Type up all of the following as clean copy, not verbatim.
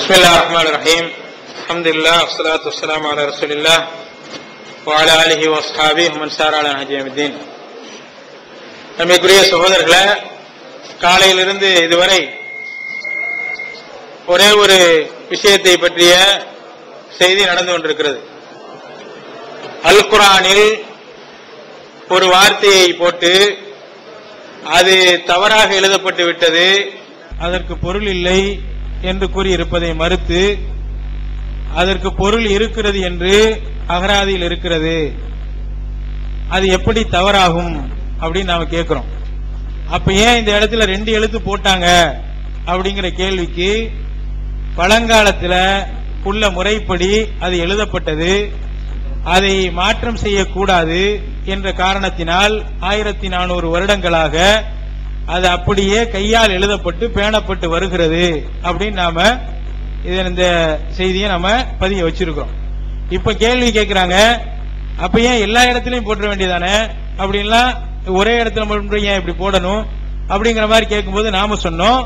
பிஸ்மில்லாஹிர் ரஹ்மானிர் ரஹீம். அல்ஹம்துலில்லாஹ் வஸ்ஸலாத்து வஸ்ஸலாமு அலா ரசூலில்லாஹ் வ அலா ஆலிஹி வ அஸ்ஹாபிஹி வ மன் சார அலா நஹ்ஜிஹிமித்தீன். நம்முடைய சகோதரர்களே, காலையிலிருந்து இதுவரை ஒரே ஒரு விஷயத்தை பற்றிய செய்தி நடந்து கொண்டிருக்கிறது. அல் குர்ஆனில் ஒரு வார்த்தையை போட்டு அது தவறாக எழுதப்பட்டு விட்டது, அதற்கு பொருள் இல்லை என்று கூறியிருப்பதை மறுத்து அதற்கு பொருள் இருக்கிறது என்று அகராதியில் இருக்கிறது, அது எப்படி தவறாகும் அப்படின்னு நாம கேட்கிறோம். அப்ப ஏன் இந்த இடத்துல 2 எழுத்து போட்டாங்க அப்படிங்கிற கேள்விக்கு பழங்காலத்தில் உள்ள முறைப்படி அது எழுதப்பட்டது, அதை மாற்றம் செய்யக்கூடாது என்ற காரணத்தினால் 1400 வருடங்களாக அது அப்படியே கையால் எழுதப்பட்டு பேணப்பட்டு வருகிறது அப்படின்னு நாம இந்த செய்தியை நாம பதிய வச்சிருக்கோம். இப்ப கேள்வி கேட்கிறாங்க, அப்ப ஏன் எல்லா இடத்துலயும் போட்டுற வேண்டியதானே, அப்படின்லாம் ஒரே இடத்துல மட்டும் ஏன் இப்படி போடணும் அப்படிங்கிற மாதிரி கேட்கும்போது நாம சொன்னோம்,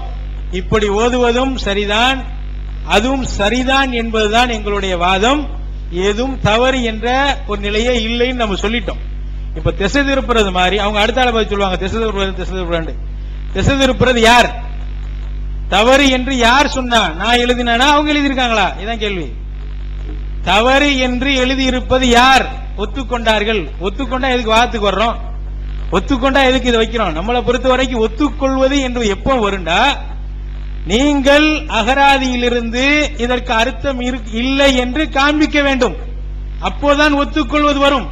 இப்படி ஓதுவதும் சரிதான், அதுவும் சரிதான் என்பதுதான் எங்களுடைய வாதம். எதுவும் தவறு என்ற ஒரு நிலையே இல்லைன்னு நம்ம சொல்லிட்டோம். இப்ப திசை திருப்புறது மாதிரி அவங்க அடுத்த ஆளை பதில் சொல்லுவாங்க, திசை திருப்புறது யார், தவறு என்று யார் சொன்னா? நான் எழுதினா அவங்க எழுதியிருக்காங்களா? இதான் கேள்வி. தவறு என்று எழுதியிருப்பது யார் ஒத்துக்கொண்டார்கள்? ஒத்துக்கொண்டா எதுக்கு வாதத்துக்கு வர்றோம்? ஒத்துக்கொண்டா எதுக்கு இதை வைக்கிறோம்? நம்மளை பொறுத்த வரைக்கும் ஒத்துக்கொள்வது என்று எப்போ வருண்டா, நீங்கள் அகராதியிலிருந்து இதற்கு அர்த்தம் இல்லை என்று காண்பிக்க வேண்டும், அப்போதான் ஒத்துக்கொள்வது வரும்.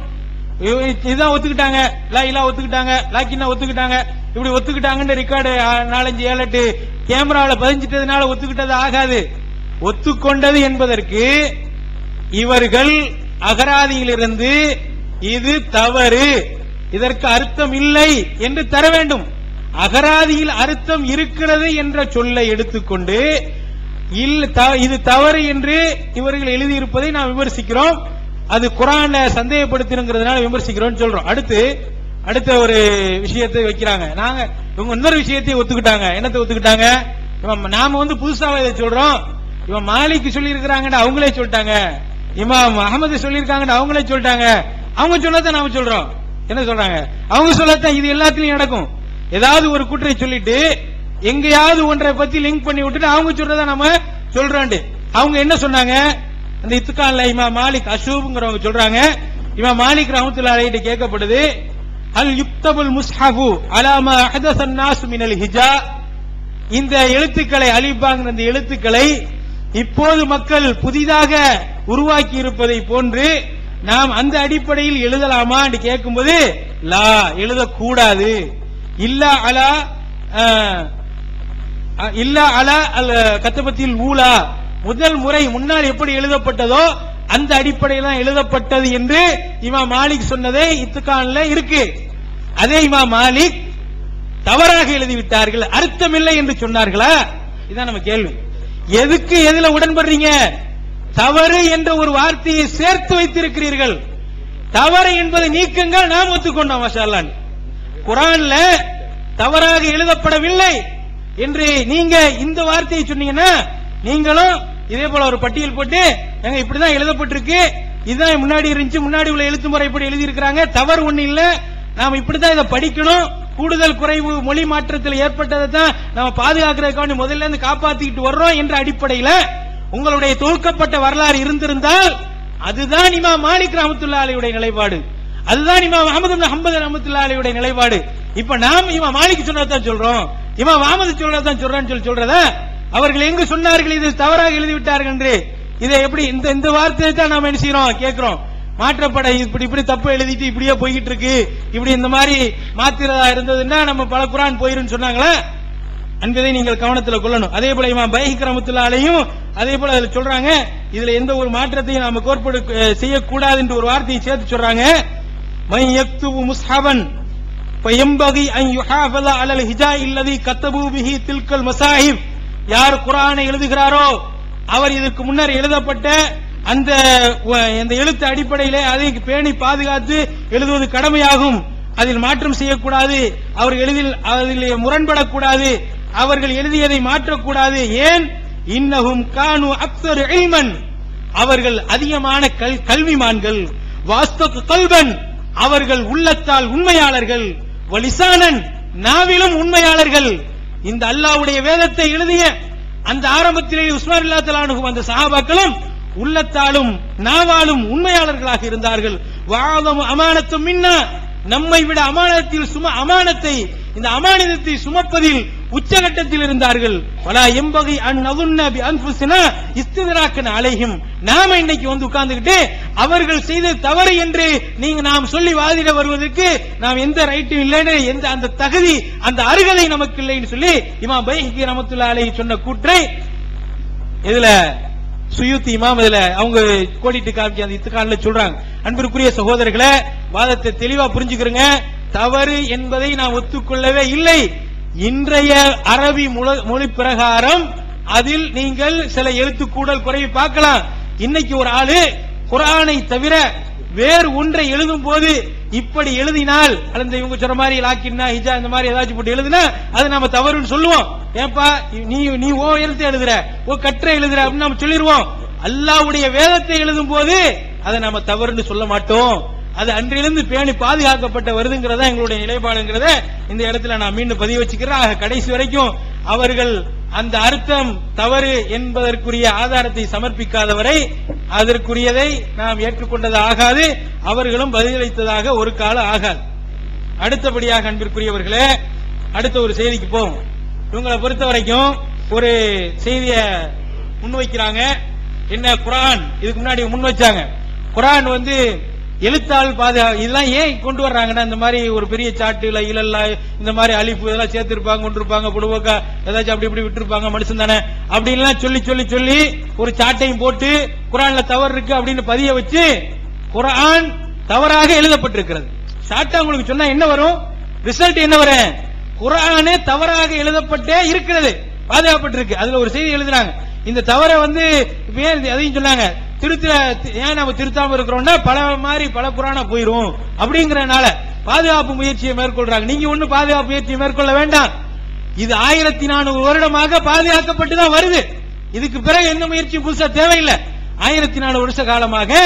இதுதான் ஒத்துக்கிட்டாங்க, லா இலா ஒத்துக்கிட்டாங்க, லாக்கின்னா ஒத்துக்கிட்டாங்க, இப்படி ஒத்துக்கிட்டாங்கன்னு ரெக்கார்டு 4, 5, 7, 8 கேமராவில் பதிஞ்சிட்டதுனால ஒத்துக்கிட்டது ஆகாது. ஒத்துக்கொண்டது என்பதற்கு இவர்கள் அகராதியிலிருந்து இது தவறு, இதற்கு அர்த்தம் இல்லை என்று தர வேண்டும். அகராதியில் அர்த்தம் இருக்கிறது என்ற சொல்லை எடுத்துக்கொண்டு இது தவறு என்று இவர்கள் எழுதியிருப்பதை நாம் விமர்சிக்கிறோம். அது குர்ஆனை சந்தேகப்படுத்தினுங்கிறதுனால விமர்சிக்கிறோம் சொல்றோம். அடுத்த ஒரு விஷயத்தை வைக்கிறாங்க. நாங்க இவங்க இன்னொரு விஷயத்தை ஒத்துக்கிட்டாங்க. என்னத்தை ஒத்துக்கிட்டாங்க? நாம புதுசா இதை சொல்றோம். இவன் மாலிக் சொல்லி இருக்கிறாங்க, அவங்களே சொல்லிட்டாங்க. இமாம் அஹமது சொல்லி இருக்காங்க, அவங்களே சொல்லிட்டாங்க. அவங்க சொல்லத்தான் நாம சொல்றோம். என்ன சொல்றாங்க? அவங்க சொல்லத்தான் இது எல்லாத்திலையும் நடக்கும். ஏதாவது ஒரு கூற்றை சொல்லிட்டு எங்கேயாவது ஒன்றை பத்தி லிங்க் பண்ணி விட்டுட்டு அவங்க சொல்றதா நம்ம சொல்றோம். அவங்க என்ன சொன்னாங்க? அந்த இத்துக்கான்ல இமாம் மாலிக் அஷூப்ங்கிறவங்க சொல்றாங்க, இமாம் மாலிக் ரஹ்மத்துல்லாஹி அலைஹி கேட்கப்படுது, அல் யுக்தபுல் முஸ்ஹஃபு அலா மா அஹதஸ அன்-நாஸ் மினல் ஹிஜா, இந்த எழுத்துக்களை அலிஃபாங்கிற இந்த எழுத்துக்களை இப்போது மக்கள் புதிதாக உருவாக்கி இருப்பதை போன்று நாம் அந்த அடிப்படையில் எழுதலாமா என்று கேட்கும்போது லா, எழுதக்கூடாது. இல்லா அலா அல் கத்தபத்தில் ஊலா, முதல் முறை முன்னால் எப்படி எழுதப்பட்டதோ அந்த அடிப்படையில் தான் எழுதப்பட்டது என்று இமாம் மாலிக் சொன்னதே இத்துக்கான்ல இருக்கு. அதே இமாம் மாலிக் தவறாக எழுதிவிட்டார்கள், அர்த்தமில்லை என்று சொன்னார்களா? இதான் நம்ம கேள்வி. எதுக்கு எதுல உடன்படுறீங்க? தவறு என்ற ஒரு வார்த்தையை சேர்த்து வைத்திருக்கிறீர்கள். தவறு என்பதை நீக்குங்கள், நாம் ஒத்துக்கொண்டோம். மாஷா அல்லாஹ். குர்ஆன்ல தவறாக எழுதப்படவில்லை என்று நீங்க இந்த வார்த்தையை சொன்னீங்கன்னா நீங்களும் இதே போல ஒரு பட்டியல் போட்டு எங்க இப்படிதான் எழுதப்பட்டிருக்கு, இதுதான் முன்னாடி இருந்துச்சு, முன்னாடி உள்ள எழுத்து முறை இப்படி எழுதி இருக்கிறாங்க, தவறு ஒண்ணு இல்ல, நாம இப்படிதான் இதை படிக்கணும், கூடுதல் குறைவு மொழி மாற்றத்தில் ஏற்பட்டதை தான் நாம பாதுகாக்கிறதுக்காண்டி முதல்ல இருந்து காப்பாத்திக்கிட்டு வர்றோம் என்ற அடிப்படையில் உங்களுடைய தொகுக்கப்பட்ட வரலாறு இருந்திருந்தால் அதுதான் இமாம் மாலிக் ரஹ்மத்துல்லாஹி அலைஹி நிலைப்பாடு, அதுதான் இமாம் அஹ்மது இப்னு ஹம்பல் ரஹ்மத்துல்லாஹி அலைஹி நிலைப்பாடு. இப்ப நாம் இமாம் மாலிக் சொன்னதான் சொல்றோம், இமாம் அஹ்மது சொன்னதான் சொல்றேன்னு சொல்றத அவர்கள் எங்கு சொன்னார்கள் இது தவறாக எழுதிவிட்டார்கள் என்று? இதை எப்படி இந்த வார்த்தையை தான் நாம என்ன செய்யறோம், கேட்கிறோம். மாற்றப்பட இப்படி தப்பு எழுதிட்டு இப்படியே போய்கிட்டு இருக்கு, இப்படி இந்த மாதிரி மாத்திரதா இருந்ததுன்னா நம்ம பல குர்ஆன் போயிரும் சொன்னாங்களா என்பதை நீங்கள் கவனத்தில் கொள்ளணும். அதே போல இமாம் பைஹகி ரஹ்மத்துல்லாஹி அலைஹி அதே போல அதுல சொல்றாங்க, இதுல எந்த ஒரு மாற்றத்தையும் நாம கோட்பாடு செய்யக்கூடாது என்று ஒரு வார்த்தையை சேர்த்து சொல்றாங்க. மை யக்துபு முஸ்ஹபன் ஃபயம்பகி அன் யுஹாஃபஸ அலல் ஹிஜா அல்லதி கத்தபு பிஹி தில்கல் மசாஹிப், யார் குர்ஆனை எழுதுகிறாரோ அவர் இதற்கு முன்னர் எழுதப்பட்ட அந்த எழுத்து அடிப்படையிலே அதை பேணி பாதுகாத்து எழுதுவது கடமையாகும். அதில் மாற்றம் செய்யக்கூடாது, அவர் அதில் முரண்படக்கூடாது, அவர்கள் எழுதியதை மாற்றக்கூடாது. ஏன்? இன்னஹும் கானு அக்ஸர் இல்மன், அவர்கள் அதிகமான கல்விமான்கள், வாஸ்தக் கல்பன், அவர்கள் உள்ளத்தால் உண்மையாளர்கள், வலிசானன், நாவிலும் உண்மையாளர்கள். இந்த அல்லாஹ்வுடைய வேதத்தை எழுதிய அந்த ஆரம்பத்திலே உஸ்மான் ரலியல்லாஹு அன்ஹு அந்த சஹாபாக்களும் உள்ளத்தாலும் நாவாலும் உண்மையாளர்களாக இருந்தார்கள். வஅலமு அமானத்து மின்னா, நம்மை விட அமானத்தை இந்த அமானிதத்தை சுமப்பதில் உச்சகட்டத்தில் இருந்தார்கள். வலா எம்பகி அன் நதுன்ன பி அன்ஃபுஸினா இஸ்திதராக்கன அலைஹிம், நாம இன்னைக்கு வந்து உட்கார்ந்துகிட்டு அவர்கள் செய்த தவறு என்று நாம் சொல்லி வாதிட வருவதற்கு நாம் எந்த ரைட்டும் இல்லைன்னு, எந்த அந்த தகுதி அந்த அருகதை நமக்கு இல்லைன்னு சொல்லி இமாம் பைஹகி ரஹ்மத்துல்லாஹி அலைஹி சொன்ன கூற்றை இதுல சுயூத்தி இமாம் இதுல அவங்க கோடிட்டு காமிக்க அந்த இத்துக்கான்ல சொல்றாங்க. அன்பிற்குரிய சகோதரர்களே, வாதத்தை தெளிவா புரிஞ்சுக்கிறங்க. தவறு என்பதை நாம் ஒத்துக்கொள்ளவே இல்லை. இன்றைய அரபி மொழி பிரகாரம் அதில் நீங்கள் சில எழுத்துக்கூடல் குறைவு பார்க்கலாம். இன்னைக்கு ஒரு ஆளு குர்ஆனை தவிர வேறு ஒன்றை எழுதும் போது இப்படி எழுதினால், அந்த இவங்க சொல்ற மாதிரி லாக்கின்னா ஹிஜா இந்த மாதிரி ஏதாச்சும் போட்டு எழுதுனா அது நம்ம தவறுன்னு சொல்லுவோம். ஏப்பா நீ ஓ எழுத்து எழுதுற, ஓ கற்றை எழுதுற அப்படின்னு நம்ம சொல்லிடுவோம். அல்லாஹ்வுடைய வேதத்தை எழுதும் போது அதை நம்ம தவறுன்னு சொல்ல மாட்டோம். அது அன்றிலிருந்து பேணி பாதுகாக்கப்பட்ட வருதுங்கிறதா எங்களுடைய நிலைப்பாடுங்கிறத இந்த இடத்துல நான் மீண்டும் பதிவு வச்சுக்கிறேன். கடைசி வரைக்கும் அவர்கள் அந்த அர்த்தம் தவறு என்பதற்குரிய ஆதாரத்தை சமர்ப்பிக்காதவரை அதற்குரியதை நாம் ஏற்றுக்கொண்டது ஆகாது, அவர்களும் பதிலளித்ததாக ஒரு கால ஆகாது. அடுத்தபடியாக அன்பிற்குரியவர்களே, அடுத்த ஒரு செய்திக்கு போவோம். இவங்களை பொறுத்த வரைக்கும் ஒரு செய்தியை முன்வைக்கிறாங்க. என்ன, குர்ஆன் இதுக்கு முன்னாடி முன் வச்சாங்க. குர்ஆன் வந்து எழுத்தால் இதெல்லாம் ஏன் கொண்டு வர்றாங்கன்னா, இந்த மாதிரி ஒரு பெரிய சாட்டுல இலல்ல இந்த மாதிரி அலிஃபு இதெல்லாம் சேர்த்திருப்பாங்க, கொண்டிருப்பாங்க, பொடுவோக்கா ஏதாச்சும் அப்படி இப்படி விட்டுருப்பாங்க, மனுஷன் தானே அப்படின்லாம் சொல்லி சொல்லி சொல்லி ஒரு சாட்டையும் போட்டு குர்ஆன்ல தவறு இருக்கு அப்படின்னு பதிய வச்சு குர்ஆன் தவறாக எழுதப்பட்டிருக்கிறது. சாட்டா உங்களுக்கு சொன்னா என்ன வரும்? ரிசல்ட் என்ன வரும்? குர்ஆனே தவறாக எழுதப்பட்டே இருக்கிறது, பாதுகாப்பட்டிருக்கு. அதுல ஒரு செய்தி எழுதுறாங்க. இந்த தவறை வந்து அதையும் சொன்னாங்க, ஏன் நம்ம திருத்தாம இருக்கிறோம்னா பல குர்ஆனா போயிரும் அப்படிங்கறனால பாதுகாப்பு முயற்சியை மேற்கொள்றாங்க. நீங்க ஒண்ணு பாதுகாப்பு முயற்சியை மேற்கொள்ள வேண்டாம். இது 1400 வருடமாக பாதுகாக்கப்பட்டுதான் வருது. இதுக்கு பிறகு எந்த முயற்சியும் புதுசா தேவையில்லை. 1400 வருஷ காலமாக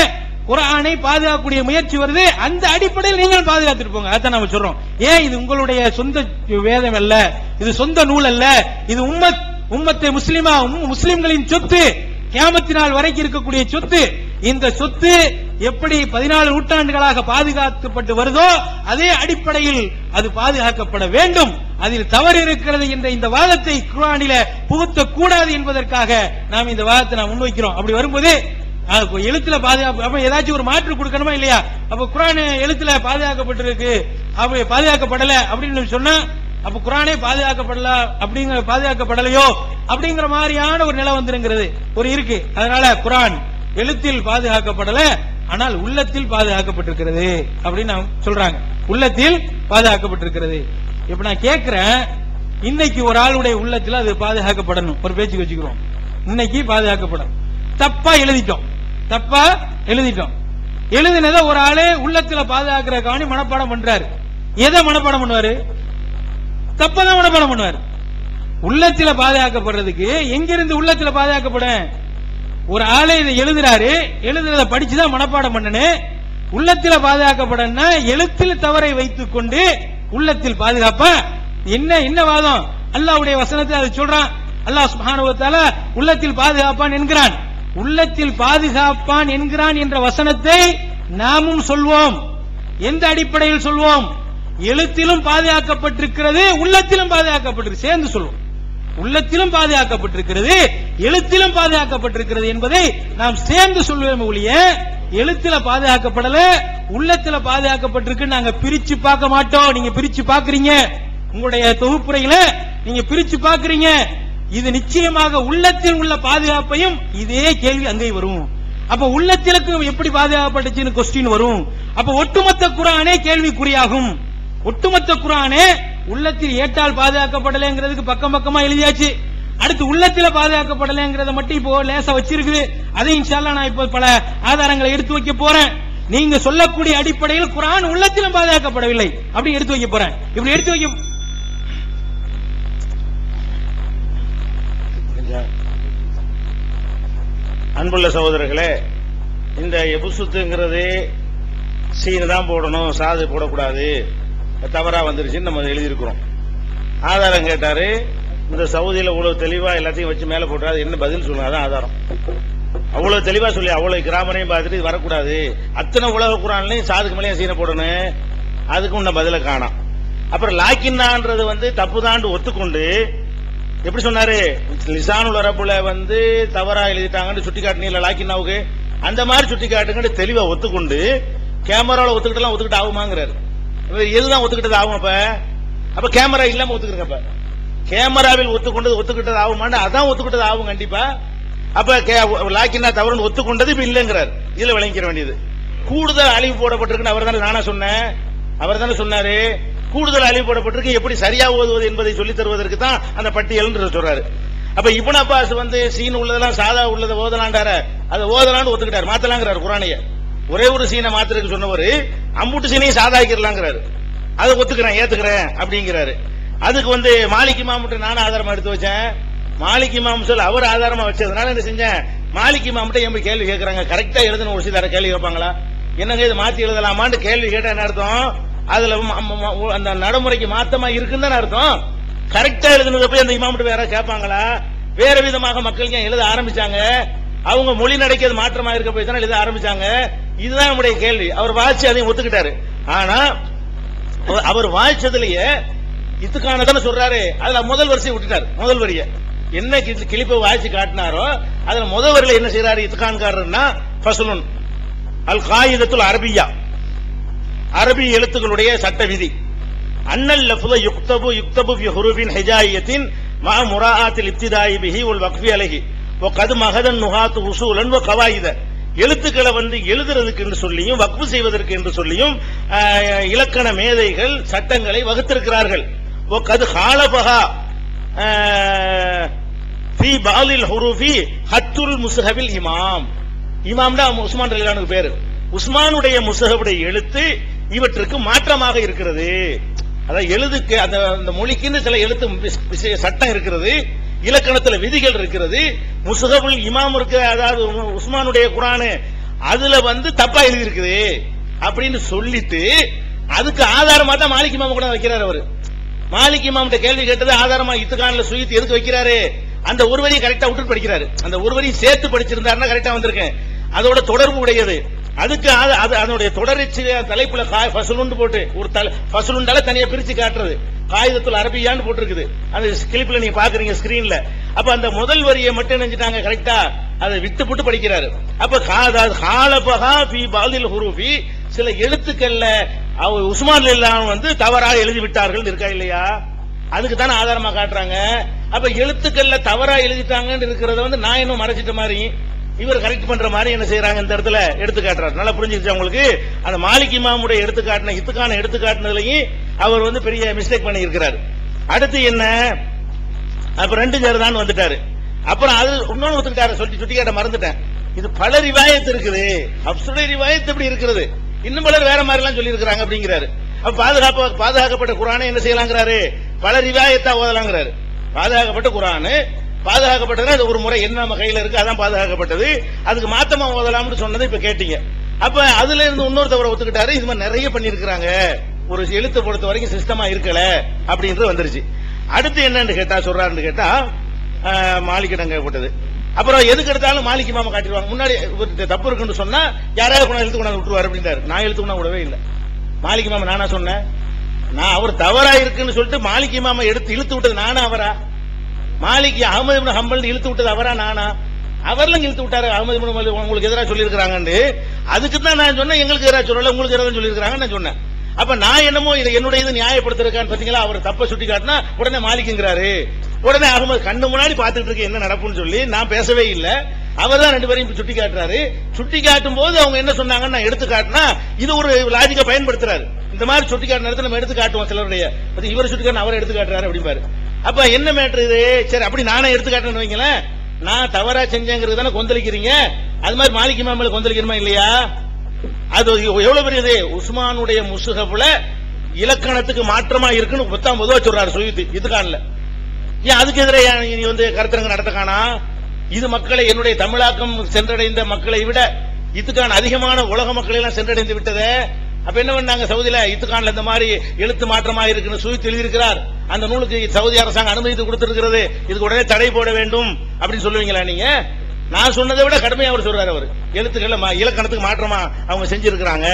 குர்ஆனை பாதுகாக்கக்கூடிய முயற்சி வருது. அந்த அடிப்படையில் நீங்கள் பாதுகாத்துட்டு போங்க. அதான் நம்ம சொல்றோம். ஏன் இது உங்களுடைய சொந்த வேதம் அல்ல, இது சொந்த நூல் அல்ல, இது உம்மத்தை முஸ்லிம்களின் சொத்து, கியாமத்தினால் வரைக்கும் இருக்கக்கூடிய சொத்து. இந்த சொத்து எப்படி 14 நூற்றாண்டுகளாக பாதுகாக்கப்பட்டு வருதோ அதே அடிப்படையில் அது பாதுகாக்கப்பட வேண்டும். அதில் தவறு இருக்கிறது என்ற இந்த வாதத்தை குர்ஆனில புகுத்த கூடாது என்பதற்காக நாம் இந்த வாதத்தை நாம் முன்வைக்கிறோம். அப்படி வரும்போது எழுத்துல பாதுகாப்பு, அப்ப ஏதாச்சும் ஒரு மாற்று கொடுக்கணுமா இல்லையா? அப்ப குர்ஆன் எழுத்துல பாதுகாக்கப்பட்டிருக்கு, அப்ப பாதுகாக்கப்படல அப்படின்னு சொன்னா அப்ப குர்ஆனே பாதுகாக்கப்படல அப்படிங்கிற பாதுகாக்கப்படலையோ அப்படிங்கிற மாதிரியான ஒரு நிலை வந்துருங்கிறது ஒரு இருக்கு. அதனால குர்ஆன் எழுத்தில் பாதுகாக்கப்படல, ஆனால் உள்ளத்தில் பாதுகாக்கப்பட்டிருக்கிறது அப்படின்னு சொல்றாங்க. உள்ளத்தில் பாதுகாக்கப்பட்டிருக்கிறது. இப்ப நான் கேட்கிறேன், இன்னைக்கு ஒரு ஆளுடைய உள்ளத்தில் அது பாதுகாக்கப்படணும், ஒரு பேச்சுக்கு வச்சுக்கிறோம். இன்னைக்கு பாதுகாக்கப்படும். தப்பா எழுதிட்டோம். எழுதினதை ஒரு ஆளு உள்ளத்துல பாதுகாக்கிறதுக்காக மனப்பாடம் பண்றாரு. எதை மனப்பாடம் பண்ணுவாரு? தப்பதான் மனப்பாடம் பண்ணுவார். உள்ளத்துல பாதுகாக்கப்படுறதுக்கு எங்கிருந்து உள்ளத்துல பாதுகாக்கப்படும்? ஒரு ஆளை இதை எழுதுறாரு, எழுதுறத படிச்சுதான் மனப்பாடம் பண்ணணும். உள்ளத்துல பாதுகாக்கப்படனா எழுத்தில் தவறை வைத்துக் கொண்டு உள்ளத்தில் பாதுகாப்பா? என்ன வாதம்? அல்லாஹ்வுடைய வசனத்தை அதை சொல்றான். அல்லாஹ் சுப்ஹானஹு வ தஆலா உள்ளத்தில் பாதுகாப்பான் என்கிறான். உள்ளத்தில் பாதுகாப்பான் என்கிறான் என்ற வசனத்தை நாமும் சொல்வோம். எந்த அடிப்படையில் சொல்வோம்? எழுத்திலும் பாதுகாக்கப்பட்டிருக்கிறது, உள்ளத்திலும் பாதுகாக்கப்பட்டிருக்கு, சேர்ந்து சொல்லுவோம். உள்ளத்திலும் பாதுகாக்கப்பட்டிருக்கிறது, எழுத்திலும் பாதுகாக்கப்பட்டிருக்கிறது என்பதை நாம் சேர்ந்து சொல்லுவோம். ஒழிய எழுத்துல பாதுகாக்கப்படல, உள்ளத்துல பாதுகாக்கப்பட்டிருக்கு நாங்க பிரிச்சு பார்க்க மாட்டோம். நீங்க பிரிச்சு பாக்குறீங்க, உங்களுடைய தொகுப்புரையில நீங்க பிரிச்சு பாக்குறீங்க. இது நிச்சயமாக உள்ளத்தில் உள்ள பாதுகாப்பையும் இதே கேள்வி அங்கே வரும். அப்ப உள்ளத்திற்கு எப்படி பாதுகாக்கப்பட்டுச்சுன்னு கொஸ்டின் வரும். அப்ப ஒட்டுமொத்த குர்ஆனே கேள்விக்குறியாகும். ஒட்டுமொத்த குர்ஆனே உள்ளத்தில் ஏட்டால் பாதுகாக்கப்படலைங்கிறதுக்கு பக்கம் பக்கமா எழுதியாச்சு. அடுத்து உள்ளத்தில பாதுகாக்கப்படலைங்கிறத மட்டும் இப்போ லேசா வச்சிருக்குது. அதை இன்ஷா அல்லாஹ் நான் இப்போ பல ஆதாரங்களை எடுத்து வைக்க போறேன். நீங்க சொல்லக்கூடிய அடிப்படையில் குர்ஆன் உள்ளத்திலும் பாதுகாக்கப்படவில்லை அப்படி எடுத்து வைக்க போறேன். இப்படி எடுத்து வைக்க அன்புள்ள சகோதரர்களே, இந்த எபுசுத்துங்கிறது சீனு தான் போடணும், சாது போடக்கூடாது, தவறா வந்துருச்சுன்னு நம்ம எழுதியிருக்கிறோம். ஆதாரம் கேட்டாரு. இந்த சவுதியில இவ்வளவு தெளிவா எல்லாத்தையும் வச்சு மேல போட்டாரு, என்ன பதில் சொல்லுங்க? அதான் ஆதாரம். அவ்வளவு தெளிவா சொல்லி அவ்வளவு கிராமரையும் பார்த்துட்டு இது வரக்கூடாது, அத்தனை உலக குரான்லையும் சாதுக்கு மேலேயும் சீனை போடணும், அதுக்கு உன்ன பதில காணாம். அப்புறம் லாக்கின்னான்றது தப்புதான் ஒத்துக்கொண்டு எப்படி சொன்னாரு? லிசானுல் அரபுல தவறா எழுதிட்டாங்கன்னு சுட்டி காட்டினீங்களா லாக்கின்னாவுக்கு? அந்த மாதிரி சுட்டி காட்டுங்கன்னு தெளிவா ஒத்துக்கொண்டு கேமராவில் ஒத்துக்கிட்டு ஆகுமாங்கிறாரு. எதுதான் ஒத்துக்கிட்டது ஆகும்? அப்ப கேமரா இல்லாம ஒத்துக்கிறங்க. அப்ப கேமராவில் ஒத்துக்கிட்டது ஆகுமான்னு அதான் ஒத்துக்கிட்டது ஆகும் கண்டிப்பா. அப்ப லாக்கின்னா தவறுன்னு ஒத்துக்கொண்டது இப்ப இல்லங்கிறார். இதுல விளங்கிக்க வேண்டியது கூடுதல் அழிவு போடப்பட்டிருக்கு. அவர் தானே நானா சொன்னேன், அவர் தானே சொன்னாரு கூடுதல் அழிவு போடப்பட்டிருக்கு, எப்படி சரியா ஓதுவது என்பதை சொல்லி தருவதற்கு தான் அந்த பட்டியல் சொல்றாரு. அப்ப இப்னு அப்பாஸ் சீன் உள்ளதெல்லாம் சாதா உள்ளதை ஓதலாண்டார, அதை ஓதலான்னு ஒத்துக்கிட்டாரு, மாத்தலாங்கிறாரு குரானைய. ஒரே ஒரு சீனை மாத்திரக்கு சொன்னவர் அம்புட்டு சீனையும் சாதாக்கிறாங்கிறாரு. அதை ஒத்துக்கிறேன், ஏத்துக்கிறேன் அப்படிங்கிறாரு. அதுக்கு மாலிக் இமாம் நானும் ஆதாரமா எடுத்து வச்சேன். மாலிக் இமாம் சொல்ல அவர் ஆதாரமா வச்சதுனால என்ன செஞ்சேன், மாலிக் இமாம் என் கேள்வி கேட்கறாங்க, கரெக்டா எழுதுன ஒரு சில கேள்வி கேட்பாங்களா, என்னங்க இது மாத்தி எழுதலாமான்னு கேள்வி கேட்டா என்ன அர்த்தம்? அதுல அந்த நடைமுறைக்கு மாத்தமா இருக்குன்னு தானே அர்த்தம். கரெக்டா எழுதுனது போய் அந்த இமாம் வேற கேட்பாங்களா? வேற விதமாக மக்கள் ஏன் எழுத ஆரம்பிச்சாங்க? அவங்க மொழி நடைக்கிறது மாற்றமா இருக்க போய் தானே எழுத ஆரம்பிச்சாங்க. இதுதான் நம்முடைய கேள்வி. அவர் வாய்ச்சி அதையும் ஒத்துக்கிட்டாரு. ஆனா அவர் வாய்ச்சதுலயே இதுக்கான தானே சொல்றாரு, அதுல முதல் வரிசையை விட்டுட்டாரு. முதல் வரிய என்ன கிளிப்பை வாய்ச்சி காட்டினாரோ அதுல முதல் வரியில என்ன செய்யறாரு இத்கான்காரர்னா, ஃபஸ்லுன் அல் காயிதத்துல் அரபியா, அரபி எழுத்துக்களுடைய சட்ட விதி. அன்னல் லஃப்ஸ யுக்தபு ஃபி ஹுரூஃபின் ஹிஜாயியத்தின் மா முராஆத்தில் இப்திதாயி பிஹி வல் வக்ஃபி அலைஹி வ கத் மஹதன் நுஹாத் உசூலன் வ கவாயித. எழுத்துக்களை எழுதுறதுக்கு என்று சொல்லியும் வக்ஃபு செய்வதற்கு என்று சொல்லியும் இலக்கண மேதைகள் சட்டங்களை வகுத்திருக்கிறார்கள். வ கத் ஹாலபஹா ஃபி பாலில் ஹுரூஃபி ஹத்துல் முஸ்ஹபில் இமாம். இமாம்னா உஸ்மான் ரலியல்லாஹு பேரு. உஸ்மானுடைய முஸ்ஹபுடைய எழுத்து இவற்றுக்கு மாற்றமாக இருக்கிறது. அதாவது எழுதுக்கு அந்த மொழிக்கு சில எழுத்து சட்டம் இருக்கிறது, இலக்கணத்துல விதிகள் இருக்கிறது. முஸ்ஹபுல் இமாம் இருக்கு, அதாவது உஸ்மானுடைய குர்ஆன் அதுல தப்பா எழுதி இருக்குது அப்படின்னு சொல்லிட்டு அதுக்கு ஆதாரமா தான் மாலிக் இமாம் கூட வைக்கிறார். அவரு மாலிக் இமாம் கேள்வி கேட்டது ஆதாரமா இத்துகான்ல சுயித் எதுக்கு வைக்கிறாரு? அந்த ஒரு வரியை கரெக்டா விட்டு படிக்கிறாரு. அந்த ஒரு வரியை சேர்த்து படிச்சிருந்தாருன்னா கரெக்டா வந்திருக்கேன். அதோட தொடர்பு உடையது. அதுக்கு அதனுடைய தொடர்ச்சி தலைப்புல ஃபஸ்லுன்னு போட்டு ஒரு ஃபஸ்லுண்டால தனியா பிரிச்சு காட்டுறது, காயிதத்துல் அரபியான்னு போட்டிருக்குது. அந்த கிளிப்ல நீங்க பாக்குறீங்க ஸ்கிரீன்ல. அப்ப அந்த முதல் வரியை மட்டும் நினைச்சிட்டாங்க கரெக்டா, அதை விட்டு போட்டு படிக்கிறாரு. அப்ப காலபஹா ஃபி பாலில் ஹுரூஃபி, சில எழுத்துக்கள்ல உஸ்மான் எல்லாம் தவறாக எழுதி விட்டார்கள் இருக்கா இல்லையா? அதுக்கு தானே ஆதாரமா காட்டுறாங்க. அப்ப எழுத்துக்கள்ல தவறா எழுதிட்டாங்கன்னு இருக்கிறத நான் இன்னும் மறைச்சிட்ட மாதிரி இவர் கரெக்ட் பண்ற மாதிரி என்ன செய்யறாங்க இந்த இடத்துல எடுத்து காட்டுறாரு. நல்லா புரிஞ்சுக்கிச்சு உங்களுக்கு. அந்த மாலிக் இமாமுடைய எடுத்துக்காட்டின இத்துக்கான எடுத்துக்காட்டினதுலையும் அவர் பெரிய மிஸ்டேக் பண்ணி இருக்கிறார். அடுத்து என்ன, அப்ப ரெண்டு சேர்தான் வந்துட்டாரு. அப்புறம் அது இன்னொன்னு ஒத்துக்கிட்டாரு, சுட்டி காட்ட மறந்துட்டேன். இது பல ரிவாயத்து இருக்குது, அப்சுடைய ரிவாயத்து எப்படி இருக்கிறது, இன்னும் பலர் வேற மாதிரி எல்லாம் சொல்லி இருக்கிறாங்க அப்படிங்கிறாரு. அப்ப பாதுகாக்கப்பட்ட குர்ஆனை என்ன செய்யலாங்கிறாரு, பல ரிவாயத்தா ஓதலாங்கிறாரு. பாதுகாக்கப்பட்ட குர்ஆன் பாதுகாக்கப்பட்டது ஒரு முறை என்ன நம்ம கையில இருக்கு, அதான் பாதுகாக்கப்பட்டது. அதுக்கு மாத்தமா ஓதலாம்னு சொன்னதை இப்ப கேட்டீங்க. அப்ப அதுல இருந்து இன்னொரு தவறை ஒத்துக்கிட்டாரு. இது மாதிரி நிறைய பண்ணிருக்காங்க, ஒரு எழுத்து பொறுத்த வரைக்கும் சிஸ்டமா இருக்கல அப்படின்றது வந்துருச்சு. அடுத்து என்னன்னு கேட்டா சொல்றாருன்னு கேட்டா மாலிக்கிடம் கேட்கப்பட்டது. அப்புறம் எதுக்கு எடுத்தாலும் மாலிக் இமாம காட்டிடுவாங்க. முன்னாடி தப்பு இருக்குன்னு சொன்னா யாராவது கொண்டு எழுத்து கொண்டாந்து விட்டுருவாரு அப்படின்றாரு. நான் எழுத்து கொண்டா விடவே இல்லை. மாலிக் இமாம நானா சொன்னேன்? நான் அவர் தவறா இருக்குன்னு சொல்லிட்டு மாலிக் இமாம எடுத்து இழுத்து விட்டது நானா அவரா? மாலிக் அஹமது இப்னு ஹம்பல் இழுத்து விட்டது அவரா நானா? அவர்லாம் இழுத்து விட்டாரு. அஹமது இப்னு ஹம்பல் உங்களுக்கு எதிராக சொல்லி இருக்காங்க. அதுக்கு தான் நான் சொன்னேன், எங்களுக்கு எதிராக சொல்லல, உங்களுக்கு எதிராக சொல்லி இருக்காங்க நான் சொன்னேன். அப்ப நான் என்னமோ இதை என்னுடைய இது நியாயப்படுத்திருக்கான்னு பாத்தீங்களா? அவர் தப்ப சுட்டி காட்டினா உடனே மாலிக்குங்கிறாரு. உடனே அகமது கண்ணு முன்னாடி பாத்துட்டு இருக்கு என்ன நடப்புன்னு சொல்லி நான் பேசவே இல்லை. அவர் தான் ரெண்டு பேரையும் சுட்டி காட்டுறாரு. சுட்டி காட்டும் போது அவங்க என்ன சொன்னாங்கன்னு நான் எடுத்து காட்டினா இது ஒரு லாஜிக்கா பயன்படுத்துறாரு. இந்த மாதிரி சுட்டி காட்டின இடத்துல நம்ம எடுத்து காட்டுவோம் சிலருடைய, இவர் சுட்டி காட்டின அவரை எடுத்து காட்டுறாரு அப்படிம்பாரு. அப்ப என்ன மேட்ரு இது? சரி அப்படி நானே எடுத்து காட்டுறேன்னு வைங்களேன், நான் தவறா செஞ்சேங்கிறது தானே கொந்தளிக்கிறீங்க. அது மாதிரி மாலிக் இமாம் மேல கொந்தளிக்கணுமா இல்லையா? அது எவ்வளவு பெரியது? உஸ்மானுடைய முஸ்ஹப்ல இலக்கணத்துக்கு மாற்றமா இருக்குன்னு 19 சொல்றாரு சுயுத்தி இதுகான்ல. ஏன் அதுக்கு எதிரே நீ கருத்தரங்க நடத்த காணா? இது மக்களை என்னுடைய தமிழாக்கம் சென்றடைந்த மக்களை விட இத்துக்கான அதிகமான உலக மக்களை எல்லாம் சென்றடைந்து விட்டதே. அப்ப என்ன பண்ணாங்க சவுதியில, இத்துக்கான்ல இந்த மாதிரி எழுத்து மாற்றமா இருக்குன்னு சுயித்து எழுதியிருக்கிறார். அந்த நூலுக்கு சவுதி அரசாங்கம் அனுமதி கொடுத்திருக்கிறது, இதுக்கு உடனே தடை போட வேண்டும் அப்படின்னு சொல்லுவீங்களா நீங்க? நான் சொன்னதை விட கடுமையா அவர் சொல்றாரு. அவர் எழுத்துக்கள் இலக்கணத்துக்கு மாற்றமா அவங்க செஞ்சிருக்கிறாங்க,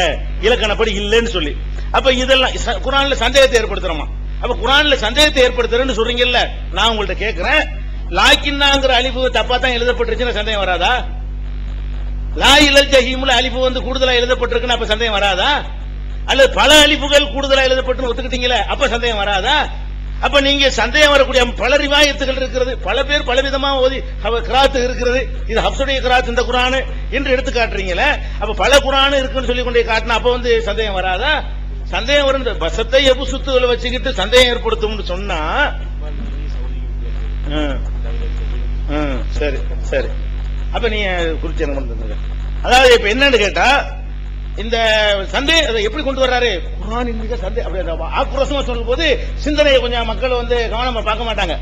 இலக்கணப்படி இல்லைன்னு சொல்லி. அப்ப இதெல்லாம் குர்ஆன்ல சந்தேகத்தை ஏற்படுத்துறோமா? அப்ப குர்ஆன்ல சந்தேகத்தை ஏற்படுத்துறேன்னு சொல்றீங்கல்ல, நான் உங்கள்ட்ட கேட்கிறேன், லாக்கின்னாங்கிற அலிஃபு தப்பா தான் எழுதப்பட்டிருச்சுன்னு சந்தேகம் வராதா? லா இலல் ஜஹீம்ல அலிஃபு வந்து கூடுதலா எழுதப்பட்டிருக்குன்னு அப்ப சந்தேகம் வராதா? அல்லது பல அலிஃபுகள் கூடுதலா எழுதப்பட்டு ஒத்துக்கிட்டீங்களே, அப்ப சந்தேகம் வராதா? அப்ப நீங்க சந்தேகம் வரக்கூடிய பல ரிவாயத்துகள் இருக்கிறது, பல பேர் பலவிதமா ஓதி கிராத் இருக்கிறது, இது ஹப்ஸுடைய கிராத் இந்த குர்ஆன் என்று எடுத்து காட்டுறீங்களே, அப்ப பல குர்ஆன் இருக்குன்னு சொல்லி கொண்டே காட்டினா அப்ப வந்து சந்தேகம் வராதா? சந்தேகம் வரும். பசத்தை எபுசுத்துகளை வச்சுக்கிட்டு சந்தேகம் ஏற்படுத்தும் சொன்னா சரி சரி. அப்ப நீங்க குறிச்சு, அதாவது இப்ப என்னன்னு கேட்டா, இந்த சந்தேகம் எப்படி கொண்டு வர்றாரு குர்ஆனின் மீது சந்தேகம் ஆக்ரோஷமா சொல்லும் போது சிந்தனையை கொஞ்சம் மக்கள் வந்து கவனமா பார்க்க மாட்டாங்க.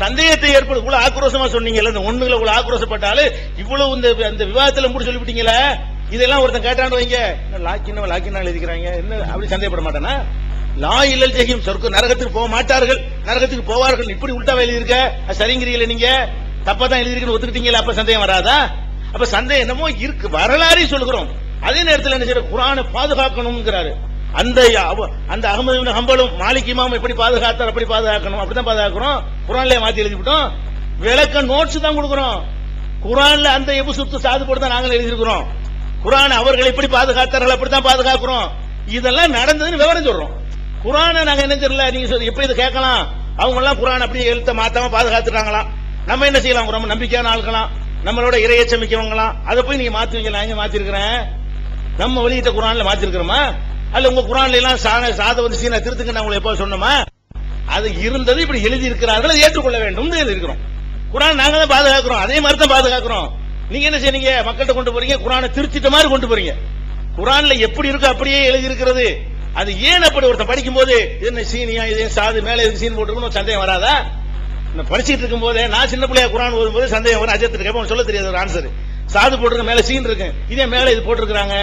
சந்தேகத்தை ஏற்படுத்த இவ்வளவு ஆக்ரோஷமா சொன்னீங்கல்ல, இந்த ஒண்ணுல இவ்வளவு ஆக்ரோஷப்பட்டாலும் இவ்வளவு இந்த விவாதத்துல முடிச்சு சொல்லிவிட்டீங்களா? இதெல்லாம் ஒருத்தன் கேட்டான்னு வைங்க, லாக்கினா எழுதிக்கிறாங்க என்ன அப்படி சந்தேகப்பட மாட்டானா? லா இல்லல் ஜஹீம், சொர்க்க நரகத்துக்கு போக மாட்டார்கள், நரகத்துக்கு போவார்கள், இப்படி உள்டாவா எழுதியிருக்க, சரிங்கிறீங்களே நீங்க, தப்பா தான் எழுதிருக்குன்னு ஒத்துக்கிட்டீங்களா? அப்ப சந்தேகம் வராதா? அப்ப சந்தேகம் என்னமோ இருக்கு, வரலாறு சொல்கிறோம். அதே நேரத்தில் என்ன செய்யற, குர்ஆனை பாதுகாக்கணும்ங்கிறாரு. அந்த அஹ்மது இப்னு ஹம்பலும் மாலிக் இமாம் எப்படி பாதுகாத்தார் அப்படி பாதுகாக்கணும், அப்படிதான் பாதுகாக்கிறோம். குர்ஆன்லயே மாத்தி எழுதிவிட்டோம், விளக்க நோட்ஸ் தான் கொடுக்கிறோம். குர்ஆன்ல அந்த எபு சுத்து சாது போட்டு தான் நாங்கள் எழுதியிருக்கிறோம். குர்ஆன் அவர்கள் எப்படி பாதுகாத்தார்கள் அப்படித்தான் பாதுகாக்கிறோம். இதெல்லாம் நடந்ததுன்னு விவரம் சொல்றோம். குர்ஆனை நாங்க என்ன தெரியல, நீங்க எப்படி இதை கேட்கலாம், அவங்க எல்லாம் குர்ஆன் அப்படியே எழுத்த மாத்தாம பாதுகாத்துட்டாங்களாம். நம்ம என்ன செய்யலாம், ரொம்ப நம்பிக்கையான ஆள்களாம், நம்மளோட இறையச்சம் மிக்கவங்களாம், அதை போய் நீங்க மாத்துவீங்க. நான் எங்க மாத்திருக்கிறேன்? நம்ம வெளியிட்ட குர்ஆன்ல மாத்திருக்கிறோமா? அல்ல உங்க குர்ஆன்ல எல்லாம் சாத வந்து சீனா திருத்துங்க நான் உங்களுக்கு எப்ப சொன்னோமா? அது இருந்தது, இப்படி எழுதி இருக்கிறார்கள், அதை ஏற்றுக்கொள்ள வேண்டும் எழுதியிருக்கிறோம். குர்ஆன் நாங்க தான் பாதுகாக்கிறோம், அதே மாதிரி தான் பாதுகாக்கிறோம். நீங்க என்ன செய்றீங்க, மக்கள்கிட்ட கொண்டு போறீங்க, குர்ஆனை திருத்திட்ட மாதிரி கொண்டு போறீங்க. குர்ஆன்ல எப்படி இருக்கு அப்படியே எழுதி இருக்கிறது. அது ஏன் அப்படி ஒருத்தன் படிக்கும் போது என்ன சீனியா, இதே சாது மேல எதுக்கு சீன் போட்டுருக்கணும் சந்தேகம் வராதா? படிச்சுட்டு இருக்கும் போதே நான் சின்ன பிள்ளையா குர்ஆன் ஓதும் போது சந்தேகம் வரும். அஜயத்துக்கு கேட்போம், சொல்ல தெரியாது ஒரு ஆன்சர். சாது போட்டுருக்க மேல சீன் இருக்கு, இதே மேல இது போட்டிருக்காங்க,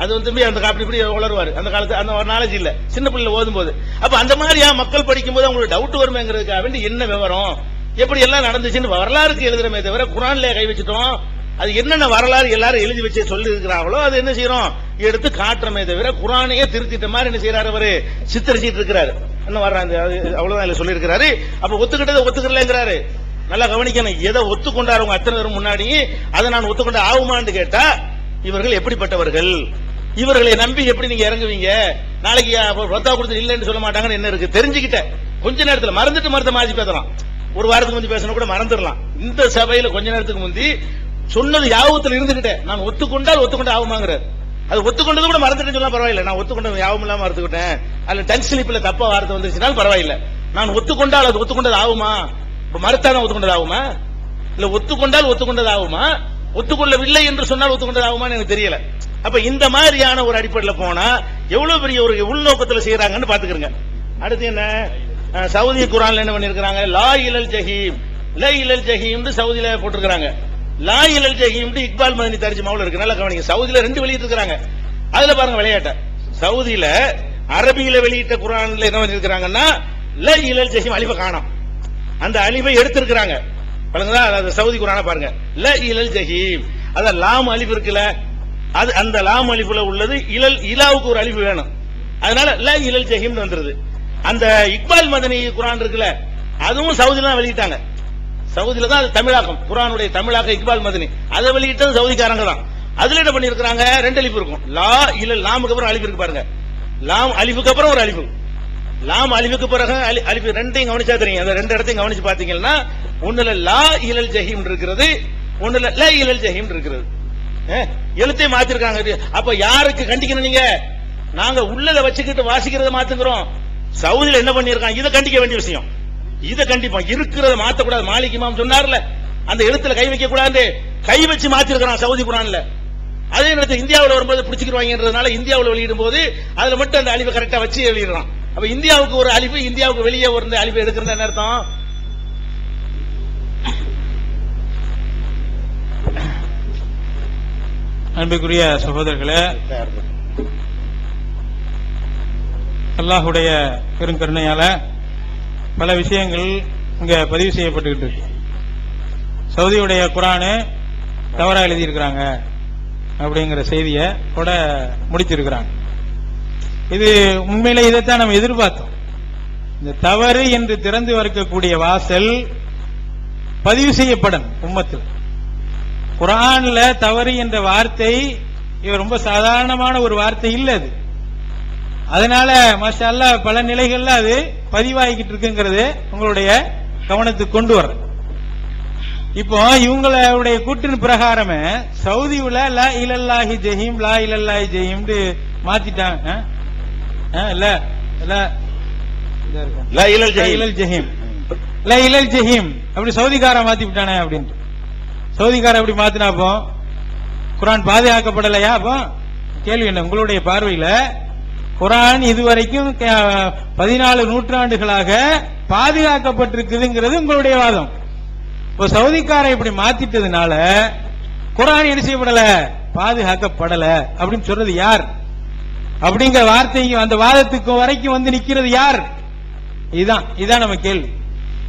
அது வந்து அந்த அப்படி இப்படி வளருவாரு. அந்த காலத்து அந்த நாலேஜ் இல்ல சின்ன பிள்ளை ஓதும் போது. அப்ப அந்த மாதிரியா மக்கள் படிக்கும் போது அவங்களுக்கு டவுட் வருமேங்கிறதுக்காக வேண்டி என்ன விவரம் எப்படி எல்லாம் நடந்துச்சுன்னு வரலாறுக்கு எழுதுறமே தவிர குர்ஆன்ல கை வச்சுட்டோம். அது என்னென்ன வரலாறு எல்லாரும் எழுதி வச்சு சொல்லி இருக்கிறாங்களோ அது என்ன செய்யறோம், எடுத்து காட்டுறமே தவிர குர்ஆனையே திருத்திட்ட மாதிரி என்ன செய்யறாரு, அவரு சித்தரிச்சிட்டு இருக்கிறாரு. என்ன வர்றாங்க அவ்வளவுதான் சொல்லி இருக்கிறாரு. அப்ப ஒத்துக்கிட்டதை ஒத்துக்கலங்கிறாரு. நல்லா கவனிக்கணும், எதை ஒத்துக்கொண்டாரு அவங்க அத்தனை பேரும் முன்னாடி, அதை நான் ஒத்துக்கொண்ட ஆகுமான்னு கேட்டா, இவர்கள் எப்படிப்பட்டவர்கள், இவர்களை நம்பி எப்படி நீங்க இறங்குவீங்க? நாளைக்கு ரொத்தா கொடுத்து இல்லைன்னு சொல்ல மாட்டாங்கன்னு என்ன இருக்கு தெரிஞ்சுக்கிட்ட கொஞ்ச நேரத்தில் மறந்துட்டு மறுத்த மாதிரி பேசலாம். ஒரு வாரத்துக்கு முந்தி பேசணும் கூட மறந்துடலாம். இந்த சபையில கொஞ்ச நேரத்துக்கு முந்தி சொன்னது யாபத்தில் இருந்துகிட்டேன், நான் ஒத்துக்கொண்டால் ஒத்துக்கொண்டு ஆகுமாங்கிறார். அது ஒத்துக்கொண்டது கூட மறந்துட்டு சொன்னா பரவாயில்ல, நான் ஒத்துக்கொண்டது யாவும் இல்லாம மறந்துக்கிட்டேன், அதுல டங் ஸ்லிப்ல தப்பா வார்த்தை வந்துருச்சுனாலும் பரவாயில்ல. நான் ஒத்துக்கொண்டால் அது ஒத்துக்கொண்டது ஆகுமா? மறுத்தாதான் ஒத்துக்கொண்டது ஆகுமா? இல்ல ஒத்துக்கொண்டால் ஒத்துக்கொண்டது ஆகுமா? ஒத்துக்கொள்ளவில்லை என்று சொன்னால் ஒத்துக்கொண்டது ஆகுமான்னு எனக்கு தெரியல. அப்ப இந்த மாதிரியான ஒரு அடிப்படையில் போனா எவ்வளவு பெரிய ஒரு உள்நோக்கத்தில் செய்யறாங்கன்னு பாத்துக்கிறங்க. அடுத்து என்ன, சவுதி குர்ஆன்ல என்ன பண்ணிருக்காங்க, லா இலல் ஜஹீம், லா இலல் ஜஹீம் சவுதியில போட்டிருக்காங்க. லா இலல் ஜஹீம் இக்பால் மதனி தர்ஜுமாவுல இருக்கு. நல்லா கவனிங்க, சவுதியில 2 வெளியிட்டு இருக்காங்க. அதுல பாருங்க விளையாட்ட, சவுதியில அரபியில வெளியிட்ட குர்ஆன்ல என்ன பண்ணிருக்காங்கன்னா லா இலல் ஜஹீம் அலிஃப காணோம், அந்த அலிஃபை எடுத்திருக்காங்க. பாருங்க சவுதி குர்ஆனை பாருங்க, லா இலல் ஜஹீம், அத லாம் அலிஃப் இருக்குல்ல, அது அந்த லாம் அலிஃப்ல உள்ளது இலல், இலாவுக்கு ஒரு அலிஃப் வேணும், அதனால லா இலல் ஜஹீம் வந்துருது. அந்த இக்பால் மதனி குர்ஆன் இருக்குல்ல, அதுவும் சவுதியில தான் வெளியிட்டாங்க. சவுதியில தான் அது தமிழாக்கம், குர்ஆனுடைய தமிழாக்கம் இக்பால் மதனி, அதை வெளியிட்டது சவுதிக்காரங்க தான். அதுல என்ன பண்ணிருக்காங்க, 2 அலிஃப் இருக்கும், லா இலல், லாமுக்கு அப்புறம் அலிஃப் இருக்கு பாருங்க, லாம் அலிஃபுக்கு அப்புறம் ஒரு அலிஃப், லாம் அலிஃபுக்கு பிறகு அலிஃப், ரெண்டையும் கவனிச்சா தெரியும். அந்த 2 இடத்தையும் கவனிச்சு பாத்தீங்கன்னா ஒண்ணுல லா இலல் ஜஹீம் இருக்கிறது, ஒண்ணுல லா இலல் ஜஹீம் இருக்கிறது. எழுத்தை மாத்திருக்காங்க. அப்ப யாருக்கு கண்டிக்கணும் நீங்க? நாங்க உள்ளத வச்சுக்கிட்டு வாசிக்கிறத மாத்துக்கிறோம். சவுதியில என்ன பண்ணிருக்காங்க, இதை கண்டிக்க வேண்டிய விஷயம், இதை கண்டிப்போம். இருக்கிறத மாத்தக்கூடாது. மாலிக் இமாம் சொன்னார்ல, அந்த எழுத்துல கை வைக்க கூடாது, கை வச்சு மாத்திருக்கான் சவுதி குர்ஆன்ல. அதே நேரத்தில் இந்தியாவில் வரும்போது பிடிச்சிக்கிறவாங்கன்றதுனால இந்தியாவில் வெளியிடும் போது அதுல மட்டும் அந்த அலிஃபை கரெக்டா வச்சு வெளியிடலாம். அப்ப இந்தியாவுக்கு ஒரு அலிஃபு, இந்தியாவுக்கு வெளியே ஒரு அலிஃபை எடுக்கிறது என்ன அர்த்தம்? அன்புக்குரிய சகோதரர்களே, அல்லாஹுடைய பெருங்கருணையால பல விஷயங்கள் இங்க பதிவு செய்யப்பட்டுக்கிட்டு இருக்கு. சவுதியுடைய குர்ஆனை தவறா எழுதியிருக்கிறாங்க அப்படிங்கிற செய்தியை கூட முடிச்சிருக்கிறாங்க. இது உண்மையில இதைத்தான் நம்ம எதிர்பார்த்தோம். இந்த தவறு என்று திறந்து வரக்கூடிய வாசல் பதிவு செய்யப்படும் உம்மத்தில். குர்ஆன்ல தவறு என்ற வார்த்தை இது ரொம்ப சாதாரணமான ஒரு வார்த்தை இல்ல. அது அதனால மாஷா அல்லாஹ் பல நிலைகள்ல அது பதிவாகிக்கிட்டு இருக்குங்கிறது உங்களுடைய கவனத்துக்கு கொண்டு வர. இப்போ இவங்களுடைய கூட்டின் பிரகாரமே சவுதியுல லா இலல்லாஹி ஜஹீம் லா இலல்லாஹி ஜஹீம் மாத்திட்டாங்க. இல்ல இல்ல லா இலல் ஜஹீம் லா இலல் ஜஹீம் அப்படி சவுதிக்கார மாத்தி விட்டானே அப்படின்ட்டு. சவுதிக்கார அப்படி மாத்தினா அப்போ குர்ஆன் பாதுகாக்கப்படலையா? அப்போ கேள்வி என்ன உங்களுடைய பார்வையில? குர்ஆன் இதுவரைக்கும் 14 நூற்றாண்டுகளாக பாதுகாக்கப்பட்டிருக்குதுங்கிறது உங்களுடைய வாதம். இப்போ சவுதிக்காரை இப்படி மாத்திட்டதுனால குர்ஆன் என்ன செய்யப்படல? பாதுகாக்கப்படல அப்படின்னு சொல்றது யார்? அப்படிங்கிற வார்த்தைக்கு அந்த வாதத்துக்கு வரைக்கும் வந்து நிக்கிறது யார்? இதுதான் நம்ம கேள்வி.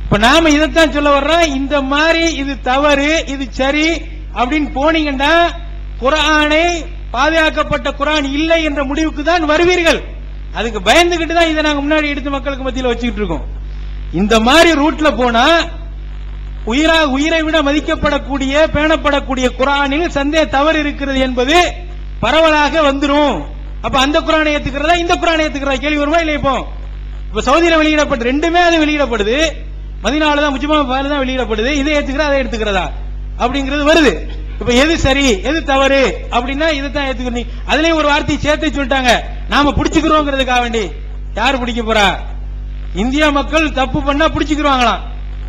இப்ப நாம இதைத்தான் சொல்ல வர்றோம். இந்த மாதிரி இது தவறு இது சரி அப்படின்னு போனீங்கன்னா குர்ஆனை பாதுகாக்கப்பட்ட குர்ஆன் இல்லை என்ற முடிவுக்கு தான் வருவீர்கள். அதுக்கு பயந்துகிட்டு தான் இதை நாங்க முன்னாடி எடுத்து மக்களுக்கு மத்தியில் வச்சுக்கிட்டு இருக்கோம். இந்த மாதிரி ரூட்ல போனா உயிரை விட மதிக்கப்படக்கூடிய பேணப்படக்கூடிய குர்ஆனில் சந்தேக தவறு இருக்கிறது என்பது பரவலாக வந்துரும். அப்ப அந்த குர்ஆனை ஏத்துக்கிறதா இந்த குர்ஆனை ஏத்துக்கிறதா கேள்வி வருமா? இல்லை. இப்ப சவுதியில வெளியிடப்பட்டு ரெண்டுமே அது வெளியிடப்படுது. மதீனாவுல தான் முஜ்மா தான் வெளியிடப்படுது. இதை ஏத்துக்கிறதா அதை எடுத்துக்கிறதா அப்படிங்கிறது வருது. இப்ப எது சரி எது தவறு அப்படின்னா இதைத்தான் ஏத்துக்கணும். அதுலயும் ஒரு வார்த்தையை சேர்த்து சொல்லிட்டாங்க, நாம பிடிச்சுக்கிறோங்கிறதுக்காக வேண்டி. யாரு பிடிக்க போறா? இந்தியா மக்கள் தப்பு பண்ணா பிடிச்சுக்கிருவாங்களாம்,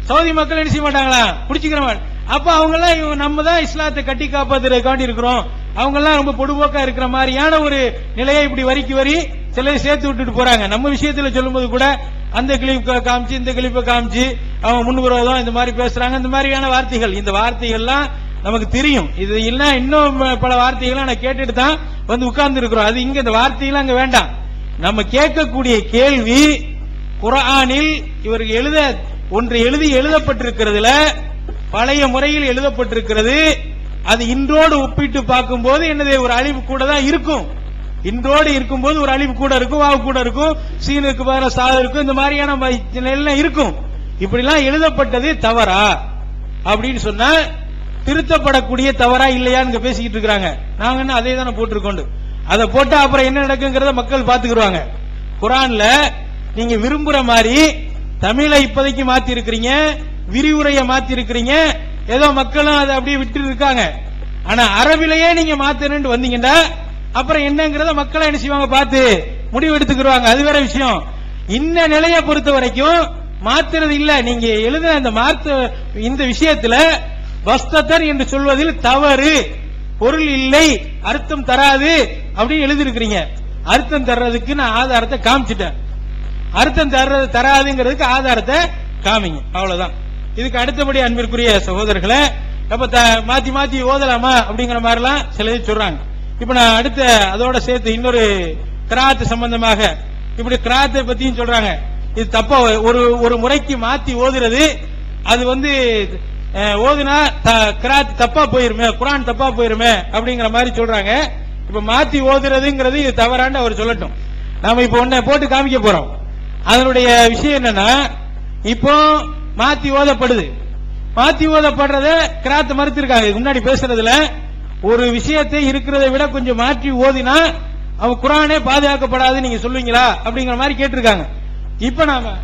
சவுதி மக்கள் என்ன செய்ய மாட்டாங்களா? பிடிச்சுக்கிறவங்க. அப்ப அவங்க எல்லாம் நம்ம தான் இஸ்லாத்தை கட்டி காப்பாத்துறதுக்காண்டி இருக்கிறோம், அவங்க எல்லாம் ரொம்ப பொடுபோக்கா இருக்கிற மாதிரியான ஒரு நிலையை இப்படி வரி சிலரை சேர்த்து விட்டுட்டு போறாங்க. நம்ம விஷயத்துல சொல்லும்போது கூட அந்த கிளிப் காமிச்சு இந்த கிளிப்பை காமிச்சு அவங்க முன்விரோதம் இந்த மாதிரி பேசுறாங்க. இந்த மாதிரியான வார்த்தைகள், இந்த வார்த்தைகள்லாம் நமக்கு தெரியும். இது இல்ல இன்னும் பல வார்த்தைகள் நான் கேட்டுட்டு தான் வந்து உட்கார்ந்து இருக்கிறோம். அது இங்க இந்த வார்த்தைகள் அங்க வேண்டாம். நம்ம கேட்கக்கூடிய கேள்வி, குர்ஆனில் இவர்கள் ஒன்று எழுதப்பட்டிருக்கிறதுல பழைய முறையில் எழுதப்பட்டிருக்கிறது. அது இன்றோடு ஒப்பிட்டு பார்க்கும்போது என்னது ஒரு அழிவு கூட தான் இருக்கும். இன்றோடு இருக்கும்போது ஒரு அழிவு கூட இருக்கும், வாவு கூட இருக்கும், சீனுக்கு பதிலாக சாதம் இருக்கும், இந்த மாதிரியான எல்லாம் இருக்கும். இப்படிலாம் எழுதப்பட்டது தவறா அப்படின்னு சொன்னா திருத்தப்படக்கூடிய தவறா இல்லையான்னு பேசிக்கிட்டு இருக்காங்க. நாங்க என்ன அதே தானே போட்டிருக்கோண்டு அதை போட்டா அப்புறம் என்ன நடக்குங்கிறத மக்கள் பாத்துக்கிடுவாங்க. குர்ஆன்ல நீங்க விரும்புற மாதிரி தமிழை இப்போதைக்கு மாத்தி இருக்கிறீங்க, விரிவுரையை மாத்தி இருக்கிறீங்க, ஏதோ மக்களும் அதை அப்படியே விட்டு இருக்காங்க. ஆனா அரபிலேயே நீங்க மாத்தணும்னு வந்தீங்கன்னா அப்புறம் என்னங்கிறத மக்களை என்ன செய்வாங்க பார்த்து முடிவு எடுத்துக்கிடுவாங்க. அது வேற விஷயம். இந்த நிலையை பொறுத்த வரைக்கும் மாத்துறது இல்ல. நீங்க எழுதுன இந்த விஷயத்துல வஸ்தத்தர் என்று சொல்வதில் தவறு, பொருள் இல்லை, அர்த்தம் தராது அப்படின்னு எழுதிருக்கிறீங்க. அர்த்தம் தர்றதுக்கு நான் ஆதாரத்தை காமிச்சிட்டேன். அர்த்தம் தராதுங்கிறதுக்கு ஆதாரத்தை காமிங்க, அவ்வளவுதான். இதுக்கு அடுத்தபடி அன்பிற்குரிய சகோதரர்களை அப்ப மாத்தி ஓதலாமா அப்படிங்கிற மாதிரிலாம் சில சொல்றாங்க. இப்ப நான் அடுத்த அதோட சேர்த்து இன்னொரு கிராத் சம்பந்தமாக இப்படி கிராத்தை பத்தியும் சொல்றாங்க. இது தப்பா ஒரு முறைக்கு மாத்தி ஓதுறது, அது வந்து ஓதுனா கிராத் தப்பா போயிருமே, குர்ஆன் தப்பா போயிருமே அப்படிங்கிற மாதிரி சொல்றாங்க. இப்ப மாத்தி ஓதுறதுங்கிறது இது தவறான்னு அவர் சொல்லட்டும். நாம இப்ப ஒன்ன போட்டு காமிக்க போறோம். அதனுடைய விஷயம் என்னன்னா, இப்போ மாத்தி ஓதப்படுது. மாத்தி ஓதப்படுறத கிராத் மறுத்திருக்காங்க. முன்னாடி பேசுறதுல ஒரு விஷயத்தை இருக்கிறதை விட கொஞ்சம் மாற்றி ஓதினா அவன் குர்ஆனே பாதுகாக்கப்படாது நீங்க சொல்லுவீங்களா அப்படிங்கிற மாதிரி கேட்டிருக்காங்க. இப்ப நாம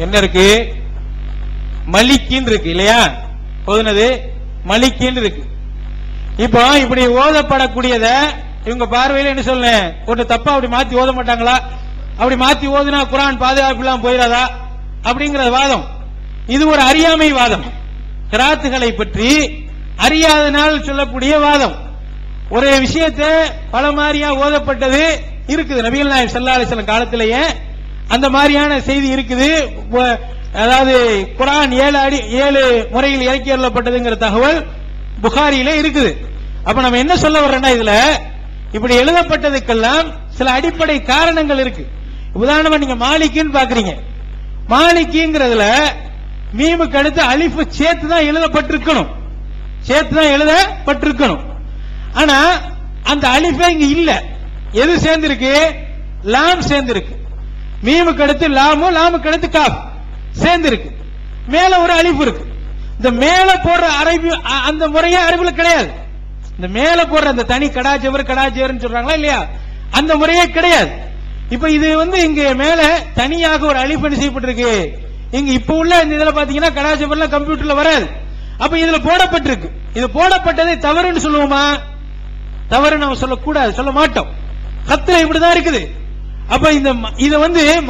என்ன இருக்கு? மலிக்கின்னு இருக்கு இல்லையா? ஓதுனது மலிக்கின்னு இருக்கு. இப்போ இப்படி ஓதப்படக்கூடியத இவங்க பார்வையில என்ன சொல்ல, ஒரு தப்பா அப்படி மாத்தி ஓத மாட்டாங்களா? அப்படி மாத்தி ஓதுனா குர்ஆன் பாதுகாப்பு இல்லாம போயிடாதா அப்படிங்கிற வாதம். இது ஒரு அறியாமை வாதம். கிராத்துகளை பற்றி அறியாதனால் சொல்லக்கூடிய வாதம். ஒரு விஷயத்தை பல மாதிரியா ஓதப்பட்டது இருக்குது. நபிகள் நாயகம் ஸல்லல்லாஹு அலைஹி வஸல்லம் காலத்திலேயே அந்த மாதிரியான செய்தி இருக்குது. அதாவது குர்ஆன் 7 முறையில் இறக்கி அருளப்பட்டதுங்கிற தகவல் புகாரியில இருக்குது. அப்ப நம்ம என்ன சொல்ல வர்றோம்னா, இதுல இப்படி எழுதப்பட்டதுக்கெல்லாம் சில அடிப்படை காரணங்கள் இருக்கு. உதாரணமா நீங்க மாலிக்கின்னு பாக்குறீங்க. மாலிக்கிங்கிறதுல மீமுக்கு அடுத்து அலிஃப் சேர்த்து தான் எழுதப்பட்டிருக்கணும். ஆனா அந்த அலிஃபே இங்க இல்ல. எது சேர்ந்திருக்கு? லாம் சேர்ந்திருக்கு. மீமுக்கு அடுத்து லாமு, லாமுக்கு அடுத்து காஃப் சேர்ந்திருக்கு. மேல ஒரு அலிஃப் இருக்கு. இந்த மேல போடுற அரபி அந்த முறையே அரபில கிடையாது. இந்த மேல போடுற அந்த தனி கடாஜவர் சொல்றாங்களா இல்லையா, அந்த முறையே கிடையாது. இப்ப இது இங்க மேல தனியாக ஒரு அலிஃப் செய்யப்பட்டிருக்கு. இங்க இப்ப உள்ள இந்த இதுல பாத்தீங்கன்னா கடாஜவர்ல கம்ப்யூட்டர்ல வராது. அப்ப இதுல போடப்பட்டிருக்கு. இது போடப்பட்டதை தவறுன்னு சொல்லுவோமா? தவறு நம்ம சொல்லக்கூடாது, சொல்ல மாட்டோம். கத்துல இப்படிதான் இருக்குது. அப்ப இத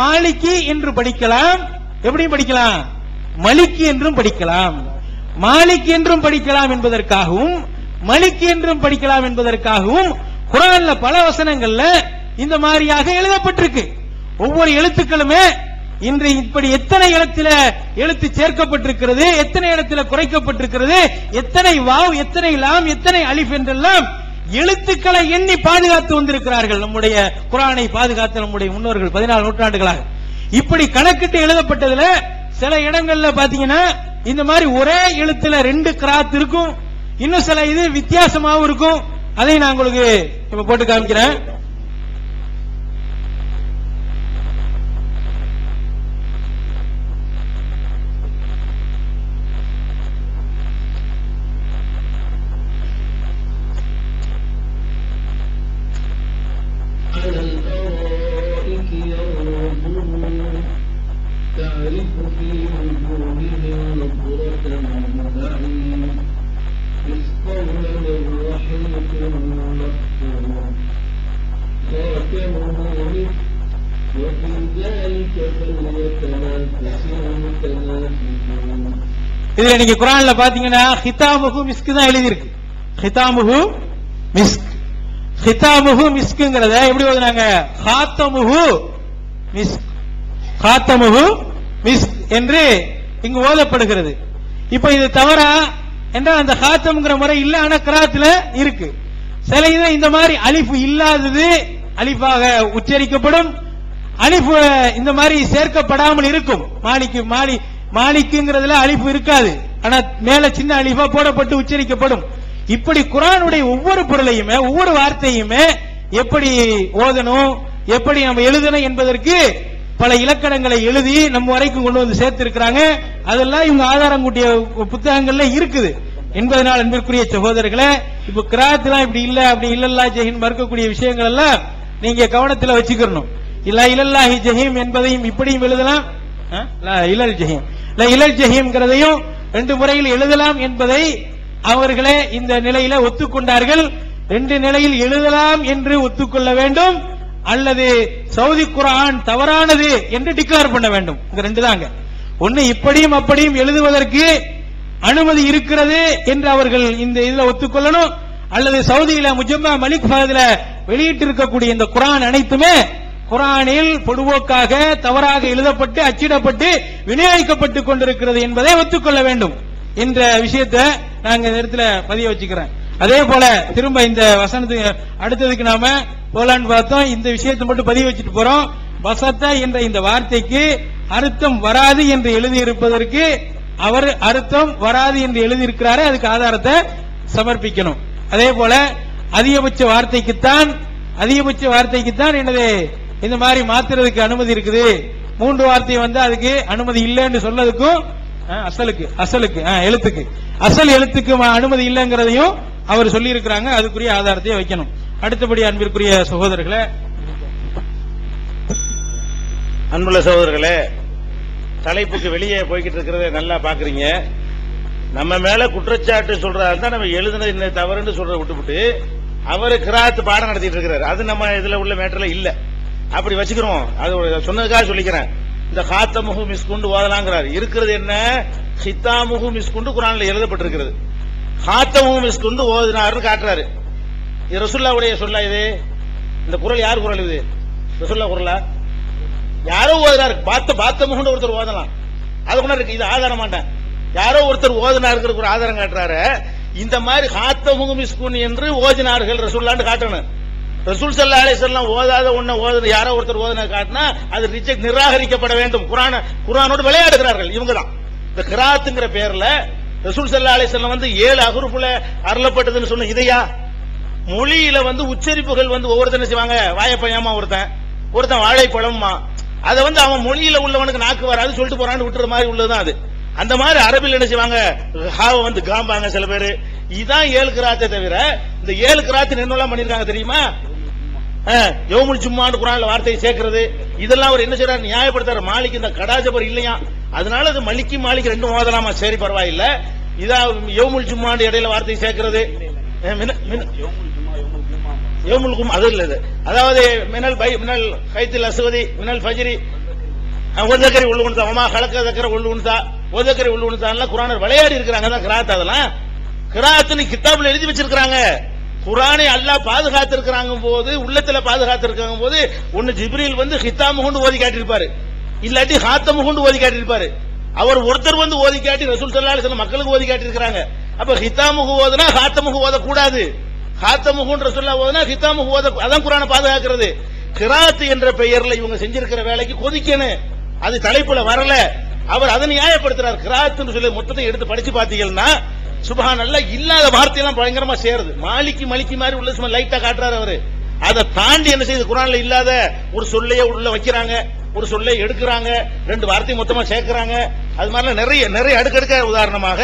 மாலிக்கி என்று படிக்கலாம், எப்படியும் படிக்கலாம், மலிக்கி என்றும் படிக்கலாம். மாலிக் என்றும் படிக்கலாம் என்பதற்காகவும் மலிக் என்றும் படிக்கலாம் என்பதற்காகவும் குர்ஆன்ல பல வசனங்கள்ல இந்த மாதிரியாக எழுதப்பட்டிருக்கு. ஒவ்வொரு எழுத்துக்களுமே இன்று இப்படி எத்தனை இடத்துல எழுத்து சேர்க்கப்பட்டிருக்கிறது, எத்தனை இடத்துல குறைக்கப்பட்டிருக்கிறது, எத்தனை வாவ், எத்தனை லாம், எத்தனை அலிஃப் என்றெல்லாம் எழுத்துக்களை எண்ணி பாதுகாத்து வந்திருக்கிறார்கள். நம்முடைய குர்ஆனை பாதுகாத்த நம்முடைய முன்னோர்கள் 14 நூற்றாண்டுகளாக. இப்படி கணக்கிட்டு எழுதப்பட்டதுல சில இடங்கள்ல பாத்தீங்கன்னா இந்த மாதிரி ஒரே எழுத்துல 2 கிராத் இருக்கும். இன்னும் சில இது வித்தியாசமாவும் இருக்கும். அதை நான் உங்களுக்கு இப்ப போட்டு காமிக்கிறேன். இதுல நீங்க குர்ஆன்ல பாத்தீங்கன்னா ஹிதாமுஹு மிஸ்க் தான் எழுதி இருக்கு. ஹிதாமுஹு மிஸ்க், ஹிதாமுஹு மிஸ்க்ங்கறத எப்படி ஓதுனாங்க? ஹாத்தமுஹு மிஸ்க், ஹாத்தமுஹு மிஸ்க் என்று இங்கு ஓதப்படுகிறது. இப்ப இது தவறா என்றால் அந்த ஹாத்தம்ங்கிற முறை இல்ல, ஆனா கிராத்துல இருக்கு. சில இது இந்த மாதிரி அலிஃப் இல்லாதது அலிஃபாக உச்சரிக்கப்படும், அலிஃப் இந்த மாதிரி சேர்க்கப்படாமல் இருக்கும். மாலிக்குங்கிறதுல அலிஃப் இருக்காது, ஆனா மேல சின்ன அலிஃபா போடப்பட்டு உச்சரிக்கப்படும். இப்படி குர்ஆனுடைய ஒவ்வொரு பொருளையுமே ஒவ்வொரு வார்த்தையுமே எப்படி ஓதணும், எப்படி நம்ம எழுதணும் என்பதற்கு பல இலக்கணங்களை எழுதி நம்ம வரைக்கும் கொண்டு வந்து சேர்த்திருக்கிறாங்க. அதெல்லாம் இவங்க ஆதாரம் கூட்டிய புத்தகங்கள்ல இருக்குது என்பதனால் அன்பிற்குரிய சகோதரர்களே, இப்ப கிராத்லாம் இப்படி இல்ல, அப்படி இல்லல்லா ஜஹீம் மறுக்கக்கூடிய விஷயங்கள் எல்லாம் நீங்க கவனத்துல வச்சுக்கணும். இல்ல இல்லல்லாஹி ஜஹீம் என்பதையும் இப்படியும் எழுதலாம், இலல் ஜஹீம் இலல் ஜஹீம்ங்கிறதையும் 2 முறையில் எழுதலாம் என்பதை அவர்களே இந்த நிலையில ஒத்துக்கொண்டார்கள். 2 நிலையில் எழுதலாம் என்று ஒத்துக்கொள்ள வேண்டும், அல்லது சவுதி குர்ஆன் தவறானது என்று டிக்ளேர் பண்ண வேண்டும். இந்த 2 தாங்க. ஒன்னு இப்படியும் அப்படியும் எழுதுவதற்கு அனுமதி இருக்கிறது என்று அவர்கள் இந்த இதுல ஒத்துக்கொள்ளணும், அல்லது சவுதியில முஜம்மா மலிக் ஃபஹத்ல வெளியிட்டு இருக்கக்கூடிய இந்த குர்ஆன் அனைத்துமே குர்ஆனில் பொதுவோக்காக தவறாக எழுதப்பட்டு அச்சிடப்பட்டு விநியோகிக்கப்பட்டு கொண்டிருக்கிறது என்பதை ஒத்துக்கொள்ள வேண்டும் என்ற விஷயத்தை நாங்க இந்த இடத்துல பதிய வச்சுக்கிறேன். அதே போல திரும்ப இந்த வசனத்துக்கு அடுத்ததுக்கு நாம போலான்னு பார்த்தோம். இந்த விஷயத்தை மட்டும் பதிவு வச்சுட்டு போறோம். பசத்த என்ற இந்த வார்த்தைக்கு அர்த்தம் வராது என்று எழுதியிருப்பதற்கு அவர் அர்த்தம் வராது என்று எழுதியிருக்கிறாரே, அதுக்கு ஆதாரத்தை சமர்ப்பிக்கணும். அதே போல அதிகபட்ச வார்த்தைக்குத்தான் என்னது இந்த மாதிரி மாத்துறதுக்கு அனுமதி இருக்குது. 3 வார்த்தை அதுக்கு அனுமதி இல்லைன்னு சொல்லதுக்கும் எழுத்துக்கு அசல் எழுத்துக்கு அனுமதி இல்லைங்கிறதையும் அவர் சொல்லி இருக்கிறாங்க. அதுக்குரிய ஆதாரத்தை வைக்கணும். அடுத்தபடி அன்பிற்குரிய சகோதரர்களே, அன்புள்ள சகோதரர்களே, தலைப்புக்கு வெளியே போய்கிட்டு இருக்கிறத நல்லா பாக்குறீங்க. நம்ம மேல குற்றச்சாட்டு சொல்றதா நம்ம எழுதுனது என்ன தவறுன்னு சொல்றத விட்டுவிட்டு அவரு கிராத் பாடம் நடத்திட்டு இருக்கிறாரு. அது நம்ம இதுல உள்ள மேட்டர்ல இல்ல, அப்படி வச்சுக்கிறோம். அது சொன்னதுக்காக சொல்லிக்கிறேன். இந்த ஹாத்தமுஹு மிஸ்குண்டு ஓதலாங்கிறார். இருக்கிறது என்ன? ஹித்தாமுஹு மிஸ்குண்டு குர்ஆன்ல எழுதப்பட்டிருக்கிறது. ஹாத்தமுஹு மிஸ்குண்டு ஓதினார்னு காட்டுறாரு. இது ரசூலுல்லாஹ்வுடைய சொல்லா? இது இந்த குரல் யார் குரல்? இது ரசூலுல்லாஹ் குரலா? யாரோ ஓதுறாரு. பாத்தமுஹுன்னு ஒருத்தர் ஓதலாம், அது கூட இருக்கு. இது ஆதாரம் மாட்டேன். யாரோ ஒருத்தர் ஓதினாருங்கிற ஒரு ஆதாரம் காட்டுறாரு. இந்த மாதிரி ஹாத்தமுஹு மிஸ்குன் என்று ஓதினார்கள் ரசூலுல்லாஹ்னு காட்டணும். ரசூல் ஸல்லல்லாஹு அலைஹி வஸல்லம் ஓதாத ஒண்ண ஓதுன யாரோ ஒருத்தர் ஓதுன காட்டினா அது ரிஜெக்ட், நிராகரிக்கப்பட வேண்டும். குர்ஆனோடு விளையாடுகிறார்கள் இவங்க தான். இந்த கிராத்துங்கிற பேர்ல ரசூல் ஸல்லல்லாஹு அலைஹி வஸல்லம் 7 அஹ்ருஃபுல அருளப்பட்டதுன்னு சொன்ன இதையா? மொழியில உச்சரிப்புகள் ஒவ்வொருத்தர் செய்வாங்க. வாழைப்பழமா ஒருத்தன் வாழைப்பழம்மா, அதை அவன் மொழியில உள்ளவனுக்கு நாக்கு வராது சொல்லிட்டு போறான்னு விட்டுற மாதிரி உள்ளதுதான் அது. அந்த மாதிரி அரபில் என்ன செய்வாங்க, ஹாவ காம்பாங்க சில பேரு. இதான் 7 கிராத்தை தவிர இந்த 7 கிராத்து என்னெல்லாம் பண்ணிருக்காங்க தெரியுமா? யௌமுல் ஜும்மான்னு குர்ஆன்ல வார்த்தையை சேர்க்கிறது, இதெல்லாம் அவர் என்ன செய்யறாரு, நியாயப்படுத்தாரு. மாலிக் இந்த கடாஜபர் இல்லையா, அதனால அது மலிக்கி மாலிக் ரெண்டும் ஓதலாமா? சரி பரவாயில்ல. இதா யௌமுல் ஜும்மான்னு இடையில வார்த்தையை சேர்க்கிறது, யௌமுல் கும் அது இல்ல. அதாவது மினல் ஹைத்தில் அஸ்வதி மினல் ஃபஜ்ரி ஒதக்கரி உள்ளுன்தா வமா கலக்க தக்கர உள்ளுன்தா ஒதக்கரி உள்ளுன்தா குர்ஆனர் விளையாடி இருக்கிறாங்க. தான் கிராத். அதெல்லாம் கிராத்துன்னு கிதாபுல எழுதி வச்சிருக்காங்க. குர்ஆனை அல்லாஹ் பாதுகாத்து இருக்கிறாங்க போது, உள்ளத்துல பாதுகாத்து இருக்காங்க போது, ஒன்னு ஜிப்ரீல் ஹித்தாமுஹுன்னு ஓதி காட்டியிருப்பாரு, இல்லாட்டி ஹாத்தமுஹுன்னு ஓதி காட்டியிருப்பாரு. அவர் ஒருத்தர் ஓதி காட்டி ரசூல் ஸல்லல்லாஹு அலைஹி வஸல்லம் மக்களுக்கு ஓதி காட்டியிருக்காங்க. அப்ப ஹித்தாமுஹு ஓதுனா ஹாத்தமுஹு ஓத கூடாது. ஹாத்தமுஹுன்னு ரசூலுல்லாஹ் ஓதுனா ஹித்தாமுஹு ஓத, அதான் குர்ஆனை பாதுகாக்கிறது. கிராத் என்ற பெயர்ல இவங்க செஞ்சிருக்கிற வேலைக்கு கொதிக்கணும். அது தலைப்புல வரல. அவர் அதை நியாயப்படுத்துறார். கிராத்னு சொல்லி மொத்தத்தை எடுத்து படிச்சு பாத்தீங்கன்னா சுப்ஹானல்லாஹ் இல்லாத வார்த்தையெல்லாம் பயங்கரமா சேருது. மலிக்கி மாதிரி உள்ள சும்மா லைட்டா காட்டுறாரு அவரு. அதை தாண்டி என்ன செய்யுது, குர்ஆன்ல இல்லாத ஒரு சொல்லையே உள்ள வைக்கிறாங்க, ஒரு சொல்லை எடுக்கிறாங்க, 2 வார்த்தை மொத்தமா சேர்க்கிறாங்க. அது மாதிரி நிறைய அடுக்கடுக்க. உதாரணமாக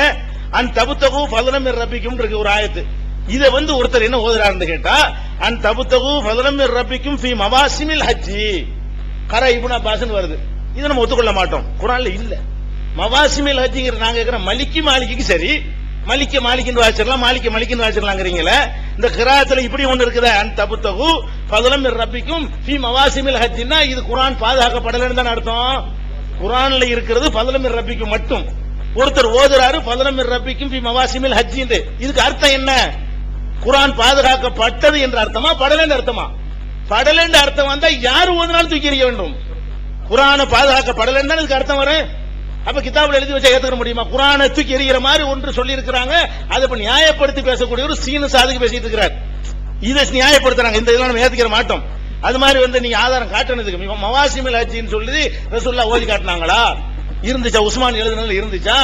அன் தபுத்தகு ஃபதலம் மிர் ரப்பிக்கும் இருக்கு ஒரு ஆயத்து. இதை ஒருத்தர் என்ன ஓதுறாருன்னு கேட்டா, அன் தபுத்தகு ஃபதலம் மிர் ரப்பிக்கும் ஃபீ மவாசிமில் ஹஜ்ஜி கர இப்னு அப்பாஸ்னு வருது. இதை நம்ம ஒத்துக்கொள்ள மாட்டோம், குர்ஆன்ல இல்ல. மவாசிமில் ஹஜ்ஜிங்கிற நாங்க கேக்குற மாலிக்கு சரி, மாலிக்கின்னு வாசிடலாம், மாலிக்கின்னு வாசிடலாங்கிறீங்களே. இந்த கிராத்துல இப்படி ஒண்ணு இருக்குதா, அன் தபுத்தகு ஃபதலம் மிர் ரப்பிக்கும் ஃபீ மவாசிமில் ஹஜ்ஜினா இது குர்ஆன் பாதுகாக்கப்படலன்னு தான் அர்த்தம். குர்ஆன்ல இருக்கிறது ஃபதலம் மிர் ரப்பிக்கும் மட்டும். ஒருத்தர் ஓதுறாரு ஃபதலம் மிர் ரப்பிக்கும் ஃபீ மவாசிமில் ஹஜ்ஜி, இதுக்கு அர்த்தம் என்ன? குர்ஆன் பாதுகாக்கப்பட்டது என்ற அர்த்தமா, படலன்னு அர்த்தமா? படலன்னு அர்த்தம் வந்தா யாரு ஓதுனாலும் தூக்கி எறிய வேண்டும். குர்ஆனை பாதுகாக்கப்படலன்னு தான் இதுக்கு அர்த்தம் வரும். அப்ப கிதாபுல எழுதி வச்சா ஏத்துக்க முடியுமா? குர்ஆனை தூக்கி எறிகிற மாதிரி ஒன்று சொல்லி இருக்கிறாங்க. அதை இப்ப நியாயப்படுத்தி பேசக்கூடிய ஒரு சீன சாதுக்கு பேசிட்டு இருக்கிறார். இதை நியாயப்படுத்துறாங்க. இந்த இதெல்லாம் நம்ம ஏத்துக்கிற மாட்டோம். அது மாதிரி நீங்க ஆதாரம் காட்டணுதுக்கு மவாசிமில் ஹஜ்ஜின்னு சொல்லி ரசூலுல்லாஹ் ஓதி காட்டினாங்களா? இருந்துச்சா? உஸ்மான் எழுதுனதுல இருந்துச்சா?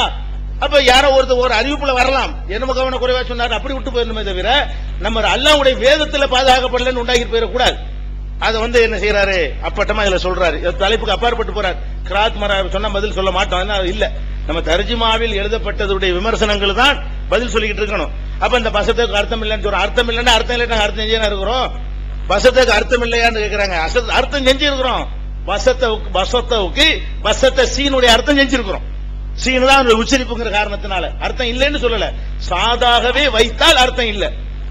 அப்ப யாரோ ஒருத்தர் ஒரு அறிவிப்புல வரலாம், என்ன கவன குறைவா சொன்னார், அப்படி விட்டு போயிருந்தமே தவிர நம்ம அல்லாஹ்வுடைய வேதத்துல பாதுகாக்கப்படலன்னு உண்டாக்கி போயிடக்கூடாது. அதை என்ன செய்யறாரு, அப்பட்டமா இதுல சொல்றாரு. தலைப்புக்கு அப்பாற்பட்டு போறார். கிராத் மர சொன்ன பதில் சொல்ல மாட்டோம், இல்ல. நம்ம தர்ஜுமாவில் எழுதப்பட்டதுடைய விமர்சனங்கள் தான் பதில் சொல்லிக்கிட்டு இருக்கணும். அப்ப இந்த பசத்துக்கு அர்த்தம் இல்லைன்னு சொல்றோம். அர்த்தம் இல்லைன்னா அர்த்தம் இல்லை, நாங்க அர்த்தம் செஞ்சா இருக்கிறோம். பசத்துக்கு அர்த்தம் இல்லையான்னு கேட்கிறாங்க. அர்த்தம் செஞ்சு இருக்கிறோம். பசத்த சீனுடைய அர்த்தம் செஞ்சிருக்கிறோம். சீனு தான் உச்சரிப்புங்கிற காரணத்தினால அர்த்தம் இல்லைன்னு சொல்லல. சாதாகவே வைத்தால் அர்த்தம் இல்ல.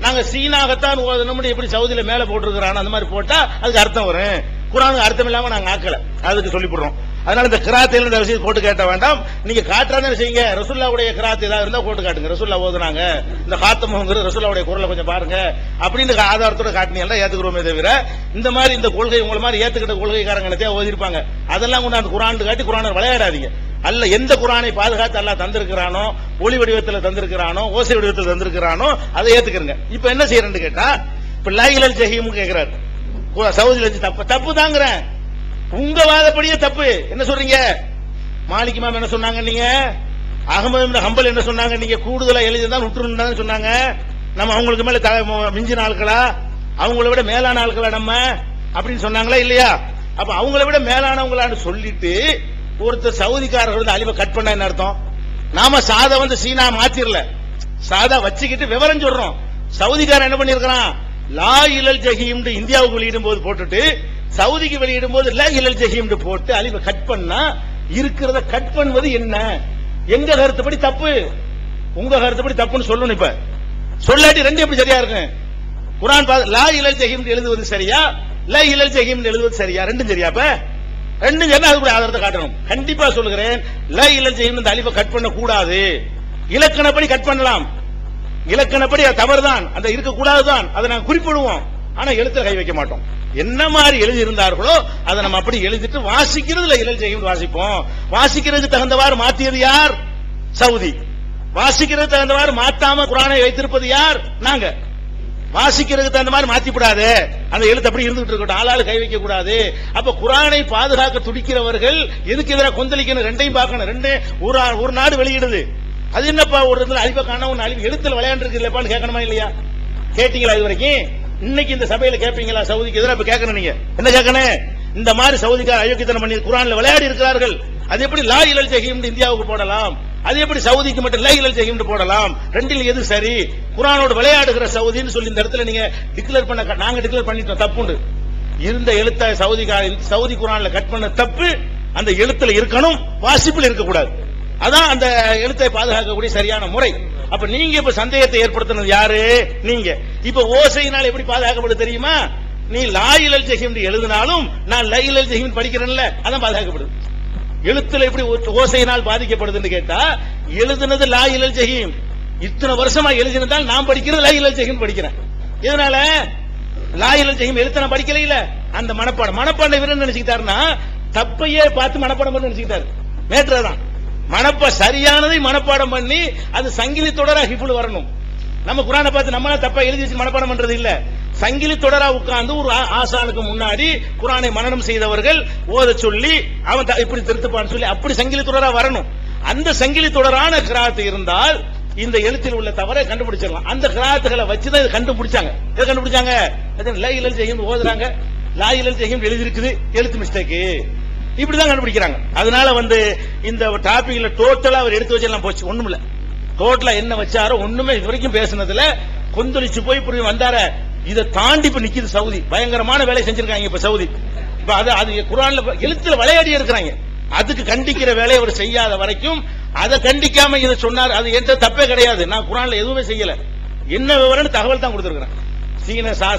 நாங்க சீனாகத்தான் ஓதணும் எப்படி சவுதியில மேல போட்டிருக்கிறான் அந்த மாதிரி போட்டா அதுக்கு அர்த்தம் வரும். குர்ஆனுக்கு அர்த்தம் இல்லாம நாங்க ஆக்கல, அதுக்கு சொல்லிவிடுறோம். அதனால இந்த கிராத்தில் இந்த விஷயம் போட்டு கேட்ட வேண்டாம். நீங்க காட்டுறாங்க செய்யுங்க. ரசூலுல்லாஹ்வுடைய கிராத் ஏதாவது இருந்தா போட்டு காட்டுங்க. ரசூலுல்லாஹ் ஓதுனாங்க, இந்த ஹாத்தமுங்கிற ரசூலுல்லாஹ்வுடைய குரலை கொஞ்சம் பாருங்க அப்படின்னு ஆதாரத்தோட காட்டினீங்கன்னா ஏத்துக்கிறோமே தவிர, இந்த மாதிரி இந்த கொள்கை உங்களை மாதிரி ஏத்துக்கிட்ட கொள்கைக்காரங்க ஓதி இருப்பாங்க, அதெல்லாம் கொண்டு அந்த குர்ஆன் காட்டி குர்ஆனை விளையாடாதீங்க. அல்ல எந்த குர்ஆனை பாதுகாத்து அல்லாஹ் தந்திருக்கிறானோ, ஒளி வடிவத்தில் தந்திருக்கிறானோ, ஓசை வடிவத்தில் தந்திருக்கிறானோ அதை ஏத்துக்கிறங்க. இப்ப என்ன செய்யறேன்னு கேட்டா, இப்ப லாயிலல் ஜஹீம் கேட்கிறாரு. சவுதியில தப்பு தாங்கிறேன். உங்க வாதப்படியே தப்பு. என்ன சொல்றீங்க? மாலிக் இமாம் என்ன சொன்னாங்க? நீங்க அஹ்மத் இப்னு ஹம்பல் என்ன சொன்னாங்க? நீங்க கூடுதலா எழுதிதான் விட்டுருன்னு சொன்னாங்க. நம்ம அவங்களுக்கு மேல மிஞ்சின ஆட்களா, அவங்கள விட மேலான ஆட்களா நம்ம அப்படின்னு சொன்னாங்களா இல்லையா? அப்ப அவங்கள விட மேலானவங்களான்னு சொல்லிட்டு ஒருத்தர் சவுதிக்காரர்கள் அழிவை கட் பண்ண என்ன அர்த்தம்? நாம சாதா சீனா மாத்திரல, சாதா வச்சுக்கிட்டு விவரம் சொல்றோம். சவுதிக்காரன் என்ன பண்ணிருக்கான்? லா இலல் ஜஹீம் இந்தியாவுக்கு வெளியிடும் போது போட்டுட்டு சவுதிக்கு வெளியிடும் போது லா இலல் ஜஹீம் போட்டு அழிவை கட் பண்ணா இருக்கிறத கட் பண்ணுவது என்ன? எங்க கருத்துப்படி தப்பு, உங்க கருத்துப்படி தப்புன்னு சொல்லணும். இப்ப சொல்லாட்டி ரெண்டு எப்படி சரியா இருக்கு? குர்ஆன் லா இலல் ஜஹீம் எழுதுவது சரியா, லா இலல் ஜஹீம் எழுதுவது சரியா? ரெண்டும் சரியா? இப்ப ரெண்டும் சேர்ந்து அது கூட ஆதாரத்தை காட்டணும். கண்டிப்பா சொல்லுகிறேன், ல இலல் ஜெஹீம் இந்த அலிஃபை கட் பண்ண கூடாது. இலக்கணப்படி கட் பண்ணலாம், இலக்கணப்படி அது தவறுதான், அந்த இருக்க கூடாதுதான், அதை நாங்க குறிப்பிடுவோம். ஆனா எழுத்துல கை வைக்க மாட்டோம். என்ன மாதிரி எழுதி இருந்தார்களோ அதை நம்ம அப்படி எழுதிட்டு வாசிக்கிறதுல இலல் ஜெஹீம் வாசிப்போம். வாசிக்கிறதுக்கு தகுந்தவாறு மாத்தியது யார்? சவுதி. வாசிக்கிறதுக்கு தகுந்தவாறு மாத்தாம குர்ஆனை வைத்திருப்பது யார்? நாங்க. வாசிக்கிறதுக்கு தகுந்த மாதிரி மாத்திப்படாது, அந்த எழுத்து அப்படி இருந்துட்டு இருக்கட்டும், ஆளாளு கை வைக்க கூடாது. அப்ப குர்ஆனை பாதுகாக்க துடிக்கிறவர்கள் எதுக்கு எதிராக கொந்தளிக்கணும்? ரெண்டையும் பார்க்கணும். ரெண்டு ஒரு நாடு வெளியிடுது, அது என்னப்பா ஒரு இடத்துல அழிப்ப காண ஒன்னு அழிவு எழுத்துல விளையாண்டு இருக்கு இல்லப்பான்னு கேட்கணுமா இல்லையா? கேட்டீங்களா இது வரைக்கும்? இன்னைக்கு இந்த சபையில கேட்பீங்களா? சவுதிக்கு எதிராக கேட்கணும். நீங்க என்ன கேட்கணும்? இந்த மாதிரி சவுதிக்கார அயோக்கியத்தனம் பண்ணி குர்ஆன்ல விளையாடி இருக்கிறார்கள், அது எப்படி லா இலல் ஜஹீம் இந்தியாவுக்கு போடலாம்? அது எப்படி சவுதிக்கு மட்டும் லா இலல் ஜஹீம் போடலாம்? ரெண்டில் எது சரி? குர்ஆனோடு விளையாடுகிற சவுதின்னு சொல்லி இந்த இடத்துல நீங்க டிக்ளேர் பண்ண, நாங்க டிக்ளேர் பண்ணிட்டோம், தப்புண்டு. இருந்த எழுத்த சவுதி குர்ஆன்ல கட் பண்ண தப்பு, அந்த எழுத்துல இருக்கணும், வாசிப்பில் இருக்கக்கூடாது. அதான் அந்த எழுத்தை பாதுகாக்கக்கூடிய சரியான முறை. அப்ப நீங்க இப்ப சந்தேகத்தை ஏற்படுத்தினது யாரு? நீங்க. இப்ப ஓசையினால் எப்படி பாதுகாக்கப்படுது தெரியுமா? நீ லா இலல் ஜஹீம் எழுதினாலும் நான் லா இலல் ஜஹீம் படிக்கிறேன்ல, அதான் பாதுகாக்கப்படுது. எழுத்துல எப்படி ஓசையினால் பாதிக்கப்படுதுன்னு கேட்டா, எழுதுனது லா இலல் ஜஹீம், இத்தனை வருஷமா எழுதினதால் நான் படிக்கிறது லா இலல் ஜஹீம் படிக்கிறேன். இதனால லா இலல் ஜஹீம் எழுத்த நான் படிக்கல, இல்ல அந்த மனப்பாடம் இவரு நினைச்சுக்கிட்டாருன்னா தப்பையே பார்த்து மனப்பாடம் பண்ணி நினைச்சுக்கிட்டாரு. மேற்றதான் சரியானதை மனப்பாடம் பண்ணி அது சங்கிலி தொடரா ஹிஃபுல் வரணும். நம்ம குர்ஆனை பார்த்து நம்ம தப்பா எழுதி வச்சு மனப்பாடம் பண்றது இல்ல, சங்கிலி தொடரா உட்கார்ந்து ஒரு ஆசானுக்கு முன்னாடி குர்ஆனை மனனம் செய்தவர்கள் ஓத சொல்லி அவன் இப்படி திருத்துப்பான்னு சொல்லி அப்படி சங்கிலி தொடரா வரணும். அந்த சங்கிலி தொடரான கிராத் இருந்தால் இந்த எழுத்தில் உள்ள தவறை கண்டுபிடிச்சிடலாம். அந்த கிராத்துகளை வச்சுதான் இதை கண்டுபிடிச்சாங்க. எதை கண்டுபிடிச்சாங்க? லா இலல் ஜஹீம் ஓதுறாங்க, லா இலல் ஜஹீம் எழுதி இருக்குது, எழுத்து மிஸ்டேக்கு, இப்படிதான் கண்டுபிடிக்கிறாங்க. அதனால இந்த டாபிக்ல டோட்டலா அவர் எடுத்து வச்செல்லாம் போச்சு, ஒண்ணுமில்ல. டோட்டலா என்ன வச்சாரோ ஒண்ணுமே இது வரைக்கும் பேசுனதுல கொந்தளிச்சு போய் இப்படி வந்தார. இதை தாண்டி இப்ப நிக்குது சவுதி, பயங்கரமான வேலை செஞ்சிருக்காங்க இப்ப சவுதி. இப்ப அது குர்ஆன்ல எழுத்துல விளையாடி இருக்கிறாங்க. அதுக்கு கண்டிக்கிற வேலையை அவர் செய்யாத வரைக்கும், அதை கண்டிக்காம இதை சொன்னார், அது எந்த தப்பே கிடையாது. நான் குர்ஆன்ல எதுவுமே செய்யல, என்ன விவரம்னு தகவல் தான் கொடுத்திருக்கிறேன்.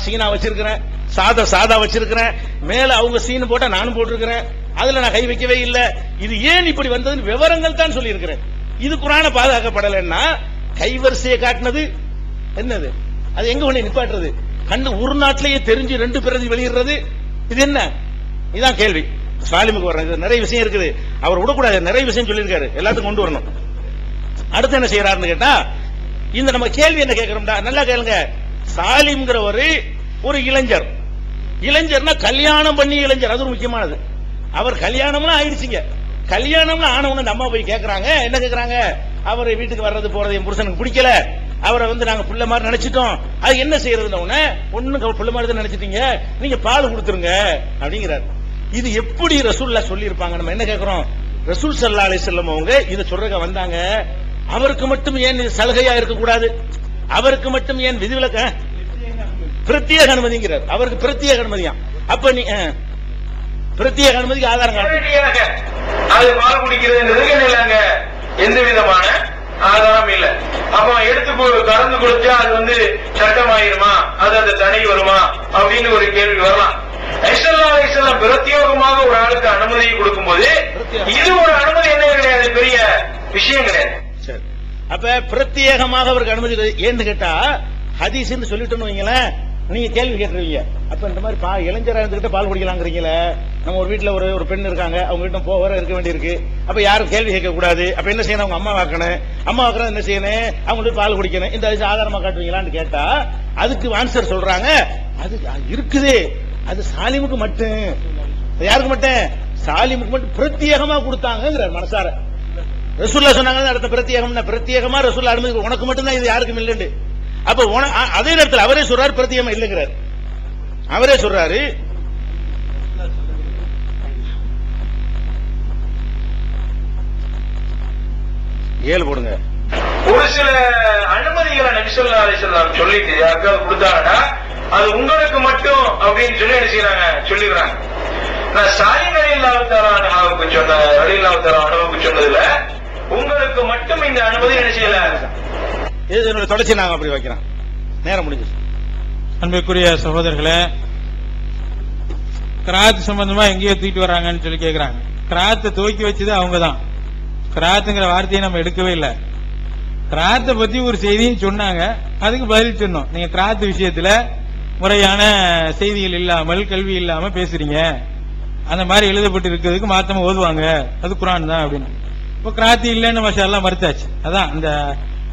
சீனா வச்சிருக்கிறேன், சாதா வச்சிருக்கிறேன், மேல அவங்க சீன் போட்டா நானும் போட்டிருக்கிறேன், அதுல நான் கை வைக்கவே இல்லை. இது ஏன் இப்படி வந்ததுன்னு விவரங்கள் தான் சொல்லி இருக்கிறேன். இது குர்ஆனை பாதுகாக்கப்படலைன்னா கைவரிசையை காட்டினது என்னது? அது எங்க கொண்டு நிப்பாட்டுறது? கண்டு ஒரு நாட்டிலேயே தெரிஞ்சு 2 பிரதி வெளியிடுறது, இது என்ன? இதுதான் கேள்வி. சாலிமுக்கு வர்றேன், நிறைய விஷயம் இருக்குது, அவர் விடக்கூடாது, நிறைய விஷயம் சொல்லியிருக்காரு, எல்லாத்துக்கும் கொண்டு வரணும். அடுத்து என்ன செய்யறாருன்னு கேட்டா, இந்த நம்ம கேள்வி என்ன கேட்கிறோம்டா, நல்லா கேளுங்க. சாலிம்ங்கிற ஒரு இளைஞர், இளைஞர்னா கல்யாணம் பண்ணி இளைஞர், அது ஒரு முக்கியமானது. அவர் கல்யாணம்னா ஆயிடுச்சுங்க, கல்யாணம்னு ஆனவன அந்த அம்மா போய் கேட்கறாங்க, என்ன கேட்கறாங்க? அவர் வீட்டுக்கு வர்றது போறது என் புருஷனுக்கு பிடிக்கல, அவரை நாங்க புள்ள மாதிரி நினைச்சிட்டோம், அது என்ன செய்யறதுன்னு ஒண்ணு புள்ள மாதிரி தான் நினைச்சிட்டீங்க, நீங்க பால் கொடுத்துருங்க அப்படிங்கிறார். இது எப்படி ரசூலுல்லாஹ் சொல்லி இருப்பாங்க? நம்ம என்ன கேட்கிறோம்? ரசூல் ஸல்லல்லாஹு அலைஹி வஸல்லம் அவங்க இத சொல்றக வந்தாங்க, அவருக்கு மட்டும் ஏன் இது சலுகையா இருக்க கூடாது? அவருக்கு மட்டும் ஏன் விதிவிலக்கு? பிரத்யேக அனுமதிங்கிறார், அவருக்கு பிரத்யேக அனுமதியா? அப்ப நீ பிரத்யேக அனுமதிக்கு ஆதாரம் காட்டுங்க. அது பால் குடிக்கிறது எந்த விதமான ஆதாரம் இல்ல. அப்ப எடுத்து கலந்து கொடுத்தா அது சட்டமாயிருமா, அது அந்த தடை வருமா அப்படின்னு ஒரு கேள்வி வரலாம். பிரத்யேகமாக ஒரு ஆளுக்கு அனுமதி கொடுக்கும் போது இது ஒரு அனுமதி என்ன கிடையாது, பெரிய விஷயம் கிடையாது. அப்ப பிரத்யேகமாக அவருக்கு அனுமதி ஏன்னு கேட்டா, ஹதீஸ் சொல்லிட்டோம்னு வைங்களேன், நீங்க கேள்வி கேட்டுருவீங்க. அப்ப இந்த மாதிரி இளைஞரா இருந்துகிட்ட பால் குடிக்கலாங்கிறீங்களே, நம்ம ஒரு வீட்டுல ஒரு பெண் இருக்காங்க, அவங்க கிட்ட போக இருக்க வேண்டியிருக்கு, அப்ப யாரும் கேள்வி கேட்க கூடாது, அப்ப என்ன செய்யணும்? அவங்க அம்மா வாக்கணும், அம்மா வாக்குறது என்ன செய்யணும்? அவங்களுக்கு பால் குடிக்கணும், இந்த ஆதாரமா காட்டுவீங்களான்னு கேட்டா அதுக்கு ஆன்சர் சொல்றாங்க, அது இருக்குது, அது சாலிமுக்கு மட்டும், யாருக்கு மட்டும்? சாலிமுக்கு மட்டும் பிரத்யேகமா கொடுத்தாங்க மனசார. ரசூலுல்லாஹ் சொன்னாங்க அடுத்த பிரத்யேகமா ரசூலுல்லாஹ் அனுமதி, உனக்கு மட்டும்தான், இது யாருக்கும் இல்லைன்னு. அப்ப அதே நேரத்தில் அவரே சொல்றாரு பிரத்யேகமா இல்லைங்கிறார், அவரே சொல்றாரு. ஏழு போடுங்க. ஒரு சில அனுமதிகளை நபி ஸல்லல்லாஹு அலைஹி வஸல்லம் சொல்லிட்டு யாருக்காவது கொடுத்தாங்கன்னா அது உங்களுக்கு மட்டும் அப்படின்னு சொல்லி என்ன செய்யறாங்க, சொல்லிடுறாங்க. நான் சாலிம் ரலியல்லாஹு தஆலா அன்ஹுவுக்கு சொன்னதுல உங்களுக்கு மட்டும் இந்த அனுமதி என்ன செய்யல, இதனுடைய தொடர்ச்சி நாங்க அப்படி வைக்கிறோம். நேரம் முடிஞ்சு. அன்பிற்குரிய சகோதரர்களே, கிராத் சம்பந்தமா எங்கேயோ தூக்கிட்டு வர்றாங்கன்னு சொல்லி கேட்கிறாங்க. கிராத்தை துவக்கி வச்சது அவங்கதான். கிராத்துங்கிற வார்த்தையை நம்ம எடுக்கவே இல்லை. கிராத்தை பத்தி ஒரு செய்தியும் சொன்னாங்க, அதுக்கு பதில் சொன்னோம். நீங்க கிராத் விஷயத்துல முறையான செய்திகள் இல்லாமல் கல்வி இல்லாம பேசுறீங்க, அந்த மாதிரி எழுதப்பட்டு இருக்கிறதுக்கு மாத்தமா ஓதுவாங்க, அது குரான் தான் அப்படின்னு. இப்போ கிராத்தி இல்லைன்னு மஷா எல்லாம் மறுத்தாச்சு. அதான் இந்த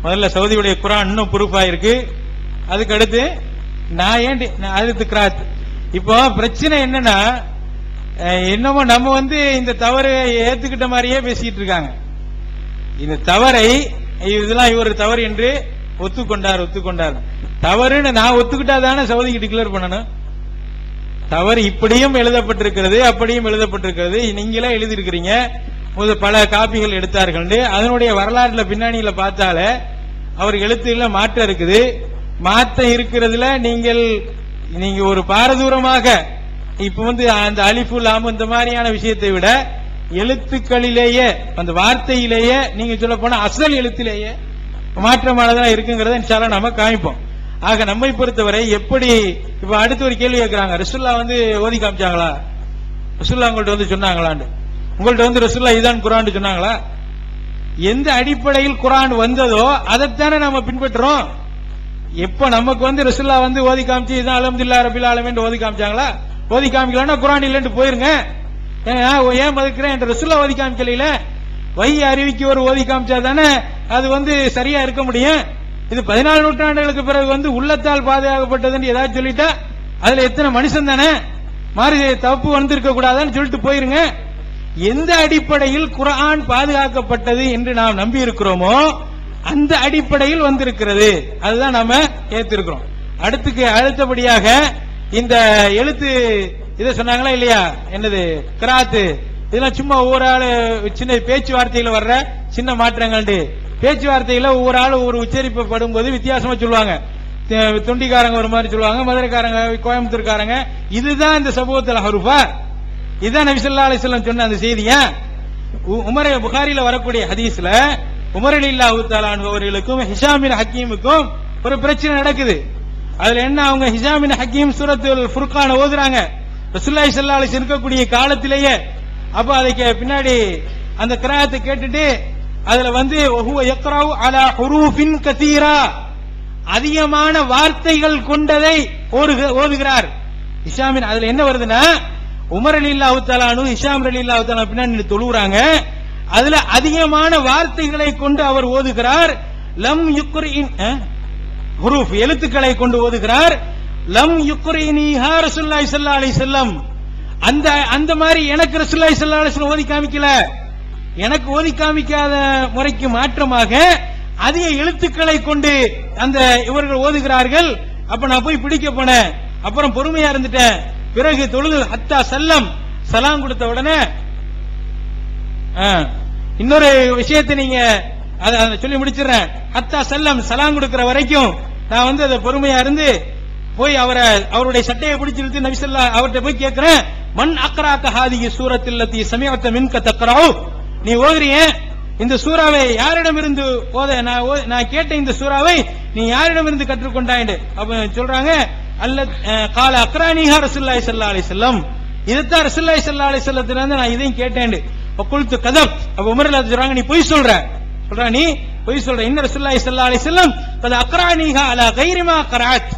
முதல்ல சவுதியுடைய குரான் இன்னும் ப்ரூஃப் ஆயிருக்கு. அதுக்கு அடுத்து நான் ஏன் அடுத்து கிராத். இப்போ பிரச்சனை என்னன்னா, என்னமோ நம்ம இந்த தவறை ஏத்துக்கிட்ட மாதிரியே பேசிட்டு இருக்காங்க. இந்த தவறை இதெல்லாம் இவர் தவறு என்று ஒத்துக்கொண்டார். தவறுன்னு நான் ஒத்துக்கிட்டாதானே சவுதிக்கு டிக்ளேர் பண்ணணும். தவறு இப்படியும் எழுதப்பட்டிருக்கிறது, அப்படியும் எழுதப்பட்டிருக்கிறது, நீங்களே எழுதியிருக்கிறீங்க, பல காப்பிகள் எடுத்தார்கள். அதனுடைய வரலாற்றுல பின்னணியில பார்த்தாலே அவர் எழுத்துல மாற்றம் இருக்குது. மாற்றம் இருக்கிறதுல நீங்க ஒரு பாரதூரமாக இப்ப அந்த அலிஃபு லாம் இந்த மாதிரியான விஷயத்தை விட எழுத்துக்களிலேயே அந்த வார்த்தையிலேயே நீங்க சொல்ல போனா அசல் எழுத்திலேயே மாற்றமானதான் இருக்குங்கிறத இன்ஷா அல்லாஹ் நம்ம காமிப்போம். ஆக நம்மை பொறுத்தவரை எப்படி இப்ப அடுத்து ஒரு கேள்வி கேட்கிறாங்க, ரசூல்லா ஓதி காமிச்சாங்களா, ரசூல்லா உங்கள்ட்ட சொன்னாங்களான்னு. உங்கள்ட்ட ரசூல்லா இதான் குரான் சொன்னாங்களா? எந்த அடிப்படையில் குரான் வந்ததோ அதைத்தானே நம்ம பின்பற்றுறோம். எப்ப நமக்கு ரசூல்லா ஓதி காமிச்சு இதான் அல்ஹம்துலில்லாஹி ரப்பில் ஆலமீன் ஓதி காமிச்சாங்களா? ஓதி காமிக்கலன்னா குரான் இல்லைன்னு போயிருங்க. ஏன் மதிக்கிறேன், ரசூல்லா ஓதி காமிக்கல, வஹி அறிவிக்கு ஒரு ஓதி காமிச்சா தானே அது சரியா இருக்க முடியும். இது 14 நூற்றாண்டுகளுக்கு பிறகு உள்ளத்தால் பாதுகாக்கப்பட்டதுன்னு ஏதாவது சொல்லிட்டா அதுல எத்தனை மனுஷன் தானே மாறி தப்பு வந்திருக்க கூடாதான்னு சொல்லிட்டு போயிருங்க. எந்த அடிப்படையில் குர்ஆன் பாதுகாக்கப்பட்டது என்று நாம் நம்பி இருக்கிறோமோ அந்த அடிப்படையில் வந்திருக்கிறது, அதுதான் நாம ஏத்திருக்கிறோம். அடுத்தபடியாக இந்த எழுத்து இதை சொன்னாங்களா இல்லையா, என்னது கிராத்து, இதெல்லாம் சும்மா ஒவ்வொரு ஆளு சின்ன பேச்சுவார்த்தையில வர்ற சின்ன மாற்றங்கள். பேச்சுவார்த்தையில ஒவ்வொரு ஆளு ஒரு உச்சரிப்பு படும்போது வித்தியாசமா சொல்லுவாங்க. தொண்டிக்காரங்க ஒரு மாதிரி சொல்லுவாங்க, மதுரைக்காரங்க, கோயம்புத்தூர்காரங்க. இதுதான் இந்த சமூகத்தில் ஹருஃபா, இதுதான் நபி ஸல்லல்லாஹு அலைஹி வஸல்லம் சொன்ன அந்த செய்தியா. உமர் புகாரில வரக்கூடிய ஹதீஸ்ல உமர் ரலியல்லாஹு தஆலா அன்ஹு அவர்களுக்கும் ஹிஷாம் பின் ஹக்கீமுக்கும் ஒரு பிரச்சனை நடக்குது. அதுல என்ன, அவங்க ஹிஷாம் பின் ஹக்கீம் சூரத்துல் ஃபுர்கான் ஓதுறாங்க ரசூலுல்லாஹி ஸல்லல்லாஹு அலைஹி வஸல்லம் இருக்கக்கூடிய காலத்திலேயே. அப்ப அதுக்கு பின்னாடி அந்த கிராத்தை கேட்டுட்டு அதுல வஹுவ யக்ரவு அலா ஹுரூஃபின் கதீரா, அதிகமான வார்த்தைகள் கொண்டதை ஓதுகிறார் ஹிஷாமின். அதுல என்ன வருதுன்னா, உமர் ரலியல்லாஹு தஆலா அன்ஹு ஹிஷாம் ரலியல்லாஹு தஆலா பின்னாடி தொழுறாங்க. அதுல அதிகமான வார்த்தைகளை கொண்டு அவர் ஓதுகிறார். லம் யுக்ரின் ஹுரூஃப் எழுத்துக்களை கொண்டு ஓதுகிறார். லம் யுக்ரினிஹா ரசூலுல்லாஹி ஸல்லல்லாஹு அலைஹி வஸல்லம், அந்த மாதிரி எனக்கு ரசூலுல்லாஹி ஸல்லல்லாஹு அலைஹி வஸல்லம் ஓதி காமிக்கல. எனக்கு ஓதி காமிக்காத முறைக்கு மாற்றமாக அதிக எழுத்துக்களை கொண்டு அந்த இவர்கள் ஓதுகிறார்கள். அப்ப நான் போய் பிடிக்க போனேன், அப்புறம் பொறுமையா இருந்துட்டேன். பிறகு தொழுது ஹத்தா சல்லம், சலாம் கொடுத்த உடனே இன்னொரு விஷயத்தை நீங்க சொல்லி முடிச்சிடறேன். ஹத்தா சல்லம், சலாம் கொடுக்கிற வரைக்கும் நான் அதை பொறுமையா இருந்து போய் அவருடைய சட்டையை பிடிச்சிருந்து நபி ஸல்லல்லாஹு அவர்கிட்ட போய் கேட்கிறேன், மன் அக்ராக ஹாதிஹி சூரத்தில் லத்தி சமிஅத மின்க தக்ரவு, நீ ஓதுறிய இந்த சூறாவை யாரிடமிருந்து ஓத, நான் கேட்ட இந்த சூறாவை நீ யாரிடமிருந்து கற்றுக்கொண்டாய்? அப்ப சொல்றாங்க, அல்ல கால அக்ரானிஹா ரசூலுல்லாஹி ஸல்லல்லாஹு அலைஹி வஸல்லம், இதுதான் ரசூலுல்லாஹி ஸல்லல்லாஹு அலைஹி வஸல்லத்துல இருந்து நான் இதையும் கேட்டேன். குல்து கதப், அப்ப உமர் ரலியல்லாஹு சொல்றாங்க, நீ பொய் சொல்ற, நீ பொய் சொல்ற. இன்ன ரசூலுல்லாஹி ஸல்லல்லாஹு அலைஹி வஸல்லம் கத அக்ரானிஹா அலா கைரி மா கராத்,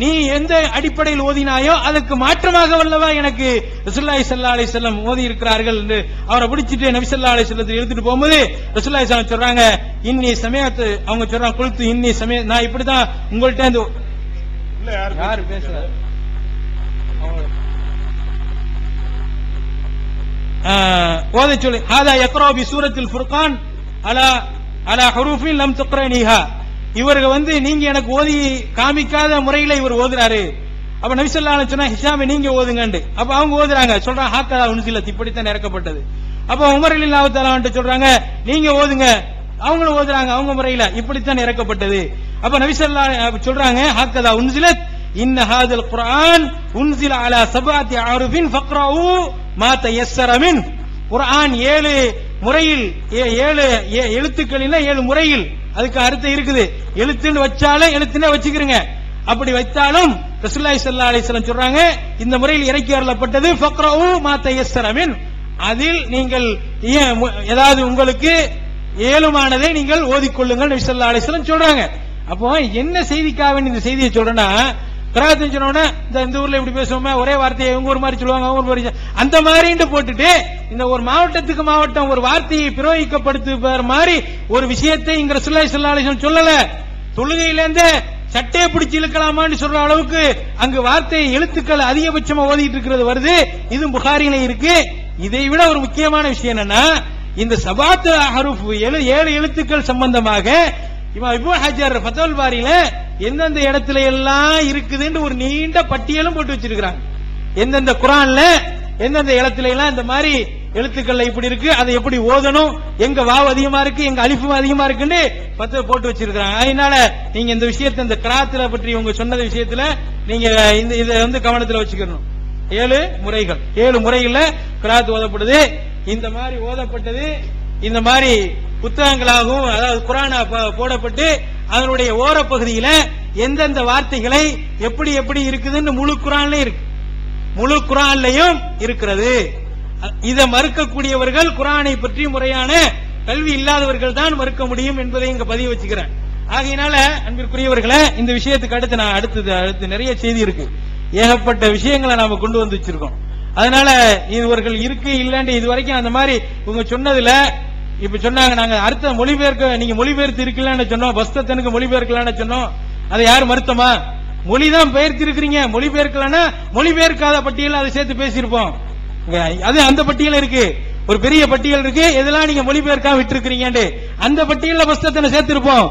நீ எந்த அடிப்படையில் ஓதினாயோ அதுக்கு மாற்றமாக வல்லவா எனக்கு ரசூலுல்லாஹி ஸல்லல்லாஹு அலைஹி வஸல்லம் ஓதி இருக்கிறார்கள் என்று அவரை பிடிச்சிட்டு நபி ஸல்லல்லாஹு அலைஹி வஸல்லம் எடுத்துட்டு போகும்போது ரசூலுல்லாஹி ஸல்லல்லாஹு அலைஹி சொல்றாங்க, இன்னி சமயத்து, அவங்க சொல்றாங்க குல்து இன்னி சமய, நான் இப்படிதான் உங்கள்ட்ட இந்த யாரு பேசுற ஓத சொல்லி ஹாதா யக்ரா பி சூரத்தில் ஃபுர்கான் அலா அலா ஹுரூஃபின் லம் துக்ரனிஹா, இவர்கள் நீங்க எனக்கு ஓதி காமிக்காத முறையில இவர் ஓதுறாரு. அப்ப நபி ஸல்லல்லாஹு அலைஹி வஸல்லம் ஹிஷாமை நீங்க ஓதுங்கண்டு. அப்ப அவங்க ஓதுறாங்க, சொல்றாங்க ஹாக்கதா உன்சிலத், இப்படித்தான் இறக்கப்பட்டது. அப்ப உமர் ரலியல்லாஹு தஆலா சொல்றாங்க, நீங்க ஓதுங்க. அவங்களும் ஓதுறாங்க அவங்க முறையில, இப்படித்தான் இறக்கப்பட்டது. அப்ப நபி ஸல்லல்லாஹு அலைஹி வஸல்லம் சொல்றாங்க, ஹாக்கதா உன்சிலத் இன்ன ஹாதல் குர்ஆன் உன்சில அலா சபஅத்தி அருஃபின் ஃபக்ரவு மா தயஸ்ஸர மின். குர்ஆன் 7 முறையில் 7 எழுத்துக்களில் 7 முறையில், அதுக்கு அர்த்தம் இருக்குது. எழுத்துன்னு வச்சாலும் எழுத்துனே வச்சுக்கிறீங்க, அப்படி வைத்தாலும் ரசூலுல்லாஹி ஸல்லல்லாஹு அலைஹி வஸல்லம் சொல்றாங்க, இந்த முறையில் இறக்கி வரப்பட்டது ஃபக்ரஉ மா தயஸ்ஸர மின், அதில் நீங்கள் ஏதாவது உங்களுக்கு ஏழுமானதை நீங்கள் ஓதிக்கொள்ளுங்கள் நபி ஸல்லல்லாஹு அலைஹி வஸல்லம் சொல்றாங்க. அப்போ என்ன செய்திக்காக இந்த செய்தியை சொல்றேன்னா, கிராத்து சொன்னோன்னா இந்த ஊர்ல இப்படி பேசுவோமே, ஒரே வார்த்தையை இவங்க ஒரு மாதிரி சொல்லுவாங்க, அவங்க ஒரு மாதிரி அந்த மாதிரி போட்டுட்டு இந்த ஒரு மாவட்டத்துக்கு மாவட்டம் ஒரு வார்த்தையை பிரயோகிக்கப்படுத்துற மாதிரி ஒரு விஷயத்தை இங்க ரசூலுல்லாஹி ஸல்லல்லாஹு அலைஹி வஸல்லம் சொல்லல. தொழுகையிலேருந்து சட்டையை பிடிச்சு இழுக்கலாமான்னு சொல்ற அளவுக்கு அங்கு வார்த்தை எழுத்துக்கள் அதிகபட்சமா ஓதிட்டு இருக்கிறது வருது. இது புகாரில இருக்கு. இதை விட ஒரு முக்கியமான விஷயம் என்னன்னா, இந்த சபாத் ஹரூஃப் 7 எழுத்துக்கள் சம்பந்தமாக இமாம் இப்னு ஹஜர் ஃபத்வல் பாரியில எந்தெந்த இடத்துல எல்லாம் இருக்குதுன்னு ஒரு நீண்ட பட்டியலும் போட்டு வச்சிருக்காங்க. எந்தெந்த குர்ஆன்ல எந்தெந்த இடத்துல எல்லாம் இந்த மாதிரி எழுத்துக்கள்ல இப்படி இருக்கு, அதை எப்படி ஓதணும், எங்க வாவ் அதிகமா இருக்கு, எங்க அலிஃபும் அதிகமா இருக்குன்னு ஃபத்வா போட்டு வச்சிருக்காங்க. அதனால நீங்க இந்த விஷயத்தை, இந்த கிராத்துல பற்றி உங்க சொன்னது விஷயத்துல நீங்க இதை கவனத்துல வச்சுக்கணும். 7 முறைகள், 7 முறைகள்ல கிராத் ஓதப்படுது. இந்த மாதிரி ஓதப்பட்டது இந்த மாதிரி புத்தகங்களாகவும், அதாவது குர்ஆனா போடப்பட்டு அதனுடைய ஓரப்பகுதியில எந்தெந்த வார்த்தைகளை எப்படி எப்படி இருக்குதுன்னு முழு குர்ஆன்லயும் இருக்கு, முழு குர்ஆன்லயும் இருக்கிறது. இதை மறுக்கக்கூடியவர்கள் குர்ஆனை பற்றி முறையான கல்வி இல்லாதவர்கள் தான் மறுக்க முடியும் என்பதை இங்க பதிவு வச்சுக்கிறேன். ஆகையினால அன்பிற்குரியவர்களே, இந்த விஷயத்துக்கு அடுத்து நான் அடுத்து நிறைய செய்தி இருக்கு, ஏகப்பட்ட விஷயங்களை நாம கொண்டு வந்து வச்சிருக்கோம். அதனால இவர்கள் இருக்கு இல்லன்னு இதுவரைக்கும் அந்த மாதிரி இவங்க சொன்னதுல இப்ப சொன்னாங்க, நாங்க அடுத்த மொழிபெயர்க்க நீங்க மொழிபெயர்த்து இருக்கலான்னு சொன்னோம், பஸ்தனுக்கு மொழிபெயர்க்கலான்னு சொன்னோம். அதை யார் மறுத்தமா? மொழிதான் பெயர்த்து இருக்கிறீங்க, மொழிபெயர்க்கலன்னா மொழிபெயர்க்காத பட்டியல் அதை சேர்த்து பேசியிருப்போம். அது அந்த பட்டியல் இருக்கு, ஒரு பெரிய பட்டியல் இருக்கு, எதெல்லாம் நீங்க மொழிபெயர்க்காம விட்டு இருக்கிறீங்க அந்த பட்டியல பஸ்தனை சேர்த்திருப்போம்.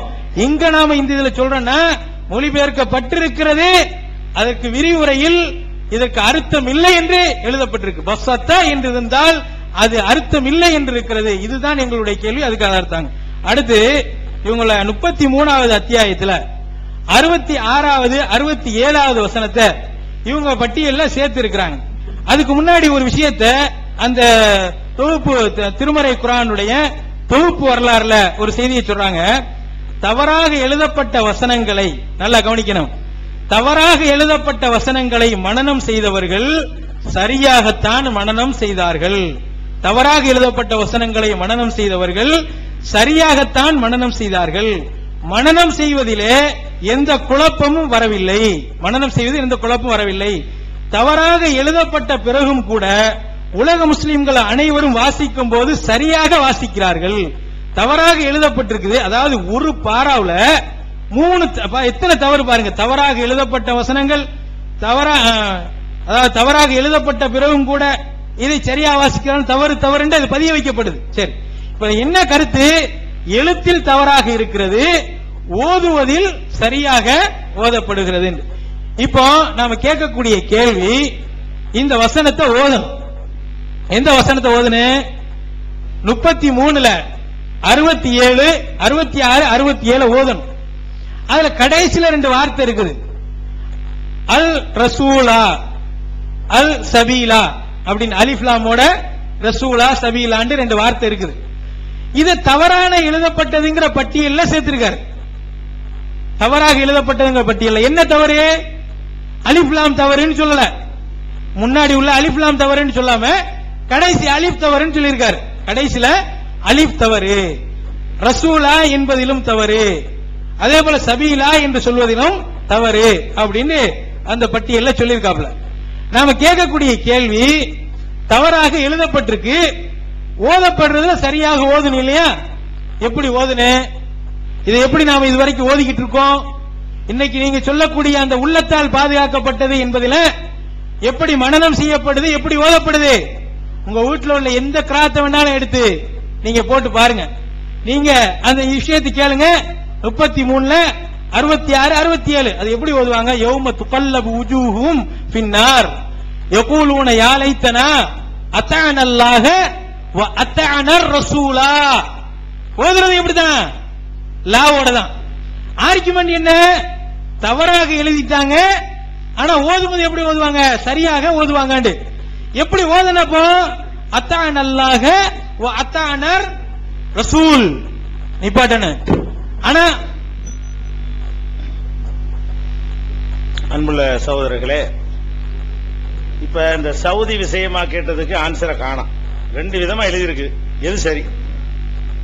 இங்க நாம இந்த இதுல சொல்றோம்னா மொழிபெயர்க்கப்பட்டிருக்கிறது, அதற்கு விரிவுரையில் இதற்கு அர்த்தம் இல்லை என்று எழுதப்பட்டிருக்கு. பஸ்ஸத்தா என்று இருந்தால் அது அர்த்தம் இல்லை என்று இருக்கிறது. இதுதான் எங்களுடைய கேள்வி, அதுக்கு அர்த்தம். அடுத்து இவங்கள 33வது அத்தியாயத்துல 66வது 67வது வசனத்தை இவங்க பட்டியல்ல சேர்த்து இருக்கிறாங்க. அதுக்கு முன்னாடி ஒரு விஷயத்தை அந்த தொகுப்பு திருமறை குர்ஆனுடைய தொகுப்பு வரலாறுல ஒரு செய்தியை சொல்றாங்க. தவறாக எழுதப்பட்ட வசனங்களை நல்லா கவனிக்கணும். தவறாக எழுதப்பட்ட வசனங்களை மனனம் செய்தவர்கள் சரியாகத்தான் மனனம் செய்தார்கள். தவறாக எழுதப்பட்ட வசனங்களை மனனம் செய்தவர்கள் சரியாகத்தான் மனனம் செய்தார்கள். மனனம் செய்வதிலே எந்த குழப்பமும் வரவில்லை. மனனம் செய்வதில் எந்த குழப்பமும் வரவில்லை. தவறாக எழுதப்பட்ட பிறகும் கூட உலக முஸ்லிம்கள் அனைவரும் வாசிக்கும் போது சரியாக வாசிக்கிறார்கள். தவறாக எழுதப்பட்டிருக்குது, அதாவது ஒரு பாராவுல 3 எத்தனை தவறு பாருங்க. தவறாக எழுதப்பட்ட வசனங்கள், அதாவது தவறாக எழுதப்பட்ட பிறகும் கூட இதை சரியா வாசிக்கிறான், தவறு தவறு என்று அது பதிய வைக்கப்படுது. சரி, இப்ப என்ன கருத்து? எழுத்தில் தவறாக இருக்கிறது, ஓதுவதில் சரியாக ஓதப்படுகிறது. இப்போ நாம கேட்கக்கூடிய கேள்வி, இந்த வசனத்தை ஓதணும். எந்த வசனத்தை ஓதுனு? 33ல 67, 66, 67 ஓதணும். அதுல கடைசியில 2 வார்த்தை இருக்குது, அல் ரசூலா அல் சபீலா அப்படின்னு அலிஃப்லாமோட ரசூலா சபீலான்னு 2 வார்த்தை இருக்குது. இது தவறான எழுதப்பட்டதுங்கிற பட்டியல்ல சேர்த்திருக்காரு. தவறாக எழுதப்பட்டதுங்கிற பட்டியல்ல என்ன தவறு? அலிஃப்லாம் தவறுன்னு சொல்லல, முன்னாடி உள்ள அலிஃப்லாம் தவறுன்னு சொல்லாம கடைசி அலிஃப் தவறுன்னு சொல்லியிருக்காரு. கடைசியில அலிஃப் தவறு, ரசூலா என்பதிலும் தவறு, அதே போல சபீலா என்று சொல்வதிலும் தவறு அப்படின்னு அந்த பட்டியல்ல சொல்லியிருக்காப்ல. நாம கேட்கக்கூடிய கேள்வி, தவறாக எழுதப்பட்டிருக்கு, ஓதப்படுறதுல சரியாக ஓதுன இல்லையா? எப்படி ஓதுன? இதை எப்படி நாம இதுவரைக்கும் ஓதிக்கிட்டு இருக்கோம்? இன்னைக்கு நீங்க சொல்லக்கூடிய அந்த உள்ளத்தால் பாதுகாக்கப்பட்டது என்பதில் எப்படி மனனம் செய்யப்படுது, எப்படி ஓதப்படுது? உங்க வீட்டில் உள்ள எந்த கிராத்தை வேணாலும் எடுத்து நீங்க போட்டு பாருங்க. நீங்க அந்த விஷயத்தை கேளுங்க. 33ல 66, 67 அது எப்படி ஓதுவாங்க? யௌம துகல்லபு உஜூஹும் ஃபின்னார் யகூலூன யா லைத்தனா அத்தஅனல்லாஹ வ அத்தஅனர் ரசூலா. ஓதுறது எப்படிதான்? லாவோட தான். ஆர்குமெண்ட் என்ன? தவறாக எழுதிட்டாங்க, ஆனா ஓதும்போது எப்படி ஓதுவாங்க? சரியாக ஓதுவாங்க. எப்படி ஓதுனப்போ? அத்தஅனல்லாஹ வ அத்தஅனர் ரசூல் நிப்பாட்டன. ஆனா அன்புள்ள சகோதரர்களே, இப்ப இந்த சவுதி விஷயமா கேட்டதுக்கு ஆன்சரை காணோம். 2 விதமா எழுதியிருக்கு. எது சரி?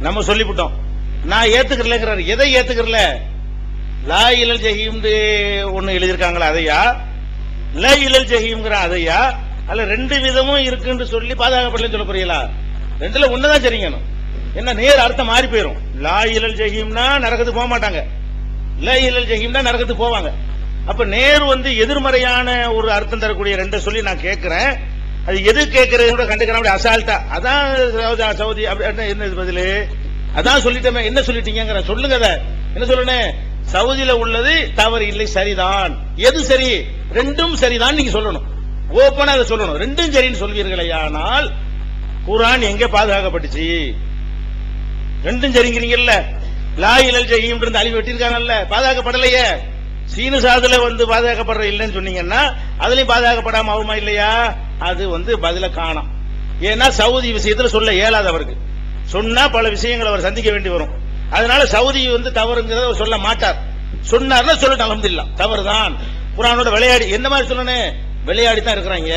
நம்ம சொல்லிவிட்டோம். நான் ஏத்துக்கிறேங்கிறாரு. எதை ஏத்துக்கிறல? லா இலல் ஜஹீம் ஒன்னு எழுதியிருக்காங்களா அதையா, லா இலல் ஜஹீம்ங்கிற அதையா, அல்ல 2 விதமும் இருக்குன்னு சொல்லி பாதுகாக்கப்படலன்னு சொல்ல போறீங்களா? 2ல ஒண்ணுதான் சரிங்கணும். என்ன நேர் அர்த்தம் மாறி போயிரும். லா இலல் ஜஹீம்னா நரகத்துக்கு போக மாட்டாங்க, லா இலல் ஜஹீம்னா நரகத்துக்கு போவாங்க. அப்ப நேர் எதிர்மறையான ஒரு அர்த்தம் தரக்கூடிய 2 சொல்லி நான் கேட்கிறேன். அது எது கேட்கறது கூட கண்டுக்கிறேன். அசால்ட்டா அதான் சவுதி என்ன பதிலு? அதான் சொல்லிட்டேன். என்ன சொல்லிட்டீங்க சொல்லுங்க. என்ன சொல்லணும்? சவுதியில உள்ளது தவறு இல்லை, சரிதான். எது சரி? 2ம் சரிதான் நீங்க சொல்லணும். ஓப்பனா அதை சொல்லணும். 2ம் சரின்னு சொல்வீர்களே, ஆனால் குர்ஆன் எங்க பாதுகாக்கப்பட்டுச்சு? 2ம் சரிங்கிறீங்கல்ல. லா இலல் ஜஹீம் இருந்து அழிவு வெட்டிருக்காங்கல்ல, பாதுகாக்கப்படலையே. சீனு சாதுல பாதுகாக்கப்படுற இல்லைன்னு சொன்னீங்கன்னா அதுலயும் பாதுகாக்கப்படாம ஆகுமா இல்லையா? அது பதில காணோம். ஏன்னா சவுதி விஷயத்துல சொல்ல இயலாது. அவருக்கு சொன்னா பல விஷயங்களை அவர் சந்திக்க வேண்டி வரும். அதனால சவுதி தவறுங்கிறத அவர் சொல்ல மாட்டார். சொன்னார்னா சொல்லட்டும், அல்ஹம்துலில்லாஹ் தவறுதான். குர்ஆனோட விளையாடி என்ன மாதிரி சொல்லணும்? விளையாடி தான் இருக்கிறாங்க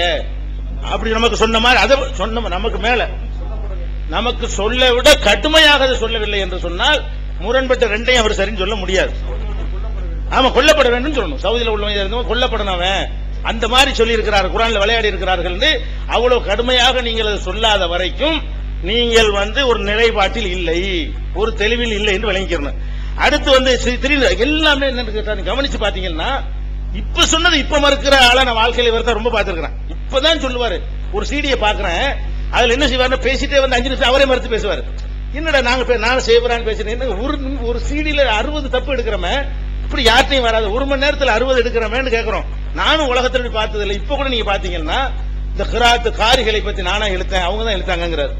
அப்படி நமக்கு சொன்ன மாதிரி அதை சொன்ன நமக்கு மேல நமக்கு சொல்ல விட கடுமையாக அதை சொல்லவில்லை என்று சொன்னால் முரண்பட்ட 2ஐயும் அவர் சரின்னு சொல்ல முடியாது. ஆமா, கொல்லப்பட வேண்டும் சொல்லணும். சவுதியில உள்ளவங்க கொல்லப்படணும் அந்த மாதிரி சொல்லி இருக்கிறார். குர்ஆன்ல விளையாடி இருக்கிறார்கள். அவ்வளவு கடுமையாக நீங்கள் அதை சொல்லாத வரைக்கும் நீங்கள் ஒரு நிலைப்பாட்டில் இல்லை, ஒரு தெளிவில் இல்லை என்று விளங்கிக்கிறேன். அடுத்து எல்லாமே என்னன்னு கேட்டா, கவனிச்சு பாத்தீங்கன்னா இப்ப சொன்னது இப்ப மறுக்கிற ஆளா நான் வாழ்க்கையில வரத ரொம்ப பார்த்திருக்கிறேன். இப்பதான் சொல்லுவாரு. ஒரு சீடியை பாக்குறேன், அதுல என்ன செய்வாரு? பேசிட்டே 5 நிமிஷம் அவரே மறுத்து பேசுவாரு. என்னடா நான் செய்வரான்னு பேசுறேன். ஒரு சீடியில 60 தப்பு எடுக்கிறோமே, இப்படி யார்ட்டையும் வராது. 1 மணி நேரத்தில் 60 எடுக்கிறோமேன்னு கேட்கிறோம். நானும் உலகத்துல பார்த்தது இல்லை. இப்ப கூட நீங்க பாத்தீங்கன்னா இந்த கிராத்து காரிகளை பத்தி நானா இழுத்தேன், அவங்க தான் இழுத்தாங்கிறாரு.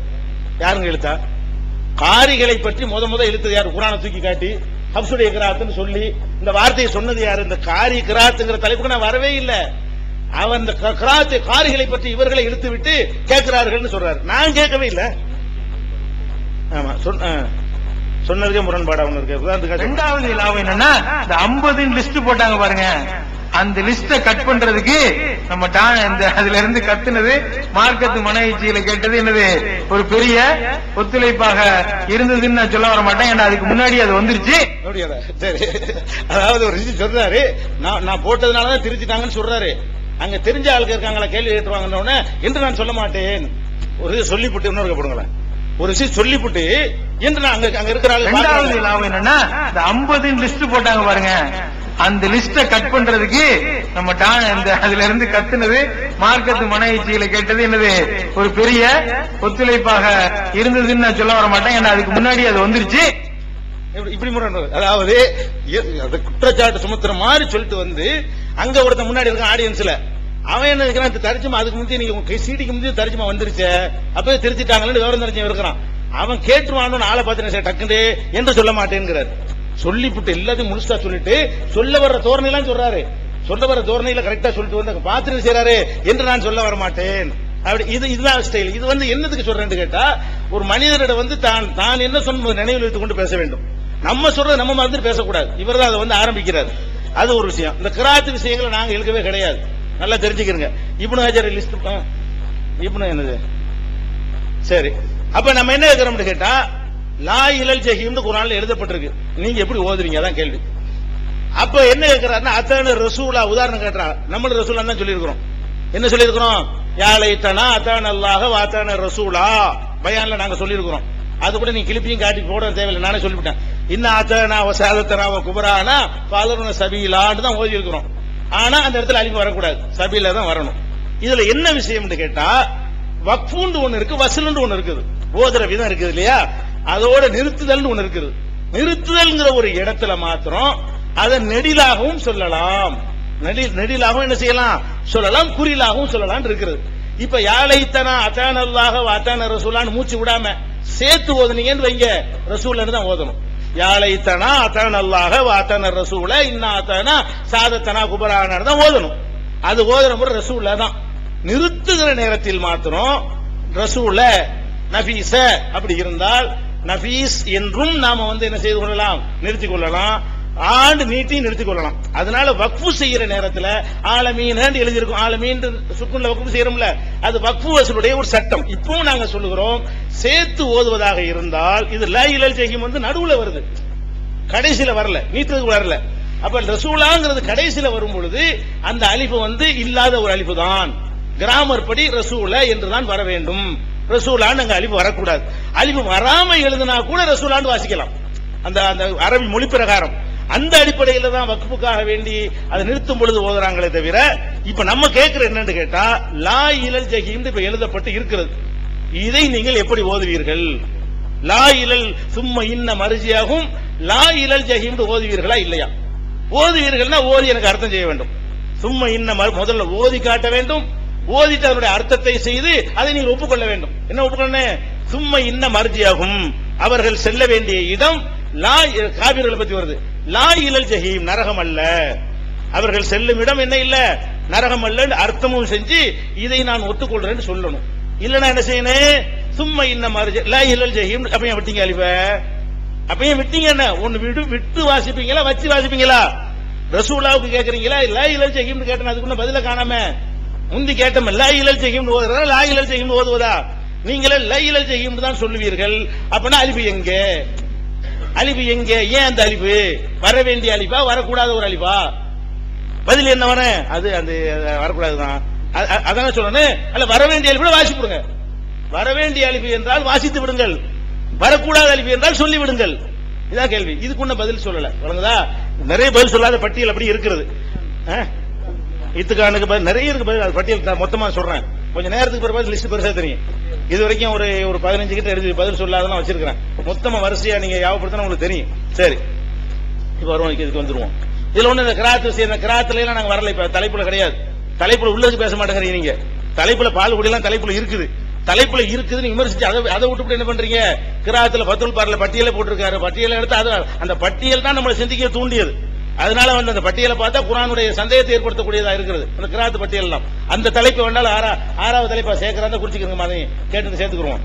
யாருங்க இழுத்தா? காரிகளை பற்றி முத இழுத்தது யாரு? குர்ஆனை தூக்கி காட்டி ஹப்சுடைய கிராத்துன்னு சொல்லி இந்த வார்த்தையை சொன்னது யாரு? இந்த காரி கிராத்துங்கிற தலைப்புக்கு நான் வரவே இல்லை. அவன் இந்த கிராத்து காரிகளை பற்றி இவர்களை இழுத்து விட்டு கேட்கிறார்கள் சொல்றாரு. நான் கேட்கவே இல்லை. ஆமா, சொன்னதுக்கே முரண்பாடு ஒண்ணு இருக்கு. 2வது லாபம் என்னன்னா, இந்த 50 லிஸ்ட் போட்டாங்க பாருங்க, அந்த லிஸ்ட கட் பண்றதுக்கு நம்ம அதுல இருந்து கத்துனது மார்க்கத்து மனைவிச்சியில கேட்டது என்னது ஒரு பெரிய ஒத்துழைப்பாக இருந்ததுன்னு நான் சொல்ல வர மாட்டேன். ஏன்னா அதுக்கு முன்னாடி அது வந்துருச்சு. சரி, அதாவது ஒரு விஷயம் சொல்றாரு, நான் போட்டதுனாலதான் திருச்சிட்டாங்கன்னு சொல்றாரு. அங்க தெரிஞ்ச ஆளுக்கு இருக்காங்களா கேள்வி கேட்டுருவாங்க என்று நான் சொல்ல மாட்டேன். ஒரு சொல்லிவிட்டு இன்னொரு போடுங்களேன். ஒரு விஷயம் சொல்லிவிட்டு என்று நான் அங்க இருக்கிற 2வது லாபம் என்னன்னா, இந்த 50 லிஸ்ட் போட்டாங்க பாருங்க, அந்த லிஸ்ட கட் பண்றதுக்கு நம்ம அதுல இருந்து கத்துனது மார்க்கத்து மனைவிச்சியில கேட்டது என்னது ஒரு பெரிய ஒத்துழைப்பாக இருந்ததுன்னு நான் சொல்ல வர மாட்டேன். ஏன்னா அதுக்கு முன்னாடி அது வந்துருச்சு. இப்படி அதாவது குற்றச்சாட்டு சுமத்துற மாதிரி சொல்லிட்டு அங்க ஒருத்த முன்னாடி இருக்க ஆடியன்ஸ்ல அவன் என்ன இருக்கிறான்? தரிச்சுமா அதுக்கு முந்தைய நீங்க சீடிக்கு முந்தைய தரிச்சுமா வந்துருச்சு, அப்பவே திருச்சிட்டாங்கன்னு விவரம் தெரிஞ்சு இருக்கிறான். அவன் கேட்டுருவான்னு ஆளை பார்த்து டக்குண்டு என்று சொல்ல மாட்டேங்கிறார். சொல்லிவிட்டு எல்லாத்தையும் முழுசா சொல்லிட்டு சொல்ல வர்ற தோரணையெல்லாம் சொல்றாரு. சொல்ல வர தோரணையில கரெக்டா சொல்லிட்டு பார்த்துட்டு செய்றாரு என்று நான் சொல்ல வர மாட்டேன். அப்படி இதுதான் ஸ்டைல். இது என்னதுக்கு சொல்றேன்னு கேட்டா, ஒரு மனிதரிட தான் என்ன சொன்ன நினைவில் வைத்துக் கொண்டு பேச வேண்டும். நம்ம சொல்றது நம்ம மறந்து பேசக்கூடாது. இவர் தான் அதை ஆரம்பிக்கிறார். அது ஒரு விஷயம். இந்த கிராத்து விஷயங்களை நாங்க இழுக்கவே கிடையாது. நல்லா தெரிஞ்சுக்கிறங்க. இப்னு ஹஜர் லிஸ்ட் இப்னு என்னது? சரி, அப்ப நம்ம என்ன கேட்கிறோம்னு கேட்டா, லா இலல் ஜஹீம்னு குர்ஆன்ல எழுதப்பட்டிருக்கு. நீங்க எப்படி ஓதுறீங்க? அதான் கேள்வி. அப்ப என்ன கேட்கிறாருன்னா, அத்தான ரசூலா உதாரணம் கேட்றாங்க. நம்மள ரசூலா தான் சொல்லியிருக்கிறோம். என்ன சொல்லியிருக்கிறோம்? யா லைத்தனா அத்தான அல்லாஹ் வ அத்தான ரசூலா பயான்ல நாங்க சொல்லியிருக்கிறோம். அது கூட நீ கிளிப்பியும் காட்டி போட தேவையில்லை, நானே சொல்லிவிட்டேன். இன்ன அத்தானா வ சாதத்தனா வ குபரானா ஃபாலருன சபீலான்னு தான் ஓதி இருக்கிறோம். ஆனா அந்த இடத்துல அலிஃப் வரக்கூடாது, சபீல தான் வரணும். இதுல என்ன விஷயம்னு கேட்டா, வக்ஃபுன்னு ஒண்ணு இருக்கு, வஸ்லுன்னு ஒண்ணு இருக்குது. ஓதுற விதம் இருக்குது இல்லையா? அதோட நிறுத்துதல் ஒண்ணு இருக்குது. நிறுத்துதல்ங்கிற ஒரு இடத்துல மாத்திரம் அதை நெடிலாகவும் சொல்லலாம், நெடிலாகவும் என்ன செய்யலாம் சொல்லலாம், குறிலாகவும் சொல்லலாம் இருக்கிறது. இப்ப யாழைத்தனா அத்தானல்லாஹ அத்தான ரசூலான்னு மூச்சு விடாம சேர்த்து ஓதுனீங்கன்னு வைங்க, ரசூல்ல தான் ஓதணும். யாழைத்தனா அத்தானல்லாஹ அத்தான ரசூல இன்னா அத்தானா சாதத்தனா குபரான தான் ஓதணும். அது ஓதுற முறை ரசூல்ல தான். நிறுத்துகிற நேரத்தில் மாத்திரம் ரசூல நபீஸ அப்படி இருந்தால் நபீஸ் என்றும் நாம என்ன செய்து கொள்ளலாம், நிறுத்திக் கொள்ளலாம். ஆண்டு நீட்டி நிறுத்திக் கொள்ளலாம். அதனால வக்ஃபு செய்யற நேரத்துல ஆலமீன் எழுதியிருக்கும், ஆலமீன் சுக்குன்ல வக்ஃபு செய்யறோம்ல, அது வக்ஃபு வசூலுடைய ஒரு சட்டம். இப்பவும் நாங்க சொல்லுகிறோம், சேர்த்து ஓதுவதாக இருந்தால் இது லா இலல் ஜஹீம் வந்து நடுவுல வருது, கடைசியில வரல, நீட்டுறதுக்கு வரல. அப்ப ரசூலாங்கிறது கடைசியில வரும் பொழுது அந்த அலிஃபு வந்து இல்லாத ஒரு அலிஃபு தான். கிராமர் படி ரசூல என்றுதான் வர வேண்டும், ரசூலான்னு அங்க அலிஃபு வரக்கூடாது. அலிஃபு வராம எழுதினா கூட ரசூலான்னு வாசிக்கலாம், அந்த அந்த அரபி மொழி பிரகாரம். அந்த அடிப்படையில தான் வக்ஃபுக்காக வேண்டி அதை நிறுத்தும் பொழுது ஓதுறாங்களே தவிர, இப்ப நம்ம கேட்கிற என்னன்னு கேட்டா, லா இலல் ஜஹீம் இப்ப எழுதப்பட்டு இருக்கிறது, இதை நீங்கள் எப்படி ஓதுவீர்கள்? லா இலல் சும்ம இன்ன மர்ஜியாகும் லா இலல் ஜஹீம் ஓதுவீர்களா இல்லையா? ஓதுவீர்கள்னா ஓதி எனக்கு அர்த்தம் செய்ய வேண்டும். சும்ம இன்ன முதல்ல ஓதி காட்ட வேண்டும், ஓதிட்டு அதனுடைய அர்த்தத்தை செய்து அதை நீங்கள் ஒப்புக்கொள்ள வேண்டும். என்ன ஒப்புக்கொள்ளணும்? சும்ம இன்ன மர்ஜியாகும், அவர்கள் செல்ல வேண்டிய இடம் லா, காபிர்களை பத்தி வருது, லா இலல் ஜஹீம் நரகம் அல்ல, அவர்கள் செல்லும் இடம் என்ன இல்ல நரகம் அல்ல அர்த்தமும் செஞ்சு இதை நான் ஒத்துக்கொள்றேன்னு சொல்லணும். இல்லன்னா என்ன செய்யணும்? சும்மா இன்ன மர்ஜி லா இலல் ஜஹீம் அப்பயும் விட்டீங்க அலிஃப, அப்பயும் விட்டீங்க. என்ன ஒன்னு விட்டு வாசிப்பீங்களா வச்சு வாசிப்பீங்களா? ரசூலாவுக்கு கேக்குறீங்களா லா இலல் ஜஹீம் கேட்டேன், அதுக்குள்ள பதில காணாம முந்தி கேட்டோம் லா இலல் ஜஹீம் ஓதுறதா லா இலல் ஜஹீம் ஓதுவதா? நீங்களே லா இலல் ஜஹீம் தான் சொல்லுவீர்கள். அப்பனா அலிஃபு எங்க? அலிஃபு எங்க? ஏன் அந்த அலிஃபு வர வேண்டிய அலிஃபா வரக்கூடாத ஒரு அலிஃபா? பதில் என்ன வர? அது அந்த வரக்கூடாதுதான், அதான சொல்லணும். அல்ல வர வேண்டிய அலிஃபு வாசிப்புடுங்க, வர வேண்டிய அலிஃபு என்றால் வாசித்து விடுங்கள், வரக்கூடாத அலிஃபு என்றால் சொல்லி விடுங்கள். இதான் கேள்வி. இதுக்குள்ள பதில் சொல்லல. வழங்குதா? நிறைய பதில் சொல்லாத பட்டியல் அப்படி இருக்கிறது. இத்துக்கானுக்கு பதில் நிறைய இருக்கு, பதில் பட்டியல் மொத்தமா சொல்றேன், கொஞ்சம் நேரத்துக்கு பிறகு லிஸ்ட் பெருசா தெரியும். இது வரைக்கும் ஒரு 15 கிட்ட எழுதி பதில் சொல்லாதான் வச்சிருக்கிறேன், மொத்தமா வரிசையா நீங்க யாவப்படுத்தினா உங்களுக்கு தெரியும். சரி, இப்ப வருவோம், இதுக்கு வந்துருவோம். இதுல ஒண்ணு இந்த கிராத்து செய்யற கிராத்துல எல்லாம் நாங்க வரல, இப்ப தலைப்புல கிடையாது, தலைப்புல உள்ளது பேச மாட்டேங்கிறீங்க நீங்க. தலைப்புல பால் குடியெல்லாம் தலைப்புல இருக்குது, தலைப்புல இருக்குதுன்னு விமர்சிச்சு அதை விட்டு என்ன பண்றீங்க? கிராத்துல பத்துல் பார்ல பட்டியலை போட்டிருக்காரு, பட்டியலை எடுத்து அந்த பட்டியல் தான் நம்மளை சிந்திக்க தூண்டியது. அதனால வந்து அந்த பட்டியலை பார்த்தா குர்ஆனுடைய சந்தேகத்தை ஏற்படுத்தக்கூடியதா இருக்கிறது அந்த கிராத் பட்டியல் எல்லாம். அந்த தலைப்பு வேண்டாலும் ஆறாவது தலைப்பா சேர்க்கிறதா குறிச்சுக்கிறோம், அதை கேட்டு சேர்த்துக்கிறோம்.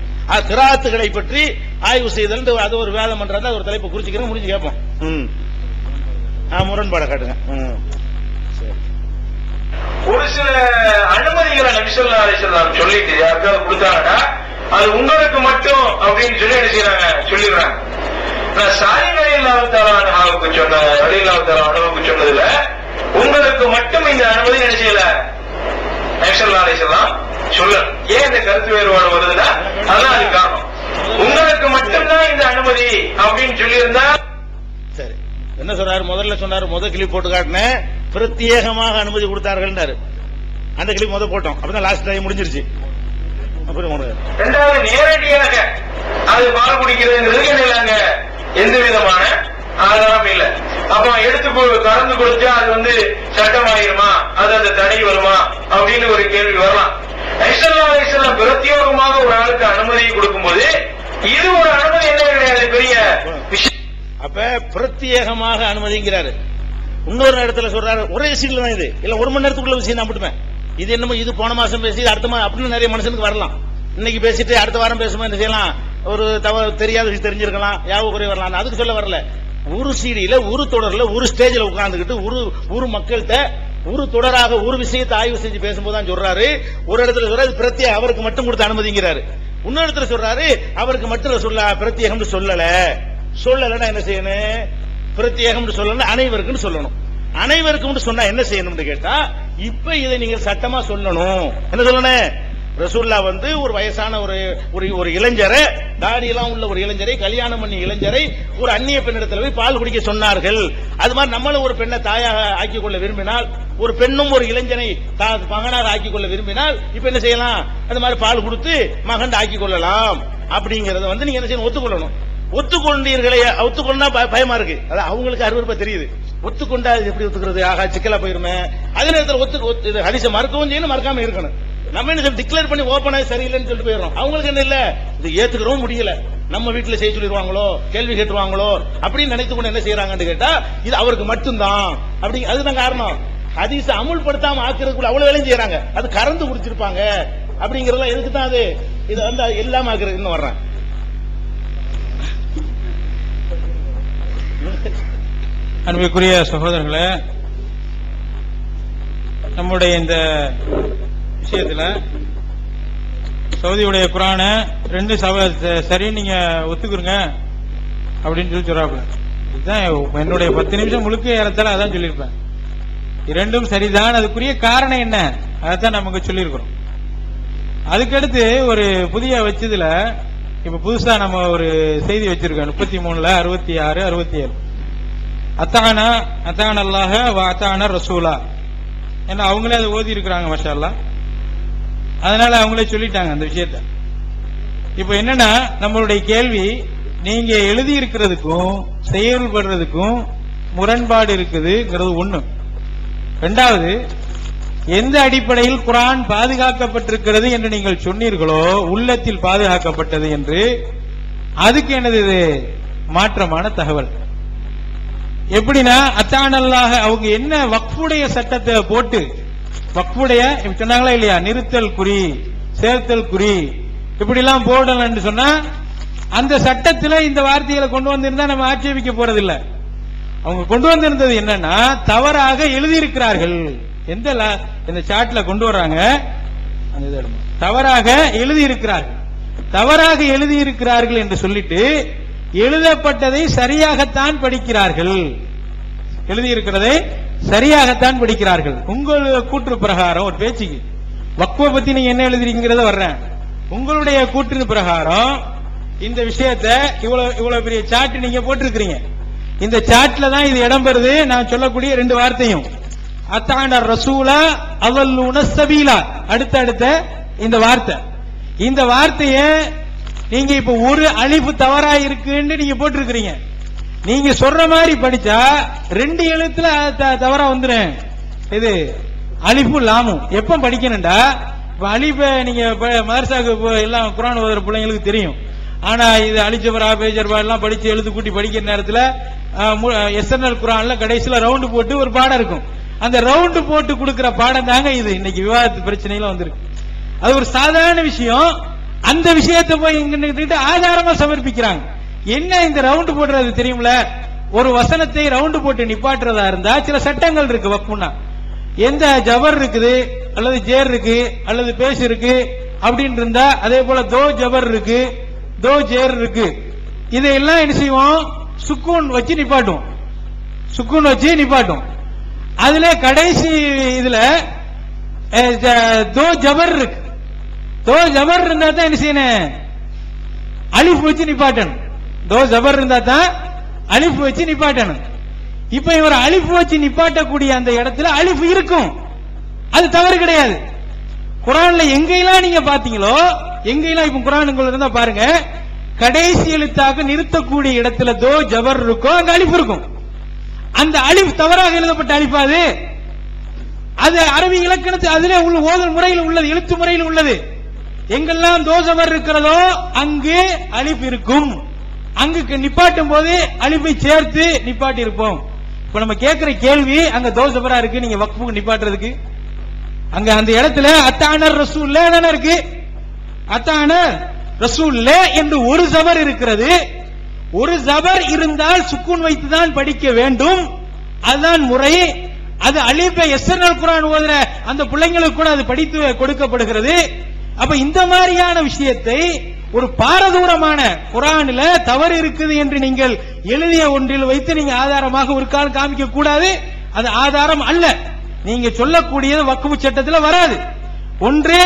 கிராத்துகளை பற்றி ஆய்வு செய்தல் அது ஒரு வேதம் பண்றதா ஒரு தலைப்பு குறிச்சுக்கிறோம், முடிஞ்சு கேட்போம். முரண்பாட காட்டுங்க. ஒரு சில அனுமதிகளை நபி ஸல்லல்லாஹு அலைஹி வஸல்லம் சொல்லிட்டு யாருக்காவது கொடுத்தாங்கன்னா அது உங்களுக்கு மட்டும் அப்படின்னு சொல்லி என்ன செய்யறாங்க? சொல்லிடுறாங்க. சாலிம் ரலியல்லாஹு தஆலா அன்ஹுவுக்கு சொன்னதுல உங்களுக்கு மட்டும் இந்த அனுமதி என்ன செய்யல நபி ஸல்லல்லாஹு அலைஹி வஸல்லம் சொல்லல. ஏன் இந்த கருத்து வேறுபாடு வருதுன்னா அதான் அது காரணம். உங்களுக்கு மட்டும்தான் இந்த அனுமதி அப்படின்னு சொல்லி இருந்தா சரி. என்ன சொல்றாரு? முதல்ல சொன்னாரு, முதல் கிளிப் போட்டு காட்டினேன், பிரத்யேகமாக அனுமதி கொடுத்தார்கள். அந்த கிளிப் முதல் போட்டோம், அப்பதான் லாஸ்ட் டைம் முடிஞ்சிருச்சு. ரெண்டாவது நேரடியாக அது பால் குடிக்கிறதுங்கிறது என்ன எந்த விதமான ஆதாரம் இல்ல. அப்ப எடுத்து கலந்து கொடுத்தா அது வந்து சட்டமாயிருமா, அது அந்த தடை வருமா அப்படின்னு ஒரு கேள்வி வரலாம். ஸல்லல்லாஹு அலைஹி வஸல்லம் பிரத்யேகமாக ஒரு ஆளுக்கு அனுமதி கொடுக்கும்போது இது ஒரு அனுமதி என்ன கிடையாது, பெரிய விஷயம். அப்ப பிரத்யேகமாக அனுமதிங்கிறாரு. இன்னொரு இடத்துல சொல்றாரு, ஒரே சீட்ல தான் இது இல்ல, 1 மணி நேரத்துக்குள்ள விஷயம் நான் மட்டுமே. இது என்னமோ இது போன மாசம் பேசி அடுத்த மாசம் அப்படின்னு நிறைய மனுஷனுக்கு வரலாம். இன்னைக்கு பேசிட்டு அடுத்த வாரம் பேசும்போது என்ன செய்யலாம்? ஒரு தெரியாத விஷயம் தெரிஞ்சிருக்கலாம், யாவும் குறை வரலாம். அதுக்கு சொல்ல வரல. ஒரு சீடியில ஒரு தொடர்ல ஒரு ஸ்டேஜ்ல உட்கார்ந்துகிட்டு ஒரு மக்கள்கிட்ட ஒரு தொடராக ஒரு விஷயத்தை ஆய்வு செஞ்சு பேசும்போது சொல்றாரு. ஒரு இடத்துல சொல்றாரு பிரத்யேக அவருக்கு மட்டும் கொடுத்து அனுமதிங்கிறாரு. இன்னொரு இடத்துல சொல்றாரு அவருக்கு மட்டும் சொல்ல பிரத்யேகம் சொல்லலன்னா என்ன செய்யணும்? பிரத்யேகம் சொல்லணும், அனைவருக்கும் சொல்லணும். அனைவருக்கும் சொன்னா என்ன செய்யணும் கேட்டா, இப்ப இதை நீங்க சட்டமா சொல்லணும். என்ன சொல்லணும்? ரசூல்லா வந்து ஒரு வயசான ஒரு இளைஞரை, தாடியெல்லாம் உள்ள ஒரு இளைஞரை, கல்யாணம் பண்ணி இளைஞரை ஒரு அந்நிய பெண்ணிடத்தில் போய் பால் குடிக்க சொன்னார்கள். அது மாதிரி நம்மளும் ஒரு பெண்ணை தாயாக ஆக்கிக் கொள்ள விரும்பினால், ஒரு பெண்ணும் ஒரு இளைஞனை மகனாக ஆக்கிக் கொள்ள விரும்பினால் இப்ப என்ன செய்யலாம்? அது மாதிரி பால் கொடுத்து மகன் ஆக்கிக் கொள்ளலாம். அப்படிங்கறத வந்து நீங்க என்ன செய்யணும்? ஒத்துக்கொள்ளணும். ஒத்துக்கொண்டீர்களே, ஒத்துக்கொண்டா பயமா இருக்கு, அது அவங்களுக்கு அருவருப்பா தெரியுது. ஒத்துக்கொண்டா எப்படி ஒத்துக்கிறது? ஆகா சிக்கலா போயிருமே. அதே நேரத்தில் ஹதீஸை மறுக்கவும் செய்யணும், மறக்காம இருக்கணும். நம்ம என்ன டிக்ளேர் பண்ணி ஓபனா சரியில்லைன்னு சொல்லிட்டு போயிடும். அவங்களுக்கு என்ன இல்ல, இது ஏத்துக்கிறவும் முடியல, நம்ம வீட்டுல செய்ய சொல்லிடுவாங்களோ, கேள்வி கேட்டுருவாங்களோ அப்படின்னு நினைத்து கொண்டு என்ன செய்யறாங்கன்னு கேட்டா, இது அவருக்கு மட்டும்தான் அப்படி. அதுதான் காரணம். ஹதீஸை அமுல்படுத்தாம ஆக்குறதுக்குள்ள அவ்வளவு வேலையும் செய்யறாங்க. அது கறந்து குடிச்சிருப்பாங்க அப்படிங்கறதெல்லாம் எதுக்கு தான்? அது இது வந்து எல்லாம் ஆக்குறது. இன்னும் வர்றேன். அன்பிற்குரிய சகோதரர்களே, நம்முடைய இந்த விஷயத்துல சவுதியுடைய குரானை 2 சரி நீங்க ஒத்துக்குறங்க அப்படின்னு சொல்லி சொல்றாப்புல. இதுதான் என்னுடைய 10 நிமிஷம் முழுக்க ஏறத்தால அதான் சொல்லியிருப்பேன். 2ம் சரிதான். அதுக்குரிய காரணம் என்ன அதைத்தான் நமக்கு சொல்லியிருக்கிறோம். அதுக்கடுத்து ஒரு புதிய வச்சதுல இப்ப புதுசா நம்ம ஒரு செய்தி வச்சிருக்கோம் 33ல 66 67 அத்தானா அத்தான அல்லாஹ வ அத்தான ரசூலா ஏன்னா அவங்களே அதை ஓதி இருக்கிறாங்க மாஷா அல்லாஹ். அதனால அவங்களே சொல்லிட்டாங்க அந்த விஷயத்த. இப்ப என்னன்னா நம்மளுடைய கேள்வி, நீங்க எழுதி இருக்கிறதுக்கும் செயல்படுறதுக்கும் முரண்பாடு இருக்குதுங்கிறது ஒண்ணு. இரண்டாவது, எந்த அடிப்படையில் குர்ஆன் பாதுகாக்கப்பட்டிருக்கிறது என்று நீங்கள் சொன்னீர்களோ உள்ளத்தில் பாதுகாக்கப்பட்டது என்று, அதுக்கு என்னது இது மாற்றமான தகவல். எப்படின்னா அத்தானல்லாஹ் அவங்க என்ன வக்ஃபுடைய சட்டத்தை போட்டு வக்ஃபுடைய சொன்னாங்களா இல்லையா, நிறுத்தல் குறி சேர்த்தல் குறி இப்படி எல்லாம் போடலன்னு சொன்னா அந்த சட்டத்தில் இந்த வார்த்தைகளை கொண்டு வந்திருந்தா நம்ம ஆட்சேபிக்க போறதில்லை. அவங்க கொண்டு வந்திருந்தது என்னன்னா தவறாக எழுதியிருக்கிறார்கள். எந்த சாட்ல கொண்டு வர்றாங்க தவறாக எழுதியிருக்கிறார்கள். தவறாக எழுதியிருக்கிறார்கள் என்று சொல்லிட்டு எழுதப்பட்டதை சரியாகத்தான் படிக்கிறார்கள். எழுதியிருக்கிறதை சரியாகத்தான் படிக்கிறார்கள். உங்கள் கூற்று பிரகாரம் ஒரு பேச்சுக்கு வக்ஃபை பத்தி நீங்க என்ன எழுதுறீங்கிறத வர்றேன். உங்களுடைய கூற்றின் பிரகாரம் இந்த விஷயத்தை இவ்வளவு பெரிய சாட் நீங்க போட்டிருக்கிறீங்க. இந்த சாட்ல தான் இது இடம்பெறுது. நான் சொல்லக்கூடிய 2 வார்த்தையும் அத்தான ரசூலா அவல்லூன சபீலா அடுத்த இந்த வார்த்தை. இந்த வார்த்தைய நீங்க இப்ப ஒரு அலிஃப் தவறா இருக்குன்னு நீங்க போட்டிருக்கிறீங்க. நீங்க சொல்ற மாதிரி படிச்சா 2 எழுத்துல தவறா வந்துரும். இது அலிஃபு லாமும் எப்ப படிக்கணும்டா, அலிஃப நீங்க மதரசாக்கு எல்லாம் குர்ஆன் ஓதுற பிள்ளைங்களுக்கு தெரியும். ஆனா இது அலிஜபரா பேஜர்பா எல்லாம் படிச்சு எழுத்து கூட்டி படிக்கிற நேரத்துல எஸ்என்எல் குர்ஆன்ல கடைசியில ரவுண்டு போட்டு ஒரு பாடம் இருக்கும். அந்த ரவுண்டு போட்டு கொடுக்கிற பாடம் தாங்க இது இன்னைக்கு விவாதத்து பிரச்சனையில வந்திருக்கு. அது ஒரு சாதாரண விஷயம். அந்த விஷயத்தை போய் இங்க ஆதாரமா சமர்ப்பிக்கிறாங்க. என்ன இந்த ரவுண்டு போடுறது தெரியுமில, ஒரு வசனத்தை ரவுண்டு போட்டு நிப்பாட்டுறதா இருந்தா சில சட்டங்கள் இருக்கு. வக்ஃபுன்னா எந்த ஜபர் இருக்குது அல்லது ஜேர் இருக்கு அல்லது பேஸ் இருக்கு அப்படின்னு இருந்தா, அதே போல தோ ஜபர் இருக்கு தோ ஜேர் இருக்கு, இதையெல்லாம் என்ன செய்வோம் சுக்கூன் வச்சு நிப்பாட்டும். சுக்கூன் வச்சு நிப்பாட்டும். அதுல கடைசி இதுல தோ ஜபர் இருக்கு. தோ ஜபர் இருந்தா தான் என்ன செய்யணும் அலிஃப் வச்சு நிப்பாட்டணும். தோ ஜபர் இருந்தா தான் அலிஃப் வச்சு நிப்பாட்டணும். இப்ப இவர் அலிஃப் வச்சு நிப்பாட்டக்கூடிய அந்த இடத்துல அலிஃப் இருக்கும். அது தவறு கிடையாது. குர்ஆன்ல எங்கெல்லாம் நீங்க பாத்தீங்களோ, எங்கெல்லாம் இப்ப குர்ஆன் இருந்தா பாருங்க, கடைசி எழுத்தாக நிறுத்தக்கூடிய இடத்துல தோ ஜபர் இருக்கும், அங்க அலிஃப் இருக்கும். அந்த அலிஃப் தவறாக எழுதப்பட்ட அலிஃப் அது அரபி இலக்கணத்து அதிலே உள்ள ஓதல் முறையில் உள்ளது, எழுத்து முறையில் உள்ளது. எங்கெல்லாம் தோ ஜபர் இருக்கிறதோ அங்கு அலிஃப் இருக்கும். அங்கு நிப்பாட்டும் போது அலிஃபை சேர்த்து நிப்பாட்டி இருப்போம். இப்ப நம்ம கேட்கிற கேள்வி, அங்க தோ ஜபரா இருக்கு, நீங்க வக்ஃபுக்கு நிப்பாட்டுறதுக்கு அங்க அந்த இடத்துல அத்தான ரசூல்ல தான இருக்கு. அத்தான ரசூல்ல என்று ஒரு ஜபர் இருக்கிறது. ஒரு ஜபர் இருந்தால் சுக்கூன் வைத்துதான் படிக்க வேண்டும். அதுதான் முறை. அது அலிஃபை எஸ்என்எல் குர்ஆன் ஓதுற அந்த பிள்ளைங்களுக்கு கூட அது படித்து கொடுக்கப்படுகிறது. அப்ப இந்த மாதிரியான விஷயத்தை ஒரு பாரதூரமான குர்ஆனில தவறு இருக்குது என்று நீங்கள் எழுதிய ஒன்றில் வைத்து நீங்க ஆதாரமாக ஒரு கால் காமிக்க கூடாது. அது ஆதாரம் அல்ல. நீங்க சொல்லக்கூடியது வக்ஃபு சட்டத்தில் வராது. ஒன்று,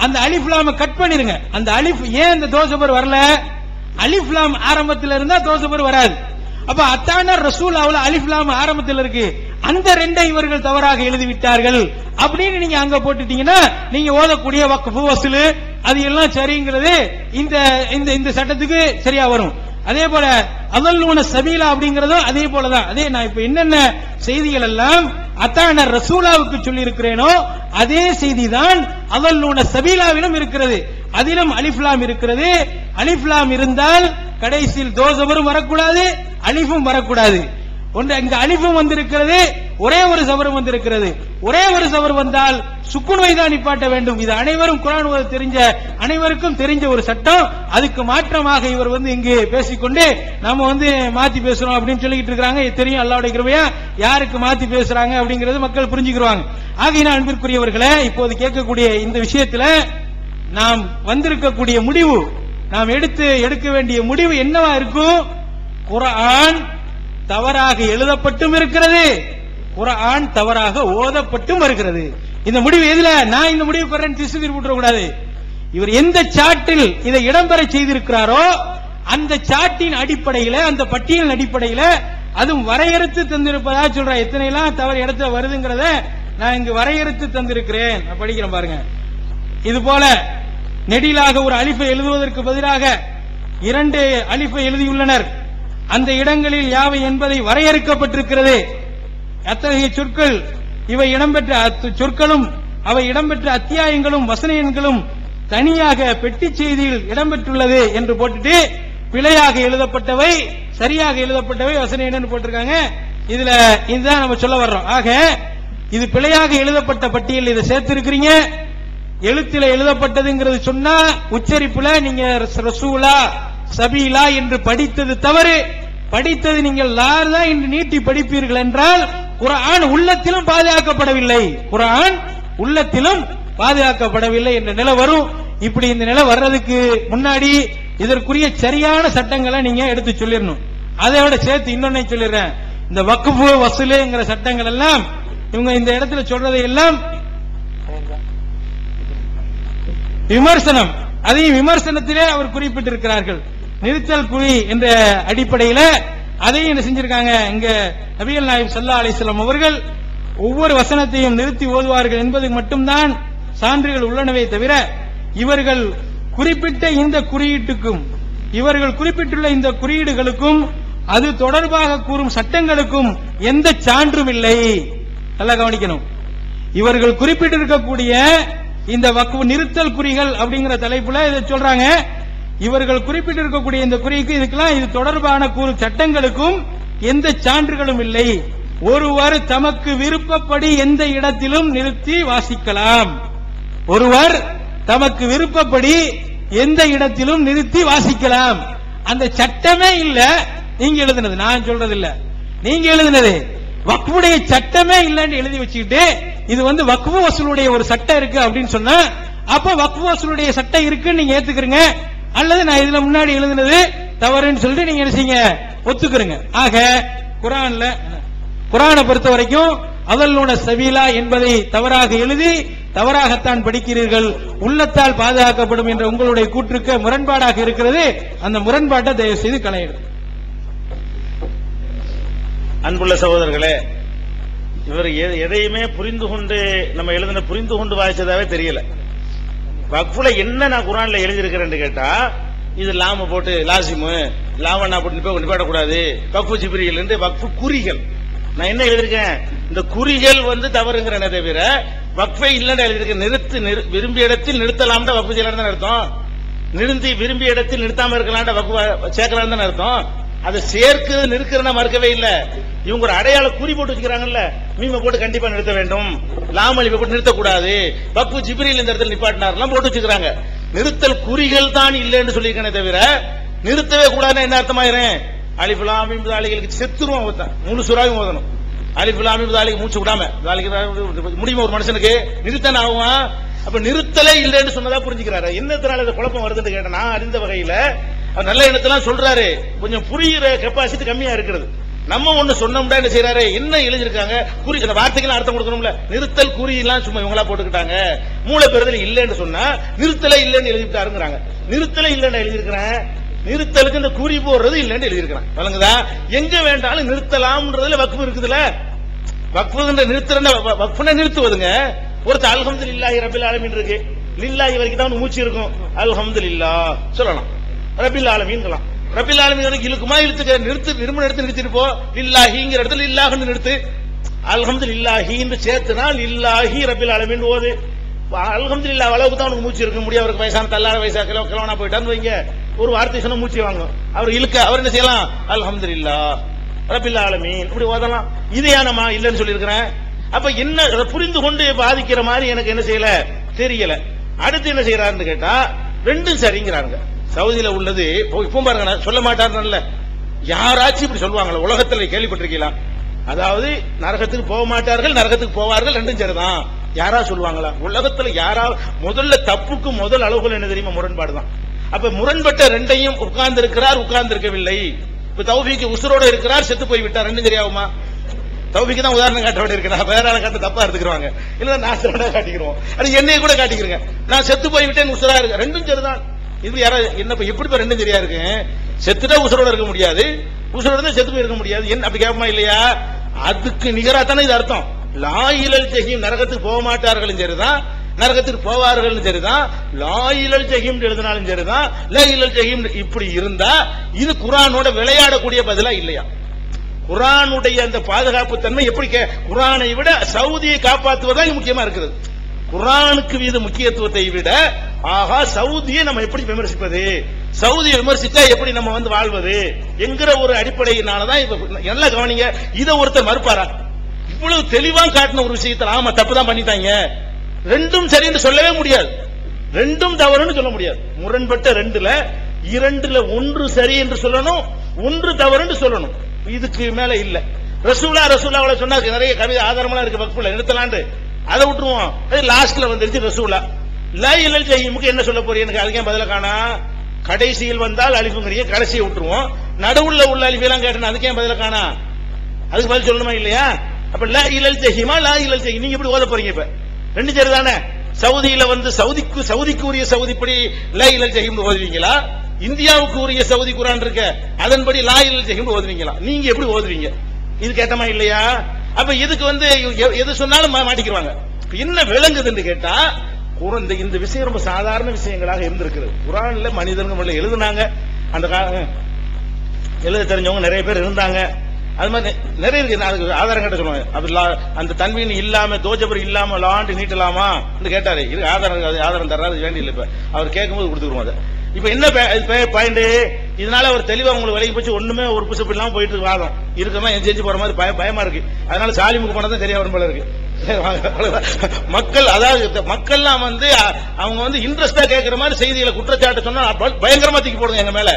அந்த அலிஃப் லாம கட் பண்ணிருங்க. அந்த அலிஃப் ஏன் இந்த தோசபர் வரல, அலிஃப் லாம் ஆரம்பத்தில் இருந்தா தோசபர் வராது. அப்ப அத்தான ரசூல் அவள அலிஃப் லாம் ஆரம்பத்தில் இருக்கு, அந்த 2 இவர்கள் தவறாக எழுதிவிட்டார்கள் அப்படின்னு நீங்க அங்க போட்டுட்டீங்கன்னா நீங்க ஓதக்கூடிய வக்ஃபு வஸ்லு அது எல்லாம் சரிங்கிறது இந்த இந்த சட்டத்துக்கு சரியா வரும். அதே போல அவல்லூன சபீலா அப்படிங்கறதும் அதே போலதான். அதே நான் இப்ப என்னென்ன செய்திகள் எல்லாம் அத்தான ரசூலாவுக்கு சொல்லி இருக்கிறேனோ அதே செய்தி தான் அவல்லூன சபீலாவிலும் இருக்கிறது. அதிலும் அலிஃப்லாம் இருக்கிறது. அலிஃப்லாம் இருந்தால் கடைசியில் தோசபரும் வரக்கூடாது, அலிஃபும் வரக்கூடாது. ஒன்று இங்க அலிஃபும் வந்திருக்கிறது, ஒரே ஒரு சவறு வந்திருக்கிறது. ஒரே ஒரு சவறு வந்தால் சுக்குநோய் தான் நிப்பாட்ட வேண்டும். இது அனைவரும் குர்ஆன் ஓத தெரிஞ்ச அனைவருக்கும் தெரிஞ்ச ஒரு சட்டம். அதுக்கு மாற்றமாக இவர் இங்கு பேசிக்கொண்டு நாம மாத்தி பேசுறோம் அப்படின்னு சொல்லிட்டு இருக்காங்க. தெரியும் அல்லாஹ்வுடைய கிருபையா யாருக்கு மாத்தி பேசுறாங்க அப்படிங்கறது மக்கள் புரிஞ்சுக்குவாங்க. ஆகையினால் அன்பிற்குரியவர்களே, இப்போது கேட்கக்கூடிய இந்த விஷயத்துல நாம் வந்திருக்கக்கூடிய முடிவு, நாம் எடுக்க வேண்டிய முடிவு என்னவா இருக்கும்? குர்ஆன் தவறாக எழுதப்பட்டும் இருக்கிறது, குர்ஆன் தவறாக ஓதப்பட்டும் இருக்கிறது. இந்த முடிவு எதுல? நான் இந்த முடிவு குர்ஆன் திசை விட்டுற கூடாது. இவர் எந்த சாட்டில் இதை இடம்பெற செய்திருக்கிறாரோ அந்த சாட்டின் அடிப்படையில், அந்த பட்டியலின் அடிப்படையில், அதுவும் வரையறுத்து தந்திருப்பதா சொல்ற. எத்தனை எல்லாம் தவறு இடத்துல வருதுங்கிறத நான் இங்கு வரையறுத்து தந்திருக்கிறேன். நான் படிக்கிறேன் பாருங்க. இது போல நெடிலாக ஒரு அலிஃபை எழுதுவதற்கு பதிலாக 2 அலிஃபை எழுதியுள்ளனர். அந்த இடங்களில் யாவை என்பதை வரையறுக்கப்பட்டிருக்கிறது. அத்தகைய சொற்கள் இவை இடம்பெற்ற சொற்களும் அவை இடம்பெற்ற அத்தியாயங்களும் வசன எண்களும் தனியாக பெட்டி செய்தியில் இடம்பெற்றுள்ளது என்று போட்டுட்டு பிழையாக எழுதப்பட்டவை, சரியாக எழுதப்பட்டவை வசன எண் போட்டிருக்காங்க. இதுதான் நம்ம சொல்ல வர்றோம். ஆக இது பிழையாக எழுதப்பட்ட பட்டியல் இதை சேர்த்திருக்கிறீங்க. எழுத்துல எழுதப்பட்டதுங்கிறது சொன்னா உச்சரிப்புல நீங்க ரசூலா சபீலா என்று படித்தது தவறு. படித்தது நீங்கள் லார் தான் என்று நீட்டி படிப்பீர்கள் என்றால் குர்ஆன் உள்ளத்திலும் பாதுகாக்கப்படவில்லை, குர்ஆன் உள்ளத்திலும் பாதுகாக்கப்படவில்லை என்ற நிலை வரும். இப்படி இந்த நிலை வர்றதுக்கு முன்னாடி இதற்குரிய சரியான சட்டங்களை நீங்க எடுத்து சொல்லிடணும். அதோட சேர்த்து இன்னொன்னு சொல்லிடுறேன். இந்த வக்ஃபு வசூலுங்கிற சட்டங்கள் எல்லாம் இவங்க இந்த இடத்துல சொல்றதை எல்லாம் விமர்சனம், அதையும் விமர்சனத்திலே அவர் குறிப்பிட்டிருக்கிறார்கள். நிறுத்தல் குறி என்ற அடிப்படையில் அதையும் என்ன செஞ்சிருக்காங்க? இங்க நபிகள் நாயகம் ஸல்லல்லாஹு அலைஹி வஸல்லம் அவர்கள் ஒவ்வொரு வசனத்தையும் நிறுத்தி ஓதுவார்கள் என்பது மட்டும்தான் சான்றுகள் உள்ளனவே தவிர இவர்கள் குறிப்பிட்ட இந்த குறியீட்டுக்கும், இவர்கள் குறிப்பிட்டுள்ள இந்த குறியீடுகளுக்கும் அது தொடர்பாக கூறும் சட்டங்களுக்கும் எந்த சான்றும் இல்லை. நல்லா கவனிக்கணும். இவர்கள் குறிப்பிட்டிருக்கக்கூடிய இந்த வக்ஃப் நிறுத்தல் குறிகள் அப்படிங்கிற தலைப்புல இதை சொல்றாங்க. இவர்கள் குறிப்பிட்டிருக்கக்கூடிய இந்த குறிக்கு இதுக்கெல்லாம் இது தொடர்பான கூறும் சட்டங்களுக்கும் எந்த சான்றுகளும் இல்லை. ஒருவர் தமக்கு விருப்பப்படி எந்த இடத்திலும் நிறுத்தி வாசிக்கலாம். ஒருவர் தமக்கு விருப்பப்படி எந்த இடத்திலும் நிறுத்தி வாசிக்கலாம். அந்த சட்டமே இல்ல. நீங்க எழுதுனது, நான் சொல்றது இல்ல, நீங்க எழுதுனது. வக்ஃபுடைய சட்டமே இல்லன்னு எழுதி வச்சுக்கிட்டு இது வக்ஃபு வசூலுடைய ஒரு சட்டம் இருக்கு அப்படின்னு சொன்னா அப்ப வக்ஃபு வசூலுடைய சட்டம் இருக்குன்னு நீங்க ஏத்துக்கிறீங்க. அல்லது நான் இதுல முன்னாடி எழுதுனது தவறுன்னு சொல்லிட்டு நீங்க என்ன செய்யுங்க? ஒத்துக்கிறீங்க. ஆக குர்ஆனை பொறுத்த வரைக்கும் அவல்லூன சபீலா என்பதை தவறாக எழுதி தவறாகத்தான் படிக்கிறீர்கள். உள்ளத்தால் பாதுகாக்கப்படும் என்ற உங்களுடைய கூற்றுக்கு முரண்பாடாக இருக்கிறது. அந்த முரண்பாட்டை தயவு செய்து களையிடும். அன்புள்ள சகோதரர்களே, இவர் எதையுமே புரிந்து கொண்டு நம்ம எழுதின புரிந்து கொண்டு வாசிச்சதாவே தெரியல. வக்ஃபுல என்ன நான் குர்ஆன்ல எழுதியிருக்கிறேன்னு கேட்டா இது லாம போட்டு லாசிமு லாவண்ணா போட்டு நிப்பாடக்கூடாது, வக்ஃபு ஜிப்ரீல் என்று வக்ஃபு குறிகள். நான் என்ன எழுதியிருக்கேன்? இந்த குறிகள் தவறுங்கிறன தவிர வக்ஃபை இல்லைன்னு எழுதியிருக்கேன். நிறுத்து விரும்பிய இடத்தில் நிறுத்தலாம் வக்ஃபு செய்யலாம் தான் அர்த்தம். நிறுத்தி விரும்பிய இடத்தில் நிறுத்தாம இருக்கலாம் வக்ஃபு சேர்க்கலாம் தான் அர்த்தம். அதை சேர்க்கு நிற்கிறனா மறுக்கவே இல்ல. இவங்க ஒரு அடையாள குறி போட்டு வச்சுக்கிறாங்கல்ல, மீம போட்டு கண்டிப்பா நிறுத்த வேண்டும், லாமலிப போட்டு நிறுத்தக்கூடாது, வக்ஃபு ஜிப்ரீல் இந்த இடத்துல நிப்பாட்டினார்லாம் போட்டு வச்சுக்கிறாங்க. நிறுத்தல் குறிகள் தான் இல்லைன்னு சொல்லியிருக்கேனே தவிர நிறுத்தவே கூடாதுன்னு என்ன அர்த்தமாயிரும்? அலிஃப் லாம் மீம் தாலிகளுக்கு செத்துருவோம். முழு சூறாவும் ஓதணும். அலிஃப் லாம் மீம் தாலிக்கு மூச்சு விடாம முடியுமா ஒரு மனுஷனுக்கு? நிறுத்தன ஆகும். அப்ப நிறுத்தலே இல்லைன்னு சொன்னதா புரிஞ்சுக்கிறாரு. என்னத்தினால இந்த குழப்பம் வருதுன்னு கேட்டேன். நான் அறிந்த வகையில நல்ல எண்ணத்தெல்லாம் சொல்றாரு, கொஞ்சம் புரியுற கெப்பாசிட்டி கம்மியா இருக்கிறது. நம்ம ஒண்ணு சொன்னோம்னா என்ன செய்யறாரு? என்ன எழுதிருக்காங்க குறி, அந்த வார்த்தைக்கு அர்த்தம் கொடுக்கணும்ல. நிறுத்தல் குறி எல்லாம் சும்மா இவங்களா போட்டுக்கிட்டாங்க. மூளை பெறுதல் இல்லைன்னு சொன்னா நிறுத்தலே இல்லைன்னு எழுதிட்டாருங்கிறாங்க. நிறுத்தலே இல்லைன்னு எழுதியிருக்கிறேன். நிறுத்தலுக்கு இந்த குறி போடுறது இல்லைன்னு எழுதியிருக்கிறான். வழங்குதா? எங்க வேண்டாலும் நிறுத்தலாம்ன்றதுல வக்ஃபு இருக்குதுல. வக்ஃபு நிறுத்துவதுங்க. ஒருத்தர் அல்ஹம்துலில்லாஹி ரப்பில் ஆலமீன் இருக்கு, லில்லாஹி வரைக்கும் தான் மூச்சு இருக்கும். அல்ஹம்துலில்லாஹ் சொல்லலாம், ரப்பில் ஆலமீன்லாம். ரப்பில் ஆலமீன் இழுக்குமா? இழுத்துக்க. நிறுத்து, விரும்பின இடத்துல நிறுத்திட்டு போ. லில்லாஹிங்கிற இடத்துல லில்லாஹ்னு நிறுத்து. அல்ஹம்துலில்லாஹி சேர்த்துனா லில்லாஹி ரப்பில் ஆலமீன் ஓது. அல்ஹம்துலில்லாஹ் அளவுக்கு தான் உனக்கு மூச்சு இருக்க முடியும். அவருக்கு வயசான தள்ளாத வயசா கிழவனா போயிட்டான்னு வைங்க, ஒரு வார்த்தை சொன்ன மூச்சு வாங்கும். அவர் இழுக்க அவர் என்ன செய்யலாம்? அல்ஹம்துலில்லாஹ் ரப்பில் ஆலமீன் இப்படி ஓதலாம். இதையா நம்ம இல்லைன்னு சொல்லியிருக்கிறேன். அப்ப என்ன அதை புரிந்து கொண்டு பாதிக்கிற மாதிரி எனக்கு என்ன செய்யல தெரியல. அடுத்து என்ன செய்யறாருன்னு கேட்டா ரெண்டும் சரிங்கிறாங்க. சவுதியில உள்ளது இப்போ பாருங்க, சொல்ல மாட்டாருன்னு யாராச்சும் இப்படி சொல்லுவாங்களா? உலகத்தில் கேள்விப்பட்டிருக்கீங்களா? அதாவது நரகத்துக்கு போக மாட்டார்கள், நரகத்துக்கு போவார்கள், ரெண்டும் சரிதான். யாரா சொல்லுவாங்களா? உலகத்துல யாரா? முதல்ல தப்புக்கு முதல் அளவுகள் என்ன தெரியுமா? முரண்பாடு தான். அப்ப முரண்பட்ட ரெண்டையும் உட்கார்ந்து இருக்கிறார், உட்கார்ந்து இருக்கவில்லை. இப்ப தௌஃபீக் உசுரோட இருக்கிறார், செத்து போய் விட்டார், ரெண்டும் தெரியாவுமா? தௌஃபீக் தான் உதாரணம் காட்ட இருக்கிறா, வேற ஆளை காட்ட தப்பா எடுத்துக்கிறாங்க. இல்ல நான் சிறடா காட்டிக்கிறோம், அது என்னைய கூட காட்டிக்கிறேங்க. நான் செத்து போய் விட்டேன், உசுரா இருக்கு, ரெண்டும் சரிதான். இது யாரா என்ன எப்படி ரெண்டும் சரியா இருக்கு? செத்துட்டா உசுரோட இருக்க முடியாது, உசுரோட தான் செத்து போய் இருக்க முடியாது. என்ன அப்படி கேட்பமா இல்லையா? அதுக்கு நிகரா தானே இது அர்த்தம். லா இலல் ஜஹீம், நரகத்துக்கு போக மாட்டார்களும் சரிதான், நரகத்துக்கு போவார்கள் சரிதான். லா இலல் ஜஹீம் எழுதினாலும் சரிதான், லா இலல் ஜஹீம் இப்படி இருந்தா இது குர்ஆனோட விளையாடக்கூடிய பதிலா இல்லையா? குர்ஆனுடைய அந்த பாதுகாப்பு தன்மை எப்படி? குர்ஆனை விட சவுதியை காப்பாற்றுவதா முக்கியமா இருக்குது. குர்ஆனுக்கு மீது முக்கியத்துவத்தை விட ஆகா சவுதியை நம்ம எப்படி விமர்சிப்பது, சவுதியை விமர்சித்தா எப்படி நம்ம வந்து வாழ்வது என்கிற ஒரு அடிப்படையினாலதான் நல்லா கவனிங்க. இதை ஒருத்தர் மறுப்பாரா? இவ்வளவு தெளிவா காட்டின ஒரு விஷயத்தில் ஆமா தப்புதான் பண்ணிட்டாங்க, ரெண்டும் சரி என்று சொல்லவே முடியாது, ரெண்டும் தவறுன்னு சொல்ல முடியாது. முரண்பட்ட இரண்டுல ஒன்று சரி என்று சொல்லணும், ஒன்று தவறுன்னு சொல்லணும். இதுக்கு மேல இல்ல. ரசூலாவோட சொன்னா நிறைய கவிதை ஆதாரமா இருக்கு, வக்ஃப்ல நிறுத்தலாண்டு அதை விட்டுருவோம். லாஸ்ட்ல வந்துருச்சு ரசூலா. லா இலல் ஜஹீமுக்கு என்ன சொல்ல போறீங்க? எனக்கு அதுக்கே பதில காணா. கடைசியில் வந்தால் அலிஃபுங்கறிய கடைசியை விட்டுருவோம், நடுவுல உள்ள அலிஃபெல்லாம் கேட்டேன், அதுக்கே பதில காணா. அதுக்கு பதில் சொல்லணுமா இல்லையா? அப்ப லா இலல் ஜஹீமா லா இலல் ஜஹீம் நீங்க எப்படி ஓத போறீங்க? இப்ப ரெண்டு சரி தானே. சவுதியில வந்து சவுதிக்கு உரிய சவுதிப்படி லா இலல் ஜஹீம் ஓதுவீங்களா? இந்தியாவுக்கு உரிய சவுதி குர்ஆன் இருக்க அதன்படி லா இலல் ஜஹீம் ஓதுவீங்களா? நீங்க எப்படி ஓதுவீங்க? இது கேட்டமா இல்லையா? அப்ப இதுக்கு வந்து எது சொன்னாலும் மாட்டிக்கிறாங்க. என்ன விளங்குதுன்னு கேட்டா இந்த விஷயம் ரொம்ப சாதாரண விஷயங்களாக இருந்திருக்கிறது. குர்ஆன்ல மனிதர்கள் எழுதுனாங்க, அந்த எழுத தெரிஞ்சவங்க நிறைய பேர் இருந்தாங்க. அது மாதிரி நிறைய இருக்கு. அதுக்கு ஆதாரம் கேட்ட சொல்லுவாங்க, அந்த தன்வீன் இல்லாம தோஜபர் இல்லாம லாண்டு நீட்டலாமா கேட்டாரு. இது ஆதாரம் தர்றாரு வேண்டி இல்லை. இப்ப அவர் கேட்கும்போது கொடுத்துருவோம். அதை இப்ப என்ன பாயிண்ட்? இதனால அவர் தெளிவா உங்களுக்கு விலைக்கு போச்சு, ஒண்ணுமே ஒரு புசப்பு இல்லாம போயிட்டு வாதம் இருக்கமா செஞ்சு போற மாதிரி பயமா இருக்கு. அதனால சாலிமுக்கு போனதான் சரியா வரும் போல இருக்கு. மக்கள் அதாவது மக்கள்லாம் வந்து அவங்க வந்து இன்ட்ரெஸ்டா கேட்கிற மாதிரி செய்திகளை குற்றச்சாட்டு சொன்னா பயங்கரமா தூக்கி போடுங்க எங்க மேல.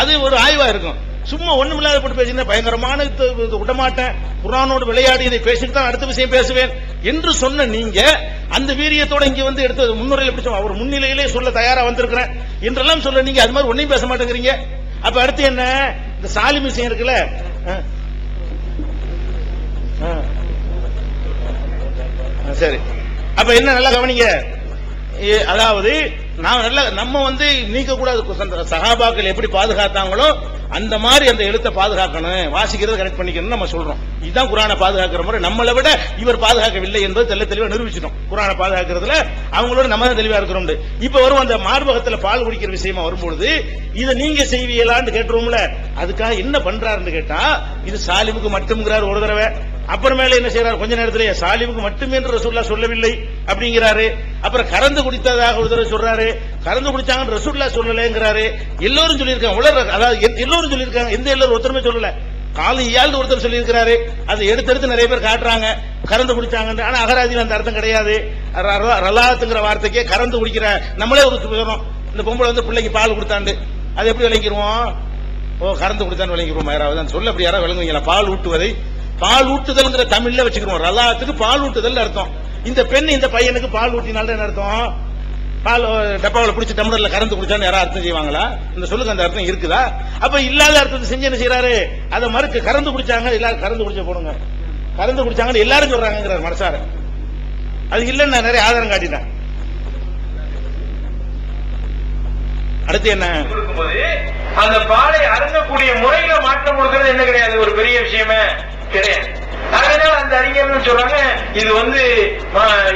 அது ஒரு ஆய்வா இருக்கும். சும்மா ஒண்ணுமில்லாத போட்டு பேசினா பயங்கரமான விடமாட்டேன், குர்ஆனோடு விளையாடி இதை பேசிட்டு தான் அடுத்த விஷயம் பேசுவேன் என்று சொன்ன நீங்க அந்த வீரியத்தோட இங்க வந்து எடுத்து முன்னுரையில் எப்படி அவர் முன்னிலையிலே சொல்ல தயாரா வந்திருக்கிறேன் என்றெல்லாம் சொல்ல நீங்க அது மாதிரி ஒன்னையும் பேச மாட்டேங்கிறீங்க. அப்ப அடுத்து என்ன? இந்த சாலிம் விஷயம் இருக்குல்ல, சரி. அப்ப என்ன நல்லா கவனிங்க. அதாவது நம்ம வந்து நீக்க கூடாது. சஹாபாக்கள் எப்படி பாதுகாத்தாங்களோ அந்த மாதிரி அந்த எழுத்தை பாதுகாக்கணும், வாசிக்கிறத கரெக்ட் பண்ணிக்கணும் நம்ம சொல்றோம். இதுதான் குர்ஆனை பாதுகாக்கிற முறை. நம்மளை விட இவர் பாதுகாக்கவில்லை என்பது தெளிவா நிரூபிச்சிட்டோம். குர்ஆனை பாதுகாக்கிறதுல அவங்களோட நம்ம தான் தெளிவா இருக்கிறோம். இப்ப வரும் அந்த மார்பகத்துல பால் குடிக்கிற விஷயமா வரும்பொழுது இதை நீங்க செய்வீங்களான்னு கேட்டுருவோம்ல. அதுக்காக என்ன பண்றாருன்னு கேட்டா இது சாலிமுக்கு மட்டும்ங்கிறார் ஒரு தடவை. அப்புறமேல என்ன செய்யறாரு? கொஞ்ச நேரத்திலேயே சாலிமுக்கு மட்டுமே என்று ரசூலுல்லாஹ் சொல்லவில்லை அப்படிங்கிறாரு. அப்புறம் கறந்து குடித்ததாக ஒரு தடவை சொல்றாரு, கறந்து குடிச்சாங்கன்னு ரசூலுல்லாஹ் சொல்லலைங்கிறாரு. எல்லோரும் சொல்லியிருக்காங்க, அதாவது எல்லோரும் சொல்லியிருக்காங்க, எந்த எல்லோரும் ஒருத்தருமே சொல்லல. காலியால் ஒருத்தர் சொல்லியிருக்கிறாரு, அதை எடுத்து நிறைய பேர் காட்டுறாங்க கறந்து குடிச்சாங்க. ஆனா அகராதியில் அந்த அர்த்தம் கிடையாது. ரலாத்துங்கிற வார்த்தைக்கே கறந்து குடிக்கிற நம்மளே ஒரு சொல்றோம். இந்த பொம்பளை வந்து பிள்ளைக்கு பால் கொடுத்தாண்டு அது எப்படி விளங்கிடுவோம்? ஓ கறந்து குடித்தான்னு விளங்கிடுவோம். யாராவது சொல்ல அப்படி யாராவது விளங்குவீங்களா? பால் ஊட்டுவதை பால் ஊட்டுதல்ங்கிற தமிழ்ல வச்சுக்கிறோம். ரலாத்துக்கு பால் ஊட்டுதல் அர்த்தம். இந்த பெண் இந்த பையனுக்கு பால் ஊட்டினால என்ன அர்த்தம்? பால் டப்பாவில் பிடிச்சி டம்ளர்ல கறந்து குடிச்சான்னு யாரும் அர்த்தம் செய்வாங்களா? இந்த சொல்லுங்க அந்த அர்த்தம் இருக்குதா? அப்ப இல்லாத அர்த்தத்தை செஞ்சு என்ன செய்யறாரு? அதை மறுக்க கறந்து குடிச்சாங்க, எல்லாரும் கறந்து குடிச்ச போடுங்க, கறந்து குடிச்சாங்கன்னு எல்லாரும் சொல்றாங்கிறார் மனசார. அது இல்லைன்னு நான் நிறைய ஆதாரம் காட்டிட்டேன். அடுத்து என்ன? அந்த பாலை அருந்தக்கூடிய முறையில மாற்றம் கொடுக்கிறது என்ன கிடையாது, ஒரு பெரிய விஷயமே கிடையாது. அதனால அந்த அறிஞர்கள் சொல்றாங்க இது வந்து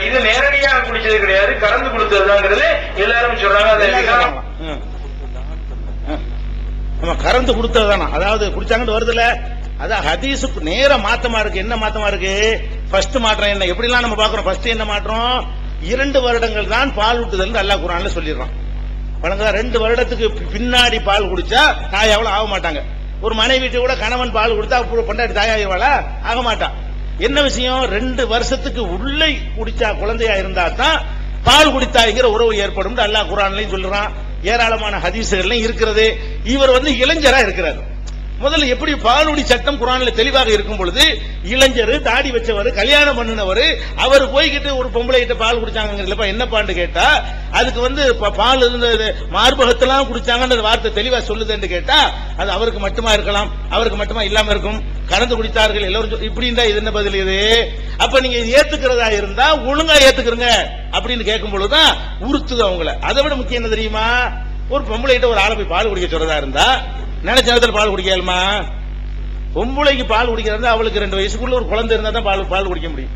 இது நேரடியா குடிச்சது கிடையாது, கறந்து கொடுத்ததுங்கிறது எல்லாரும் சொல்றாங்க. கறந்து கொடுத்ததுதானா? அதாவது குடிச்சாங்கன்னு வருதுல, அதான் ஹதீஸுக்கு நேர மாத்தமா இருக்கு. என்ன மாத்தமா இருக்கு? ஃபர்ஸ்ட் மாற்றம் என்ன? எப்படிலாம் நம்ம பாக்குறோம்? ஃபர்ஸ்ட் என்ன மாற்றம்? 2 வருடங்கள் தான் பால் ஊட்டுதல் அல்லாஹ் குர்ஆன்ல சொல்லிடுறான். 2 வருடத்துக்கு பின்னாடி பால் குடிச்சா தாய் எவ்வளவு ஆக மாட்டாங்க. ஒரு மனைவிட்டு கூட கணவன் பால் கொடுத்தா பொண்டாட்டி தாயாயிருவாளா? ஆக மாட்டான். என்ன விஷயம்? 2 வருஷத்துக்கு உள்ளே குடிச்சா குழந்தையா இருந்தா தான் பால் குடித்தாய்ங்கிற உறவு ஏற்படும். அல்லாஹ் குர்ஆன்லயும் சொல்றான், ஏராளமான ஹதீஸ்கள்லயும் இருக்கிறது. இவர் இளைஞரா இருக்கிறார். முதல்ல எப்படி பாலுடி சட்டம் குர்ஆன்ல தெளிவாக இருக்கும் பொழுது இளைஞர், தாடி வச்சவர், கல்யாணம் பண்ணினவர், அவர் போய்கிட்டு ஒரு பொம்பளை கிட்ட பால் குடிச்சாங்க என்னப்பான்னு கேட்டா, அதுக்கு பால் மார்பகத்தெல்லாம் குடிச்சாங்கன்னு வார்த்தை தெளிவா சொல்லுதுன்னு கேட்டா, அது அவருக்கு மட்டுமா இருக்கலாம், அவருக்கு மட்டுமா இல்லாம இருக்கும். கலந்து குடித்தார்கள் எல்லாரும் இப்படின்னா இது என்ன பதில்? இது அப்ப நீங்க ஏத்துக்கிறதா இருந்தா ஒழுங்கா ஏத்துக்கிறங்க அப்படின்னு கேட்கும் பொழுதுதான் உறுத்துது அவங்கள. அதை விட முக்கியம் என்ன தெரியுமா? ஒரு பொம்பளை கிட்ட ஒரு ஆளை போய் பால் குடிக்க சொல்றதா இருந்தா நினைச்ச நேரத்தில் பால் குடிக்கலுமா? பொம்பளைக்கு பால் குடிக்கிறது அவளுக்கு 2 வயசுக்குள்ள ஒரு குழந்தை இருந்தா தான் பால் குடிக்க முடியும்.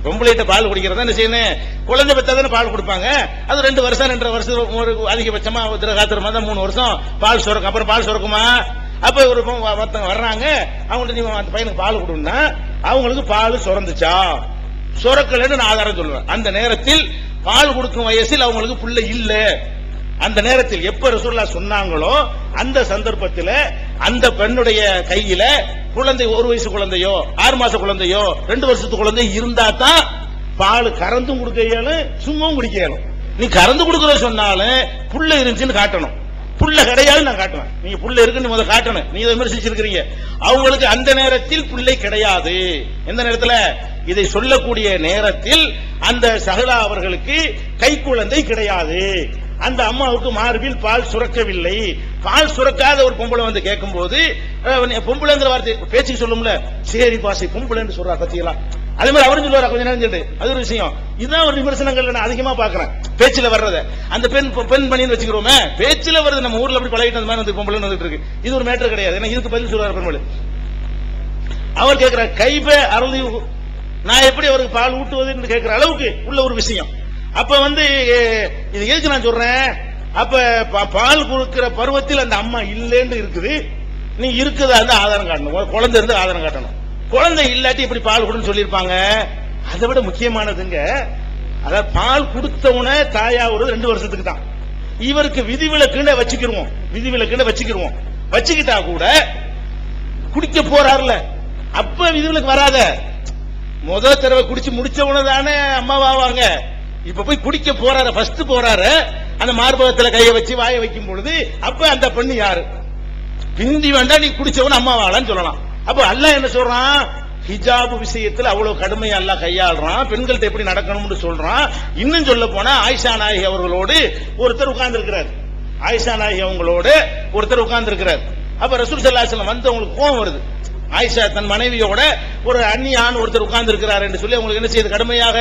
பொம்பளைகிட்ட பால் குடிக்கிறதா என்ன செய்யணும்? குழந்தை பெற்றா தானே பால் கொடுப்பாங்க. அது 2 வருஷம் 2.5 வருஷம் ஒரு அதிகபட்சமா காத்திரமா தான் 3 வருஷம் பால் சுரக்கும். அப்புறம் பால் சுரக்குமா? அப்ப ஒரு ஒருத்தவங்க வர்றாங்க, அவங்கள்ட்ட நீங்க அந்த பையனுக்கு பால் கொடுன்னா அவங்களுக்கு பால் சுரந்துச்சா சுரக்கலன்னு நான் ஆதாரம் சொல்லுவேன். அந்த நேரத்தில் பால் கொடுக்கும் வயசில் அவங்களுக்கு புள்ள இல்ல. அந்த நேரத்தில் எப்ப ரசூலுல்லாஹ் சொன்னாங்களோ அந்த சந்தர்ப்பத்தில் அந்த பெண்ணுடைய கையில குழந்தை 1 வயசு குழந்தையோ 6 மாச குழந்தையோ 2 வருஷத்து குழந்தை இருந்தா தான் பால் கறந்தும் கொடுக்க இயலும், சும்மாவும் குடிக்க இயலும். நீ கறந்து கொடுக்கற சொன்னாலும் புள்ள இருந்துச்சுன்னு காட்டணும். புள்ள கிடையாது நான் காட்டுவேன். நீங்க புள்ள இருக்குன்னு முதல்ல காட்டணும். நீங்க விமர்சிச்சிருக்கிறீங்க. அவங்களுக்கு அந்த நேரத்தில் பிள்ளை கிடையாது. எந்த நேரத்தில்? இதை சொல்லக்கூடிய நேரத்தில் அந்த சஹலா அவர்களுக்கு கை குழந்தை கிடையாது. அந்த அம்மாவுக்கு மார்பில் பால் சுரக்கவில்லை. பால் சுரக்காத ஒரு பொம்பளை கேட்கும் போது பொம்பளைங்கிற வார்த்தை பேச்சுக்கு சொல்லும்ல, சரி பாசை பொம்பளைன்னு சொல்றா பத்தியலா, அதே மாதிரி அவரும் சொல்லுவாரா கொஞ்ச நேரம் சொல்லிட்டு. அது ஒரு விஷயம். இதுதான் ஒரு விமர்சனங்கள் நான் அதிகமா பாக்குறேன் பேச்சுல வர்றத. அந்த பெண் பண்ணி வச்சுக்கிறோமே, பேச்சுல வருது. நம்ம ஊர்ல அப்படி பழகிட்டு அந்த மாதிரி பொம்பளைன்னு வந்துட்டு இருக்கு. இது ஒரு மேட்டர் கிடையாது. ஏன்னா இதுக்கு பதில் சொல்றாரு பெண்கள். அவர் கேட்கிற கைப அறுதி நான் எப்படி அவருக்கு பால் ஊட்டுவதுன்னு கேட்கிற அளவுக்கு உள்ள ஒரு விஷயம். அப்ப இது எதுக்கு நான் சொல்றேன்? அப்ப பால் கொடுக்கிற பருவத்தில் அந்த அம்மா இல்லேன்னு இருக்குது. நீ இருக்குதா இருந்தா ஆதாரம் காட்டணும். குழந்தை இருந்து ஆதாரம் காட்டணும். குழந்தை இல்லாட்டி எப்படி பால் கொடுன்னு சொல்லியிருப்பாங்க? அதை விட முக்கியமானதுங்க, அதாவது பால் கொடுத்தவன தாயாவது 2 வருஷத்துக்கு தான். இவருக்கு விதிவிலக்குன்னு வச்சுக்கிருவோம். வச்சுக்கிட்டா கூட குடிக்க போறாருல, அப்ப விதிவிலக்கு வராத. முதல் தடவை குடிச்சு முடிச்சவன தானே அம்மாவாவாங்க. இப்ப போய் குடிக்க போறாரு, ஃபர்ஸ்ட் போறாரு, அந்த மார்பகத்துல கையை வச்சு வாய வைக்கும் பொழுது அப்ப அந்த பெண்ணு யாரு? பிந்தி வேண்டாம் நீ குடிச்சவன அம்மாவாளான்னு சொல்லலாம். அப்ப அல்லாஹ் என்ன சொல்றான்? ஹிஜாபு விஷயத்தில் அவ்வளவு கடுமையா அல்லாஹ் கையாளுறான். பெண்கள்ட்ட எப்படி நடக்கணும்னு சொல்றான். இன்னும் சொல்ல போனா ஆயிஷா நாயகி அவர்களோடு ஒருத்தர் உட்கார்ந்து இருக்கிறார். ஆயிஷா நாயகி அவங்களோடு ஒருத்தர் உட்கார்ந்து இருக்கிறார். அப்ப ரசூல் ஸல்லல்லாஹு அலைஹி வஸல்லம் அவங்களுக்கு கோபம் வருது. ஆயிஷா தன் மனைவியோட ஒரு அந்நியான் ஒருத்தர் உட்கார்ந்து இருக்கிறார் என்று சொல்லி அவங்களுக்கு என்ன செய்யுது? கடுமையாக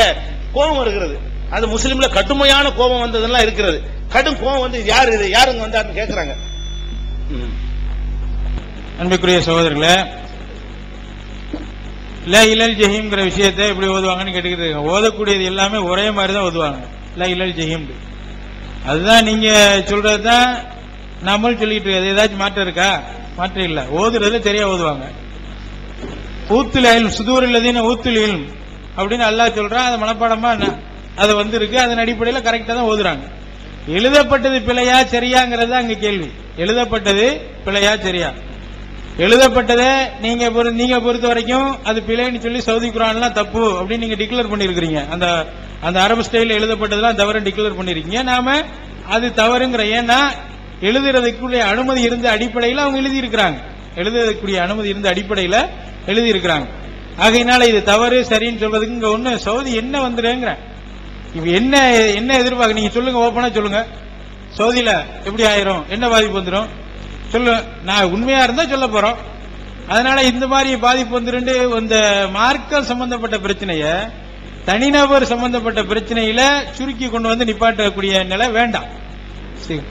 கோபம் வருகிறது. அது முஸ்லிம்ல கடுமையான கோபம் வந்ததெல்லாம் இருக்கிறது. கடும் கோபம் யாரு இது யாருங்க வந்தாருன்னு கேட்கிறாங்க. அன்புக்குரிய சகோதரர்களே, லா இலல் ஜஹீம்ங்கிற விஷயத்தை எப்படி ஓதுவாங்கன்னு கேட்டுக்கிட்டு இருக்காங்க. ஓதக்கூடியது எல்லாமே ஒரே மாதிரி தான் ஓதுவாங்க. லா இலல் ஜஹீம் அதுதான் நீங்க சொல்றதுதான் நம்மளும் சொல்லிட்டு இருக்கு. ஏதாச்சும் மாற்றம் இருக்கா? மாற்றம் இல்ல. ஓதுறது தெரியா ஓதுவாங்க. ஊத்துல சுதூரில்லதீன ஊத்துல அப்படின்னு அல்லாஹ் சொல்றான். அது மனப்பாடமா அது இருக்கு. அதன் அடிப்படையில் கரெக்டா தான் ஓதுறாங்க. எழுதப்பட்டது பிழையா சரியாங்கிறது அங்க கேள்வி. எழுதப்பட்டது பிழையா சரியா? எழுதப்பட்டதை நீங்க பொறுத்த வரைக்கும் அது பிழைன்னு சொல்லி சவுதி குர்ஆன்லாம் தப்பு அப்படின்னு நீங்க டிக்ளேர் பண்ணிருக்கீங்க. அந்த அரபு ஸ்டைல எழுதப்பட்டதெல்லாம் தவறு டிக்ளேர் பண்ணிருக்கீங்க. நாம அது தவறுங்கிற. ஏன்னா எழுதுறதுக்குரிய அனுமதி இருந்த அடிப்படையில் அவங்க எழுதி இருக்கிறாங்க. எழுதுறதுக்குரிய அனுமதி இருந்த அடிப்படையில் எழுதி இருக்கிறாங்க. ஆகையினால இது தவறு சரின்னு சொல்றதுக்கு இங்க ஒண்ணு சவுதி என்ன வந்துருங்கிற இப்ப என்ன எதிர்பார்க்க நீங்க சொல்லுங்க. ஓப்பனா சொல்லுங்க. சவுதியில எப்படி ஆயிரும்? என்ன பாதிப்பு வந்துடும் சொல்லு. நான் உண்மையா இருந்தா சொல்ல போறோம். அதனால இந்த மாதிரி பாதிப்பு வந்துருந்து இந்த மார்க்கம் சம்பந்தப்பட்ட பிரச்சனைய தனிநபர் சம்பந்தப்பட்ட பிரச்சனையில சுருக்கி கொண்டு வந்து நிப்பாட்டக்கூடிய நிலை வேண்டாம்.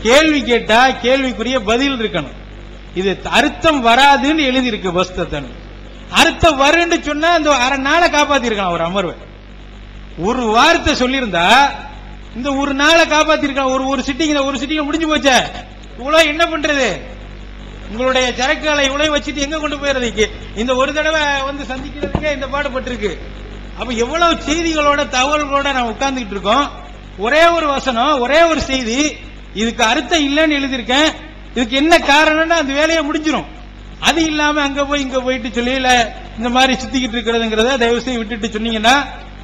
கேள்வி கேட்டா கேள்விக்குரிய பதில் இருக்கணும். இது அர்த்தம் வராதுன்னு எழுதி இருக்கு. வஸ்தத்தன் அர்த்தம் வருன்னு சொன்னா அந்த அரை நாளை காப்பாத்தி இருக்கான். ஒரு அமர்வை ஒரு வார்த்தை சொல்லியிருந்தா இந்த ஒரு நாளை காப்பாத்தி இருக்கான். ஒரு சிட்டிங் முடிஞ்சு போச்ச. இவ்வளவு என்ன பண்றது? உங்களுடைய சரக்குகளை இவ்வளவு வச்சுட்டு எங்க கொண்டு போயிடுறதுக்கு? இந்த ஒரு தடவை சந்திக்கிறதுக்கே இந்த பாடுபட்டிருக்கு. அப்ப எவ்வளவு செய்திகளோட தகவல்களோட நான் உட்கார்ந்துட்டு இருக்கோம். ஒரே ஒரு வசனம், ஒரே ஒரு செய்தி, இதுக்கு அர்த்தம் இல்லைன்னு எழுதியிருக்கேன். இதுக்கு என்ன காரணம்னா அந்த வேலையை முடிஞ்சிடும். அது இல்லாம அங்க போய் இங்க போயிட்டு சொல்லி இல்ல இந்த மாதிரி சுத்திக்கிட்டு இருக்கிறதுங்கிறத தயவு செய்து விட்டுட்டு சொன்னீங்கன்னா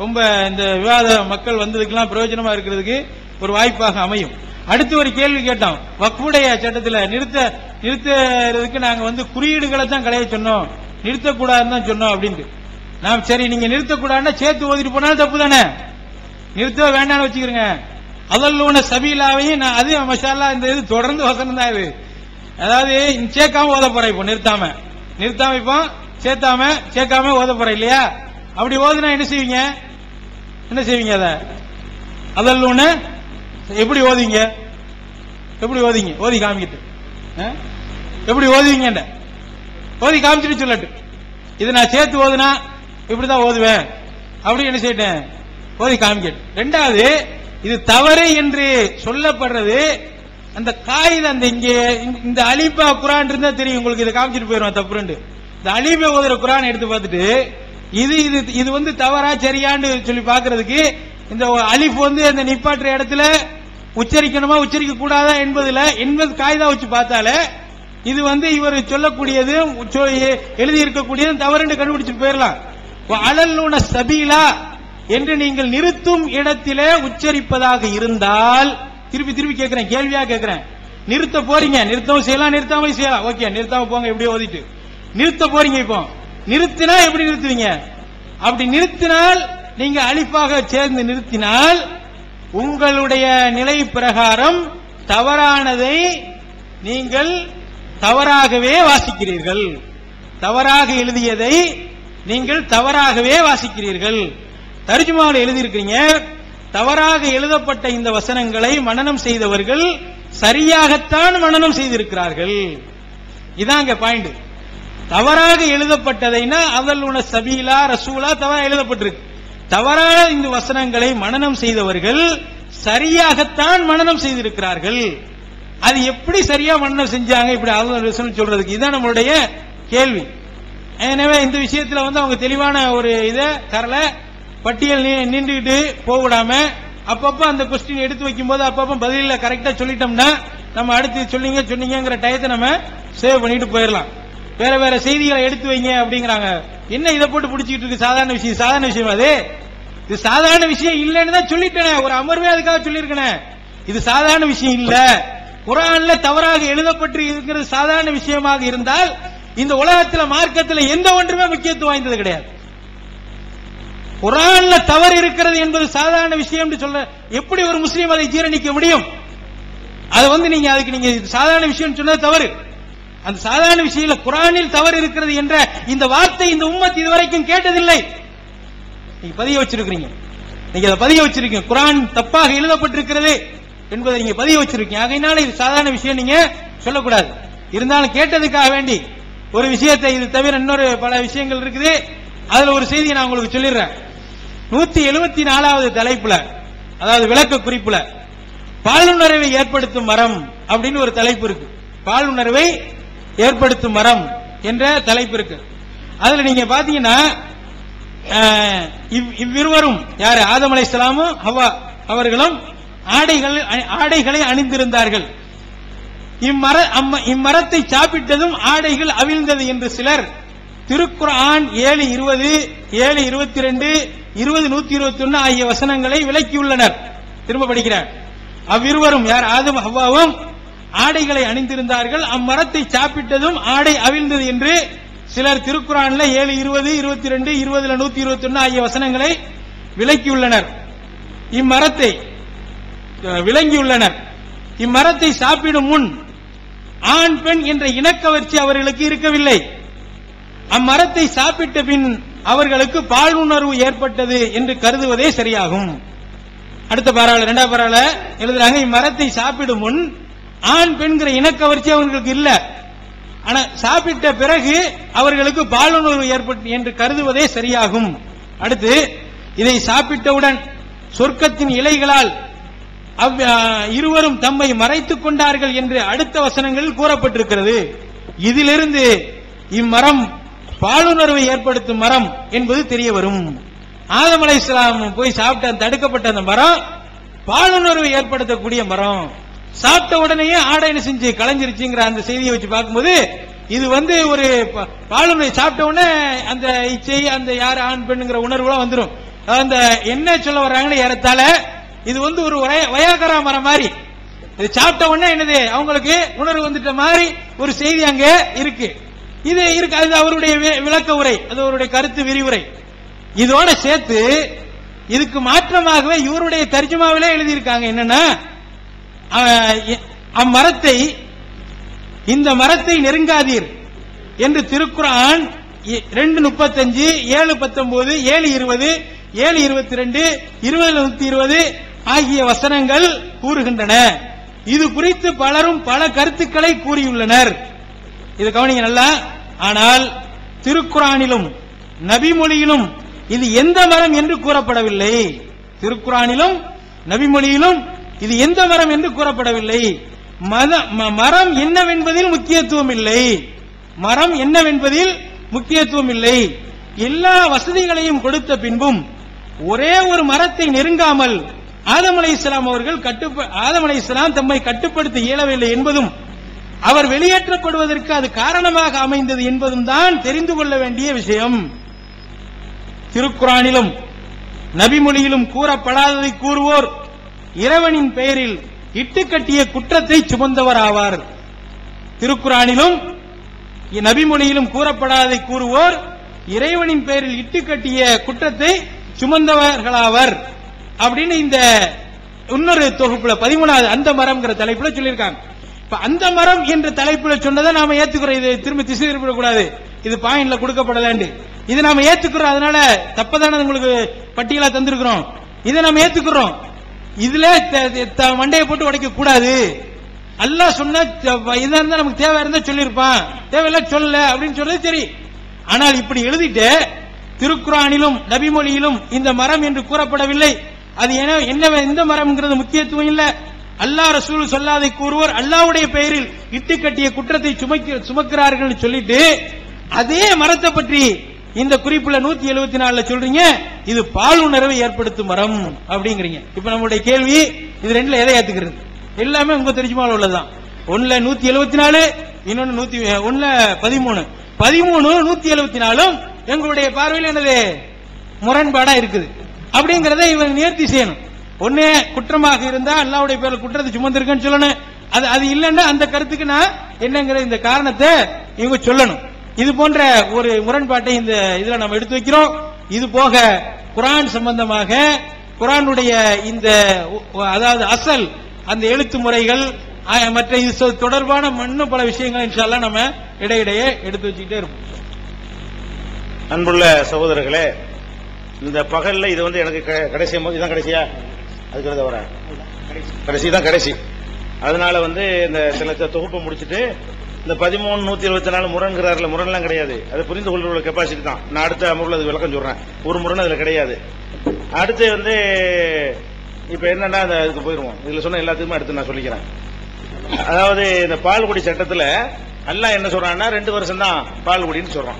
ரொம்ப இந்த விவாத மக்கள் வந்ததுக்கெல்லாம் பிரயோஜனமா இருக்கிறதுக்கு ஒரு வாய்ப்பாக அமையும். அடுத்து ஒரு கேள்வி கேட்டோம். வக்ஃபுடைய சட்டத்தில் நிறுத்துறதுக்கு நாங்க குறியீடுகளை தான் களைய சொன்னோம், நிறுத்தக்கூடாதுன்னு தான் சொன்னோம் அப்படின்ட்டு. நாம் சரி நீங்க நிறுத்தக்கூடாதுன்னா சேர்த்து ஓதிட்டு போனாலும் தப்பு தானே, நிறுத்தவே வேண்டாம்னு வச்சுக்கிறேங்க. அதல்லூன சபீலாவையும் நான் அது மஷாலா இந்த இது தொடர்ந்து வசனம் தான் இது. அதாவது சேர்க்காம ஓத போறேன், இப்போ நிறுத்தாம இப்போ சேர்க்காம ஓத போறேன் இல்லையா? அப்படி ஓதுனா என்ன செய்வீங்க? அதல்லூன எப்படி ஓதுவீங்க? ஓதி காமிக்கிட்டு எப்படி ஓதுவீங்க? ஓதி காமிச்சிட்டு சொல்லட்டு, இது நான் சேர்த்து ஓதுனா இப்படிதான் ஓதுவேன் அப்படி என்ன செய்யட்டேன், ஓதி காமிக்கட்டு. ரெண்டாவது, இது தவறு என்று சொல்லப்படுறது அந்த காயித அந்த இங்கே இந்த அலிபா குரான் இருந்தா தெரியும் உங்களுக்கு, இதை காமிச்சிட்டு போயிடும் தப்புண்டு. இந்த அலிபா ஓதுற குரான் எடுத்து பார்த்துட்டு இது தவறா சரியான்னு சொல்லி பாக்குறதுக்கு இந்த அலிஃப் அந்த நிப்பாட்டுற இடத்துல உச்சரிக்கணுமா உச்சரிக்க கூடாதா என்பது காயிதா வச்சு பார்த்தாலே இது இவர் சொல்லக்கூடியது எழுதி இருக்கக்கூடியது தவறுன்னு கண்டுபிடிச்சிட்டு போயிடலாம். அலல்லூன சபீலா என்று நீங்கள் நிறுத்தும் இடத்திலே உச்சரிப்பதாக இருந்தால், திருப்பி கேட்கிறேன், கேள்வியா கேட்கிறேன், நிறுத்த போறீங்க, நிறுத்தவும் செய்யலாம் நிறுத்தாம செய்யலாம், ஓகே நிறுத்தாம போங்க எப்படி ஓதிட்டு நிறுத்த போறீங்க. இப்போ நிறுத்தினா எப்படி நிறுத்துவீங்க? அப்படி நிறுத்தினால் நீங்க அலிஃபாக சேர்ந்து நிறுத்தினால் உங்களுடைய நிலை பிரகாரம் தவறானதை நீங்கள் தவறாகவே வாசிக்கிறீர்கள், தவறாக எழுதியதை நீங்கள் தவறாகவே வாசிக்கிறீர்கள். தர்ஜுமாவில் எழுதியிருக்கிறீங்க, தவறாக எழுதப்பட்ட இந்த வசனங்களை மனனம் செய்தவர்கள் சரியாகத்தான் மனனம் செய்திருக்கிறார்கள். இதாங்க பாயிண்ட். தவறாக எழுதப்பட்டதைனா அதல்லூன சபீலா ரசூலா தவறாக எழுதப்பட்டிருக்கு. தவறான இந்த வசனங்களை மனனம் செய்தவர்கள் சரியாகத்தான் மனனம் செய்திருக்கிறார்கள். அது எப்படி சரியா மனனம் செஞ்சாங்க இப்படி அவங்க சொல்றதுக்கு இதான் நம்மளுடைய கேள்வி. எனவே இந்த விஷயத்துல அவங்க தெளிவான ஒரு இதை தரல. பட்டியல் நின்றுகிட்டு போவிடாம அப்பப்ப அந்த கொஸ்டின் எடுத்து வைக்கும் போது அப்பப்ப பதில கரெக்டா சொல்லிட்டோம்னா நம்ம அடுத்து சொன்னீங்கிற டயத்தை நம்ம சேவ் பண்ணிட்டு போயிடலாம். வேற செய்திகளை எடுத்து வைங்க அப்படிங்கிறாங்க. என்ன இதை போட்டு பிடிச்சிட்டு இருக்கு? சாதாரண விஷயம் அது. இது சாதாரண விஷயம் இல்லைன்னு தான் சொல்லிட்டேனே, ஒரு அமர்வே அதுக்காக சொல்லியிருக்கேன். இது சாதாரண விஷயம் இல்ல. குர்ஆன்ல தவறாக எழுதப்பட்டு இருக்கிறது சாதாரண விஷயமாக இருந்தால் இந்த உலகத்தில் மார்க்கத்தில் எந்த ஒன்றுமே முக்கியத்துவம் வாய்ந்தது கிடையாது. குர்ஆன்ல தவறு இருக்கிறது என்பது சாதாரண விஷயம் என்று சொல்ல எப்படி ஒரு முஸ்லீம் அதை ஜீரணிக்க முடியும்? அது நீங்க அதுக்கு சாதாரண விஷயம் சொன்னது தவறு. அந்த சாதாரண விஷயம் குர்ஆனில் தவறு இருக்கிறது என்ற இந்த வார்த்தை இந்த உம்மத் இதுவரைக்கும் கேட்டதில்லை. நீங்க பதிய வச்சிருக்கீங்க, நீங்க அதை பதிய வச்சிருக்கீங்க. குர்ஆன் தப்பாக எழுதப்பட்டிருக்கிறது என்பதை நீங்க பதிய வச்சிருக்கீங்க. அதனால இது சாதாரண விஷயம் நீங்க சொல்லக்கூடாது. இருந்தாலும் கேட்டதுக்காக வேண்டி ஒரு விஷயத்தை, இது தவிர இன்னொரு பல விஷயங்கள் இருக்குது. அதுல ஒரு செய்தியை நான் உங்களுக்கு சொல்லிடுறேன். 174வது தலைப்புல, அதாவது விளக்க குறிப்புல பாலுணர்வை ஏற்படுத்தும் மரம் அப்படின்னு ஒரு தலைப்பு இருக்கு. பாலுணர்வை ஏற்படுத்தும் மரம் என்ற தலைப்பு இருக்கு. அதுல நீங்க பாத்தீங்கன்னா இவ்விருவரும் யாரு, ஆதம் அலைஹிஸ்ஸலாமும் ஹவ்வா அவர்களும் ஆடைகளை அணிந்திருந்தார்கள். இம்மரத்தை சாப்பிட்டதும் ஆடைகள் அவிழ்ந்தது என்று சிலர் திருக்குர்ஆன் 7:20, 7:22, 20:121 ஆகிய வசனங்களை விளக்கியுள்ளனர். திரும்ப படிக்கிறேன். அவ்விருவரும் யார், ஆதம் ஹவ்வாவும் ஆடைகளை அணிந்திருந்தார்கள். அம்மரத்தை சாப்பிட்டதும் ஆடை அவிழ்ந்தது என்று சிலர் திருக்குர்ஆன்ல 7:20, 22, 20:121 ஆகிய வசனங்களை விளக்கியுள்ளனர். இம்மரத்தை விளங்கியுள்ளனர். இம்மரத்தை சாப்பிடும் முன் ஆண் பெண் என்ற இனக்கவர்ச்சி அவர்களுக்கு இருக்கவில்லை. அம்மரத்தை சாப்பிட்ட பின் அவர்களுக்கு பால் உணர்வு ஏற்பட்டது என்று கருதுவதே சரியாகும். அடுத்த பாராள, இரண்டாவது பாராள எழுதுறாங்க, இம்மரத்தை சாப்பிடும் முன் ஆண் பெண்கிற இனக்கவர்ச்சி அவர்களுக்கு இல்ல, ஆனா சாப்பிட்ட பிறகு அவர்களுக்கு பால் உணர்வு ஏற்பட்டு என்று கருதுவதே சரியாகும். அடுத்து, இதை சாப்பிட்டவுடன் சொர்க்கத்தின் இலைகளால் இருவரும் தம்மை மறைத்துக் கொண்டார்கள் என்று அடுத்த வசனங்களில் கூறப்பட்டிருக்கிறது. இதிலிருந்து இம்மரம் பாலுணர்வை ஏற்படுத்தும் மரம் என்பது தெரிய வரும். ஆதம் அலைஹிஸ்ஸலாம் போய் சாப்பிட்ட தடுக்கப்பட்ட அந்த மரம் பாலுணர்வை ஏற்படுத்தக்கூடிய மரம். சாப்பிட்ட உடனேயே ஆடை செஞ்சு கலைஞ்சிருச்சுங்கிற அந்த செய்தியை வச்சு பார்க்கும்போது இது ஒரு பாலுரை சாப்பிட்ட உடனே அந்த இச்சை, அந்த யார் ஆண் பெண்ணுங்கிற உணர்வுலாம் வந்துடும். அந்த என்ன சொல்ல வர்றாங்கன்னு ஏறத்தால இது ஒரு வயாகரா மரம் மாதிரி. இது சாப்பிட்ட உடனே என்னது அவங்களுக்கு உணர்வு வந்துட்ட மாதிரி ஒரு செய்தி அங்க இருக்கு. இது இருக்கு, அது அவருடைய விளக்க உரை, அது அவருடைய கருத்து விரிவுரை. இதோட சேர்த்து இதுக்கு மாற்றமாகவே இவருடைய தர்ஜுமாவிலே எழுதியிருக்காங்க. என்னன்னா, அம்மரத்தை, இந்த மரத்தை நெருங்காதீர் என்று திருக்குர்ஆன் 2:35, 7:19, 7:20, 7:22, 20:120 ஆகிய வசனங்கள் கூறுகின்றன. இது குறித்து பலரும் பல கருத்துக்களை கூறியுள்ளனர். இது கவனிங்க நல்லா. ஆனால் திருக்குர்ஆனிலும் நபிமொழியிலும் இது எந்த மரம் என்று கூறப்படவில்லை. திருக்குர்ஆனிலும் நபிமொழியிலும் இது எந்த மரம் என்று கூறப்படவில்லை. மரம் என்னவென்பதில் முக்கியத்துவம் இல்லை. மரம் என்னவென்பதில் முக்கியத்துவம் இல்லை. எல்லா வசதிகளையும் கொடுத்த பின்பும் ஒரே ஒரு மரத்தை நெருங்காமல் ஆதம் அலைஹிஸ்ஸலாம் அவர்கள் ஆதம் அலைஹிஸ்ஸலாம் தம்மை கட்டுப்படுத்த இயலவில்லை என்பதும் அவர் வெளியேற்றப்படுவதற்கு அது காரணமாக அமைந்தது என்பதும் தான் தெரிந்து கொள்ள வேண்டிய விஷயம். திருக்குர்ஆனிலும் நபிமொழியிலும் கூறப்படாததை கூறுவோர் இறைவனின் பெயரில் இட்டுக்கட்டிய குற்றத்தை சுமந்தவர் ஆவார். திருக்குர்ஆனிலும் நபிமொழியிலும் கூறப்படாததை கூறுவோர் இறைவனின் பெயரில் இட்டுக்கட்டிய குற்றத்தை சுமந்தவர்களாவர் அப்படின்னு இந்த இன்னொரு தொகுப்புல 13வது அந்த மரம்ங்கிற தலைப்புல சொல்லியிருக்காங்க. இப்ப அந்த மரம் என்ற தலைப்புல சொன்னதை நாம ஏத்துக்கிறோம். இது திரும்ப திசை திருப்பிடக்கூடாது, இது பாயிண்ட்ல கொடுக்கப்படலாண்டு இது நாம ஏத்துக்கிறோம். அதனால தப்பதான உங்களுக்கு பட்டியலா தந்திருக்கிறோம், இதை நாம ஏத்துக்கிறோம். இதுல மண்டையை போட்டு உடைக்க கூடாது. அல்லாஹ் சொன்ன இதா இருந்தா நமக்கு தேவை இருந்தா சொல்லியிருப்பான், தேவையில்ல சொல்லல அப்படின்னு சொல்றது சரி. ஆனால் இப்படி எழுதிட்டு திருக்குர்ஆனிலும் நபிமொழியிலும் இந்த மரம் என்று கூறப்படவில்லை, அது என்ன எந்த மரம்ங்கிறது முக்கியத்துவம் இல்ல, அல்லாஹ் ரசூல் சொல்லாதை கூறுவோர் அல்லாஹ்வுடைய பெயரில் இட்டு கட்டிய குற்றத்தை சுமக்கிறார்கள் சொல்லிட்டு அதே மரத்தை பற்றி இந்த குறிப்புல 174 சொல்றீங்க இது பால் உணர்வை ஏற்படுத்தும் மரம் அப்படிங்கிறீங்க. இப்ப நம்மளுடைய கேள்வி இது ரெண்டுல எதை ஏத்துக்கிறது? எல்லாமே உங்க தெரிஞ்சுமால உள்ளதுதான். ஒண்ணுல 174, இன்னொன்னு 13. 174 எங்களுடைய பார்வையில் என்னது முரண்பாடா இருக்குது அப்படிங்கறத இவன் நேர்த்தி செய்யணும். ஒண்ணு குற்றமாக இருந்தா அல்லாஹ்வுடைய பேர்ல குற்றத்தை சுமந்திருக்கேன்னு சொல்லணும். அது இல்லன்னா அந்த கருத்துக்கு நான் என்னங்கிற இந்த காரணத்தை இவங்க சொல்லணும். இது போன்ற ஒரு முரண்பாட்டை இந்த இதுல நம்ம எடுத்து வைக்கிறோம். இது போக குர்ஆன் சம்பந்தமாக குர்ஆனுடைய இந்த அதாவது அசல் அந்த எழுத்து முறைகள் மற்ற இது தொடர்பான இன்னும் பல விஷயங்கள் இன்ஷா அல்லாஹ் நம்ம இடையிடையே எடுத்து வச்சுக்கிட்டே இருப்போம். அன்புள்ள சகோதரர்களே, இந்த பகல்ல இது எனக்கு கடைசி, இதுதான் கடைசியா, அதுக்கு வர கடைசி தான் கடைசி. அதனால இந்த சில தொகுப்பை முடிச்சுட்டு இந்த 13, 174 முரண்கிறார்கள். முரண்லாம் கிடையாது, அது புரிந்து கொள்கிற கெப்பாசிட்டி தான். நான் அடுத்த அமர்வுல அது விளக்கம் சொல்றேன். ஒரு முரண் அதுல கிடையாது. அடுத்து இப்ப என்னன்னா அதுக்கு போயிருவோம். இதுல சொன்ன எல்லாத்துக்குமே அடுத்து நான் சொல்லிக்கிறேன். அதாவது இந்த பால்குடி சட்டத்துல அல்லாஹ் என்ன சொல்றான்னா 2 வருஷம் தான் பால்குடின்னு சொல்றான்.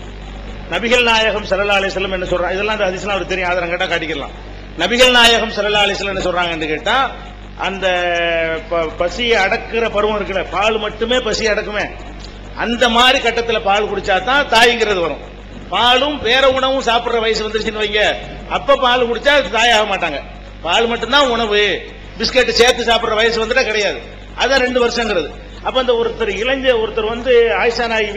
நபிகள் நாயகம் ஸல்லல்லாஹு அலைஹி வஸல்லம் என்ன சொல்றாங்க? இதெல்லாம் அந்த ஹதீஸ்லாம் அவருக்கு தெரியும், ஆதாரம் கேட்டா காட்டிக்கலாம். நபிகள் நாயகம் ஸல்லல்லாஹு அலைஹி வஸல்லம் என்ன சொல்றாங்கன்னு கேட்டா, அந்த பசியை அடக்குற பருவம் இருக்குல்ல, பால் மட்டுமே பசி அடக்குமே, அந்த மாதிரி கட்டத்துல பால் குடிச்சா தான் தாய்ங்கிறது வரும். பாலும் வேற உணவும் சாப்பிடுற வயசு வந்துருச்சுன்னு வைங்க, அப்ப பால் குடிச்சா தாயாக மாட்டாங்க. பால் மட்டும்தான் உணவு, பிஸ்கட் சேர்த்து சாப்பிடுற வயசு வந்துட்டா கிடையாது. அதான் 2 வருஷங்கிறது. அப்ப அந்த ஒருத்தர் இளைஞர் ஒருத்தர் ஆயிஷா நாயகி